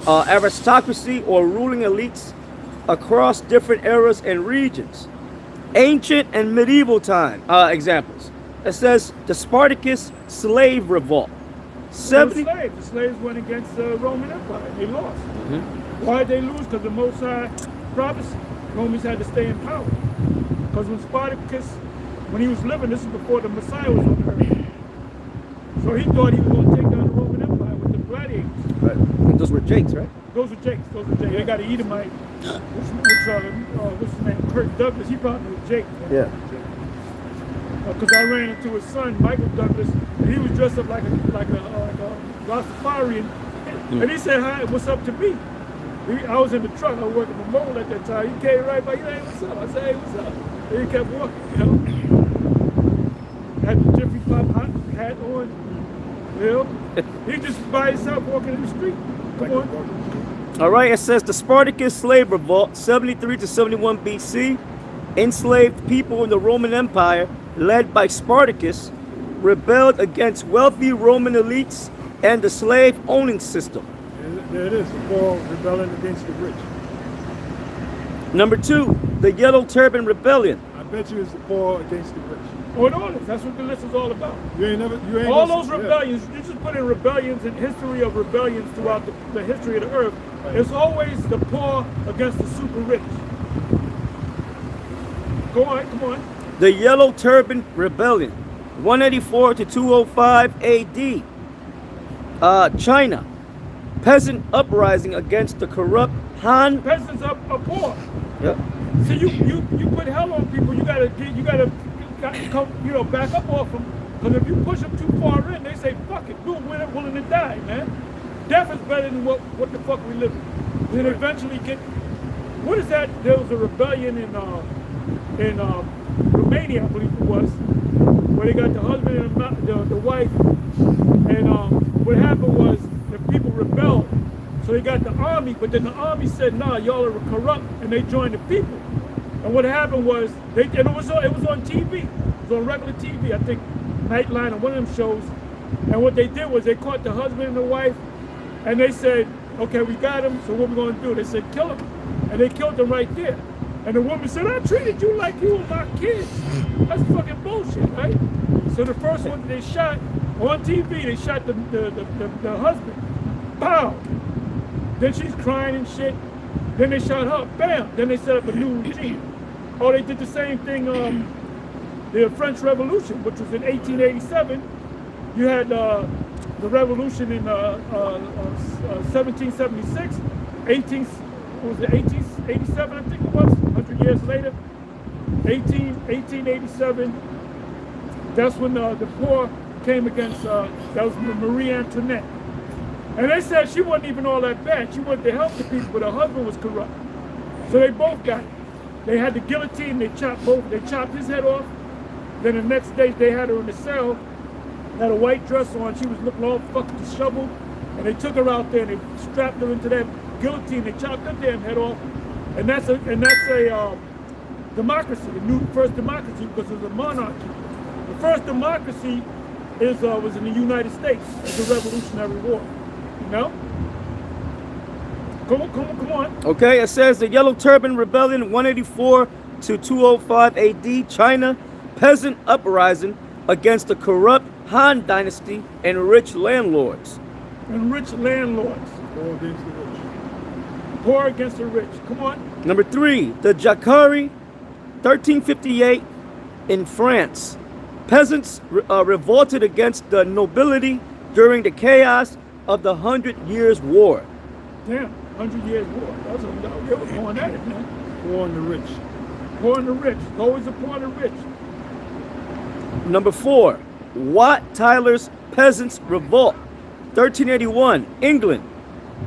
aristocracy or ruling elites across different eras and regions. Ancient and medieval time examples. It says the Spartacus slave revolt. The slaves went against the Roman Empire. They lost. Why did they lose? Because the Most High prophecy. Romans had to stay in power. Because when Spartacus, when he was living, this is before the Messiah was on earth. So he thought he was going to take down the Roman Empire with the gladiators. Right. And those were Jakes, right? Those were Jakes. They got an Edomite. What's his name? Kirk Douglas. He probably was Jake. Yeah. Because I ran into his son, Michael Douglas, and he was dressed up like a Rastafarian. And he said, "Hi, what's up to me?" I was in the truck. I was working for Mole at that time. He came right by. He said, "Hey, what's up?" I said, "Hey, what's up?" And he kept walking. You know, had the Jiffy Pop hat on. You know, he just by himself walking in the street. Come on. All right. It says the Spartacus slave revolt, 73 to 71 BC, enslaved people in the Roman Empire, led by Spartacus, rebelled against wealthy Roman elites and the slave owning system. There it is, the poor rebelling against the rich. Number 2, the Yellow Turban Rebellion. I bet you it's the poor against the rich. Oh, it all is. That's what the list is all about. You ain't All gonna- those rebellions, you just put in rebellions and history of rebellions throughout the history of the earth. It's always the poor against the super rich. Go on, come on. The Yellow Turban Rebellion, 184 to 205 AD. China, peasant uprising against the corrupt Han. Peasants are poor. Yep. See, you put hell on people. You gotta come, back up off them. Because if you push them too far in, they say, "Fuck it, we're willing to die, man." Death is better than what the fuck we live in. Then eventually get. What is that? There was a rebellion in Romania, I believe it was, where they got the husband and the wife, and what happened was the people rebelled, so they got the army, but then the army said, "Nah, y'all are corrupt," and they joined the people. And what happened was, it was on TV, it was on regular TV, I think Nightline or one of them shows, and what they did was they caught the husband and the wife, and they said, "Okay, we got him, so what we gonna do?" They said, "Kill him," and they killed him right there. And the woman said, "I treated you like you were my kids." That's fucking bullshit, right? So the first one they shot on TV, they shot the husband. Pow! Then she's crying and shit. Then they shot her. Bam. Then they set up a new regime. Oh, they did the same thing. The French Revolution, which was in 1887. You had the revolution in 1776. 1887, I think it was. 100 years later. 1887. That's when the poor came against. That was Marie Antoinette. And they said she wasn't even all that bad. She wanted to help the people, but her husband was corrupt. So they both got it. They had the guillotine. They chopped his head off. Then the next day they had her in the cell, had a white dress on. She was looking all fucking disheveled. And they took her out there and they strapped her into that guillotine. They chopped her damn head off. And that's a democracy, the first democracy, because it was a monarchy. The first democracy was in the United States. It's a Revolutionary War. You know? Come on. Okay, it says the Yellow Turban Rebellion, 184 to 205 AD, China, peasant uprising against the corrupt Han Dynasty and rich landlords. Poor against the rich. Poor against the rich. Come on. Number 3, the Jacquerie, 1358 in France. Peasants revolted against the nobility during the chaos of the 100 Years' War. Damn, 100 Years' War. They were going at it, man. Poor and the rich. Poor and the rich. Always the poor and the rich. Number 4, Wat Tyler's Peasants Revolt, 1381, England.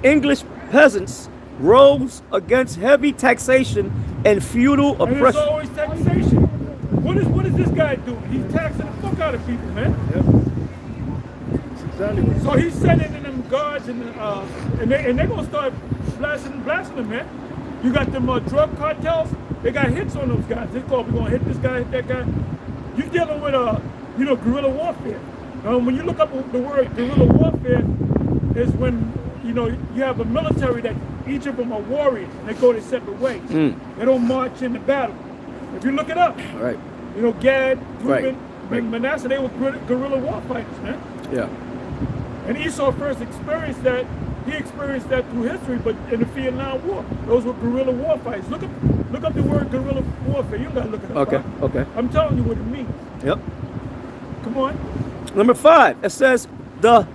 English peasants rose against heavy taxation and feudal And it's oppression. always taxation. What is this guy doing? He's taxing the fuck out of people, man. Yep. That's exactly what So he's sending in them guards and they're gonna start blasting them, man. You got them drug cartels. They got hits on those guys. They call, we're gonna hit this guy, hit that guy. You're dealing with guerrilla warfare. When you look up the word guerrilla warfare, is when you have a military that each of them are warriors and they go their separate ways. They don't march into battle. If you look it up, Right. Gad, Reuben, Right. and Manasseh, they were guerrilla war fighters, man. Yeah. And Esau first experienced that. He experienced that through history, but in the Vietnam War, those were guerrilla war fights. Look up the word guerrilla warfare. You gotta look it up. Okay. Huh? Okay. I'm telling you what it means. Yep. Come on. Number 5, it says the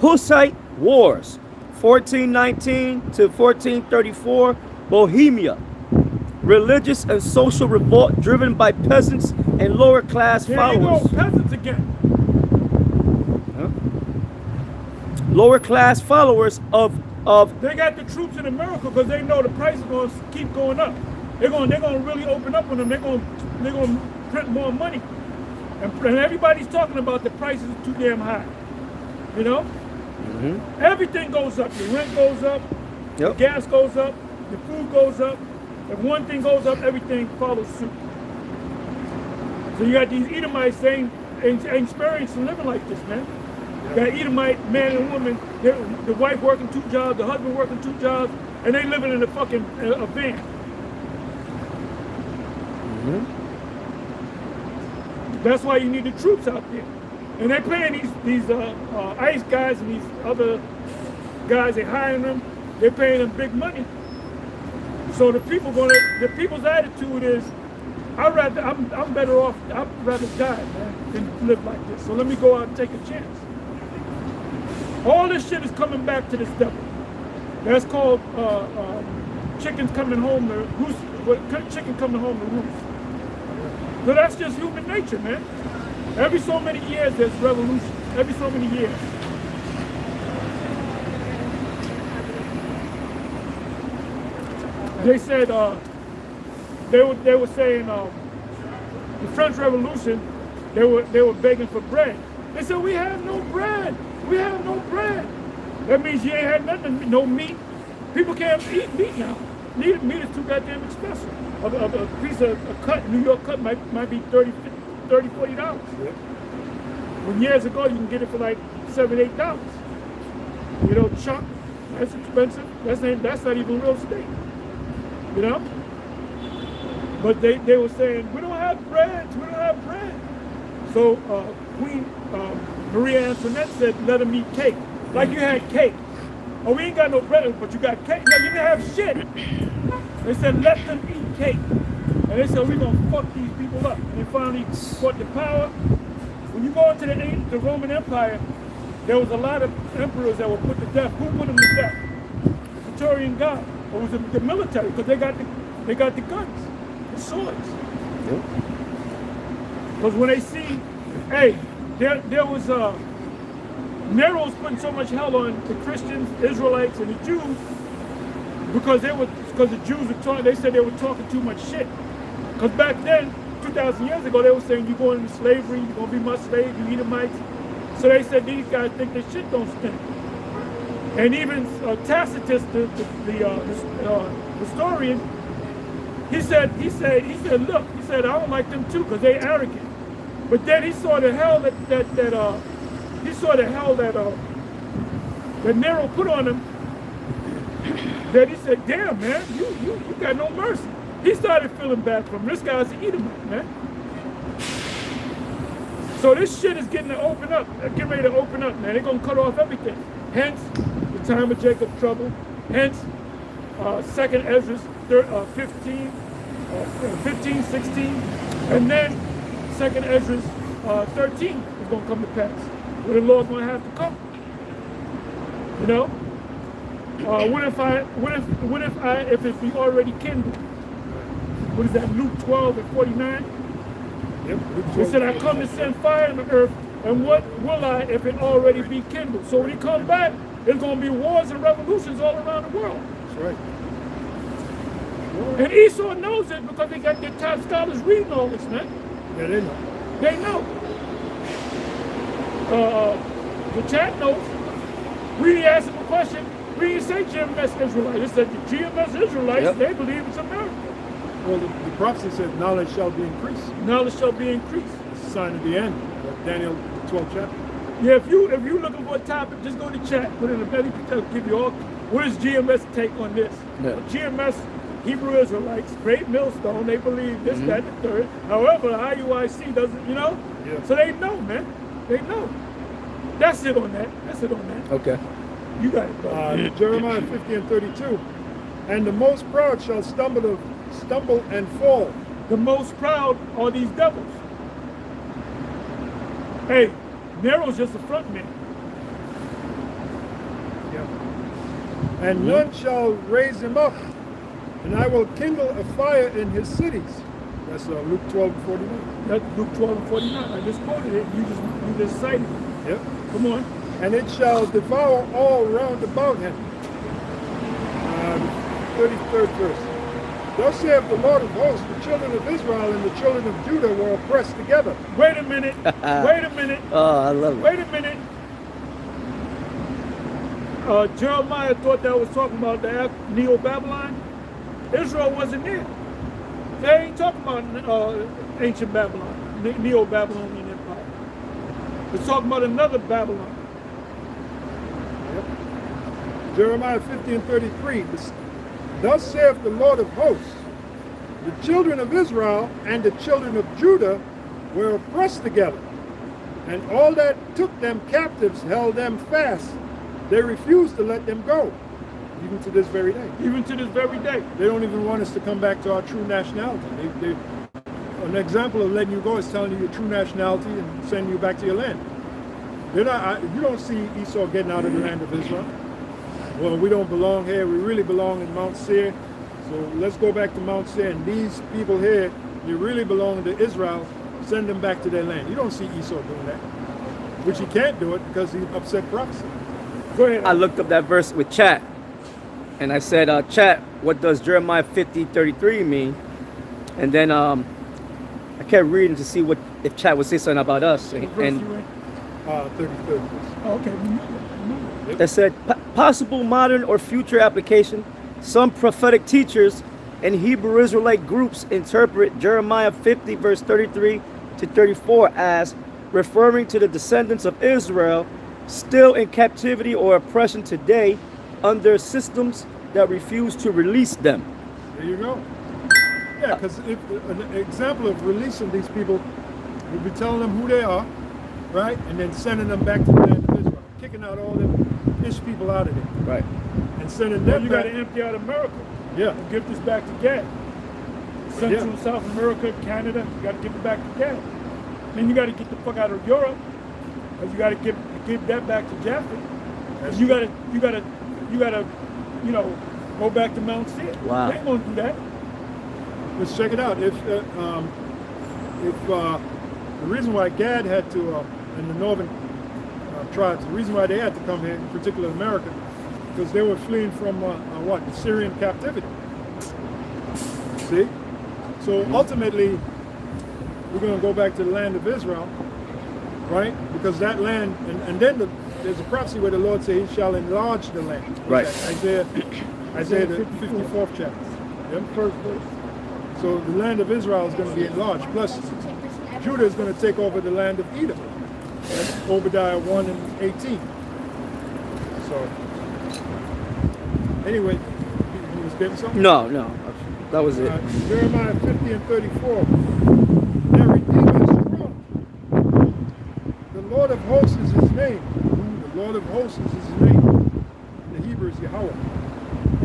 Hussite Wars, 1419 to 1434, Bohemia. Religious and social revolt driven by peasants and lower class There followers. you go, peasants again. Lower class followers of They got the troops in America because they know the price is going to keep going up. They're going to really open up on them. They're going to print more money. And everybody's talking about the prices are too damn high. Everything goes up. The rent goes up. Yep. The gas goes up. The food goes up. If one thing goes up, everything follows suit. So you got these Edomites saying, ain't experiencing living like this, man. You got Edomite man and woman, the wife working 2 jobs, the husband working 2 jobs, and they living in a fucking a van. That's why you need the troops out there. And they're paying these ICE guys and these other guys, they're hiring them, they're paying them big money. So the people's attitude is, I'm better off, I'd rather die, man, than live like this. So let me go out and take a chance. All this shit is coming back to this devil. That's called chickens coming home to roost. Chicken coming home to roost. So that's just human nature, man. Every so many years there's revolution. Every so many years. They said they were saying the French Revolution, they were begging for bread. They said, we have no bread. We have no bread. That means you ain't had nothing, no meat. People can't eat meat now. Meat is too goddamn expensive. A piece of New York cut might be $30, $40. Yeah. When years ago you can get it for like $7, $8. Chuck, that's expensive. That's not even real estate. But they were saying, we don't have bread. We don't have bread. So Queen Marie Antoinette said, let them eat cake. Like you had cake. Oh, we ain't got no bread, but you got cake. No, you didn't have shit. They said, let them eat cake. And they said, we're going to fuck these people up. And they finally got the power. When you go into the Roman Empire, there was a lot of emperors that were put to death. Who put them to death? The Praetorian Guard. Or was it the military? Because they got the guns, the swords. Yep. Because when they see, hey, there was Nero was putting so much hell on the Christians, Israelites, and the Jews because the Jews were talking. They said they were talking too much shit. Because back then, 2,000 years ago, they were saying you're going into slavery, you're gonna be my slave, you Edomites. So they said these guys think this shit don't stink. And even Tacitus, the historian, he said, look, he said, I don't like them too because they arrogant. But then he saw the hell that Nero put on him. That he said, damn man, you got no mercy. He started feeling bad for him. This guy's an Edomite, man. So this shit is getting ready to open up, man. They're gonna cut off everything. Hence, the time of Jacob's trouble. Hence, 2nd Ezra 15, 16, and then 2nd Ezra 13 is gonna come to pass. Where the Lord's gonna have to come. You know? What if it be already kindled? What is that, Luke 12 and 49? Yep. He said, I come to send fire on the earth, and what will I if it already be kindled? So when he come back, there's going to be wars and revolutions all around the world. That's right. And Esau knows it because they got their top scholars reading all this, man. Yeah, they know. They know. The chat knows. We asked him a question. We didn't say GMS Israelites. It said the GMS Israelites, Yep. they believe it's America. Well, the prophecy said knowledge shall be increased. Knowledge shall be increased. It's a sign of the end. Daniel 12 chapter. Yeah, if you looking for a topic, just go to chat, put in a message, it'll give you all. What is GMS take on this? Yeah. GMS, Hebrew Israelites, Great Millstone, they believe this, that, and the third. However, IUIC doesn't, you know? Yeah. So they know, man. They know. That's it on that. Okay. You got it, bro. Jeremiah 50 and 32. And the most proud shall stumble and fall. The most proud are these devils. Hey, Nero's just a front man. Yeah. And none shall raise him up. And I will kindle a fire in his cities. That's Luke 12 and 49. That's Luke 12 and 49. I just quoted it. You just cited it. Yep. Come on. And it shall devour all round about him. 33rd verse. Thus saith the Lord of hosts, the children of Israel and the children of Judah were oppressed together. Wait a minute. Wait a minute. Oh, I love it. Wait a minute. Jeremiah thought that was talking about the Neo-Babylon. Israel wasn't there. They ain't talking about ancient Babylon, Neo-Babylonian Empire. They're talking about another Babylon. Yep. Jeremiah 50 and 33. Thus saith the Lord of hosts, the children of Israel and the children of Judah were oppressed together, and all that took them captives held them fast. They refused to let them go, even to this very day. Even to this very day. They don't even want us to come back to our true nationality. An example of letting you go is telling you your true nationality and sending you back to your land. You don't see Esau getting out of the land of Israel. Well, we don't belong here. We really belong in Mount Seir. So let's go back to Mount Seir. And these people here, you really belong to Israel. Send them back to their land. You don't see Esau doing that. Which he can't do it because he upset prophecy. Go ahead. I looked up that verse with chat. And I said, chat, what does Jeremiah 50:33 mean? And then I kept reading to see if chat would say something about us. What verse And you in? 33rd verse. Oh, okay. that said, possible modern or future application. Some prophetic teachers and Hebrew Israelite groups interpret Jeremiah 50 verse 33 to 34 as referring to the descendants of Israel still in captivity or oppression today under systems that refuse to release them. There you go. Yeah, because an example of releasing these people would be telling them who they are, right? And then sending them back to the land of Israel, kicking out all them ish people out of there Right. and sending Then them you got back. to empty out America. Yeah. And give this back to Gad. Central Yeah. and South America, Canada, you got to give it back to Gad. Then you got to get the fuck out of Europe, because you got to give that back to Japheth. You got to, you know, go back to Mount Seir. Wow. They ain't gonna do that. Let's check it out. If the reason why Gad had to, and the northern tribes, the reason why they had to come here, in particular America, because they were fleeing from what? The Syrian captivity. See? So ultimately, we're going to go back to the land of Israel, right? Because that land, and then there's a prophecy where the Lord said He shall enlarge the land. Right. Isaiah the 54th chapter. Yep. First verse. So the land of Israel is going to be enlarged. Plus, Judah is going to take over the land of Edom. That's Obadiah 1 and 18. So, anyway, you was getting something? No, that was it. Jeremiah 50 and 34. Their Redeemer is strong. The Lord of hosts is His name. The Lord of hosts is His name. In the Hebrew is Yahweh.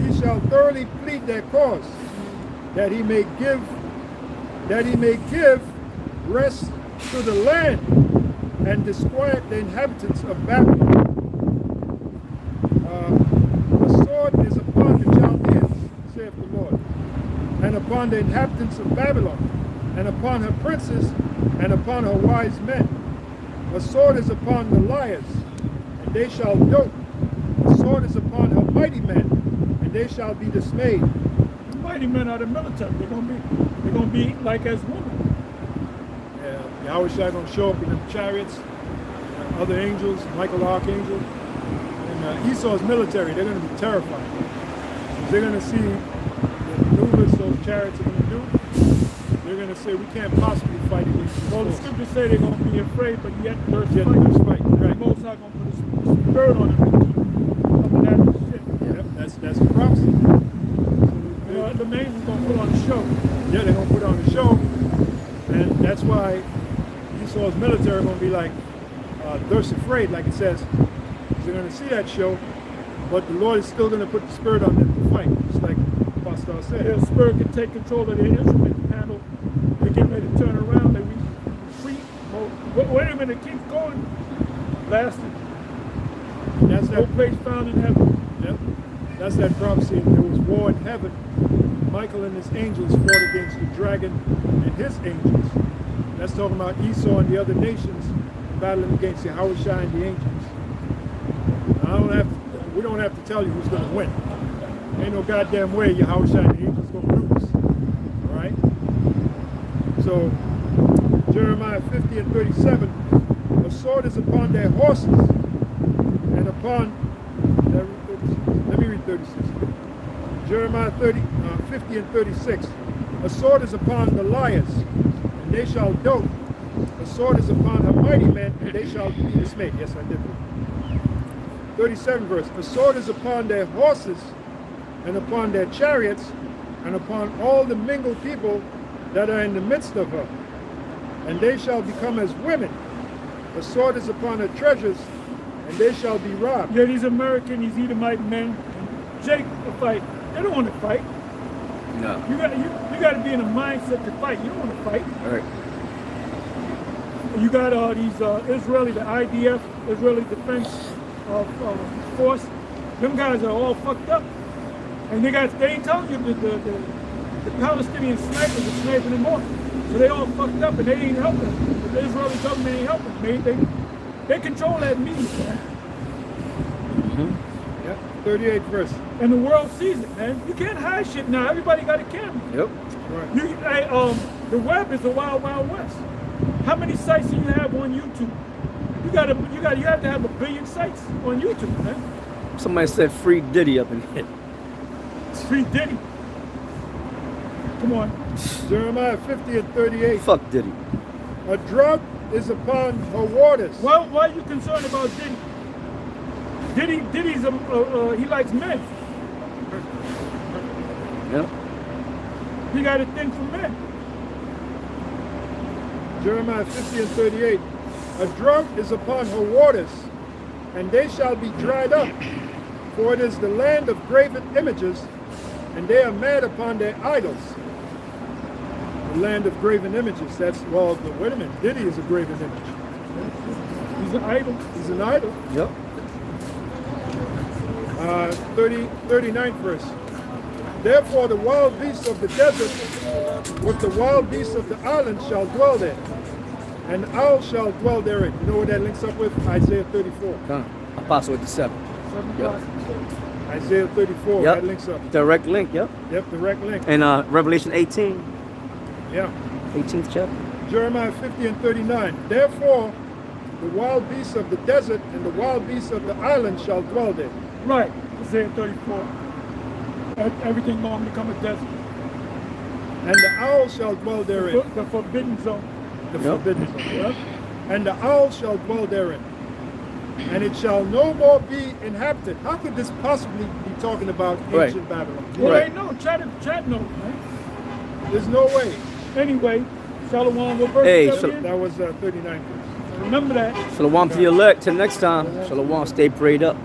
He shall thoroughly plead their cause, that He may give rest to the land and disquiet the inhabitants of Babylon. A sword is upon the Chaldeans, saith the Lord, and upon the inhabitants of Babylon, and upon her princes, and upon her wise men. A sword is upon the liars, and they shall dote. A sword is upon her mighty men, and they shall be dismayed. Mighty men are the military. They're gonna be like as women. Yahweh shall going to show up in the chariots, other angels, Michael the Archangel, and Esau's military. They're going to be terrified. They're going to see the maneuvers those chariots are going to do. They're going to say, we can't possibly fight against these Well, the forces. scriptures say they're gonna be afraid, but yet there's Yet fight. there's fight, The right. Most High gonna put a spirit on them to keep coming at this shit. Yep, that's the prophecy. You know, the main is gonna put on a show. Yeah, they're going to put on a show, and that's why Esau's military are going to be like, thirst afraid, like it says. They're going to see that show, but the Lord is still going to put the spirit on them to fight, just like Pastor said. Their spirit can take control of their instrument panel. They get ready to turn around. They retreat. Wait a minute, keep going. Blasted. That's No that. place found in heaven. Yep. That's that prophecy. There was war in heaven. Michael and his angels fought against the dragon and his angels. That's talking about Esau and the other nations battling against Yahweh Shai and the angels. Now, we don't have to tell you who's going to win. Ain't no goddamn way Yahweh Shai and the angels going to lose. All right? So, Jeremiah 50 and 37, a sword is upon their horses and upon, let me read 36. Jeremiah 50 and 36, a sword is upon the liars, and they shall dote. A sword is upon her mighty men, and they shall be dismayed. Yes, I did. 37 verse, a sword is upon their horses, and upon their chariots, and upon all the mingled people that are in the midst of her. And they shall become as women. A sword is upon her treasures, and they shall be robbed. Yeah, these American, these Edomite men, Jake to fight. They don't want to fight. No. You got to be in a mindset to fight. You don't want to fight. All right. You got these Israeli, the IDF, Israeli Defense Force. Them guys are all fucked up, and they ain't telling you the Palestinian snipers are sniping them off. So they all fucked up, and they ain't helping. The Israeli government ain't helping. They control that media, man. Yep. 38 verse. And the world sees it, man. You can't hide shit now. Everybody got a camera. Yep. Right. The web is the wild, wild west. How many sites do you have on YouTube? You have to have 1 billion sites on YouTube, man. Somebody said free Diddy up in here. It's free Diddy. Come on. Jeremiah 50 and 38. Fuck Diddy. A drought is upon her waters. Why are you concerned about Diddy? Diddy's he likes men. Yep. He got a thing for men. Jeremiah 50 and 38. A drought is upon her waters, and they shall be dried up. For it is the land of graven images, and they are mad upon their idols. The land of graven images. That's, well, wait a minute. Diddy is a graven image. He's an idol. He's an idol. Yep. 39th verse. Therefore the wild beasts of the desert with the wild beasts of the island shall dwell there, and the owl shall dwell therein. You know what that links up with? Isaiah 34. Apostle with the 7. Yep. Isaiah 34, Yep. that links up. Direct link, yep. Yep, direct link. And Revelation 18, Yeah. 18th chapter. Jeremiah 50 and 39. Therefore the wild beasts of the desert and the wild beasts of the island shall dwell there. Right. Isaiah 34. Everything going to become a desert. And the owl shall dwell therein. The forbidden zone. The Yep. forbidden zone. Yep. And the owl shall dwell therein. And it shall no more be inhabited. How could this possibly be talking about Right. ancient Babylon? Well, Right. ain't no chat note, man. There's no way. Anyway, Shalom, what verse Hey, is that Shal- again? That was 39. Remember that. Shalom to the elect. Till next time. Shalom. Stay prayed up.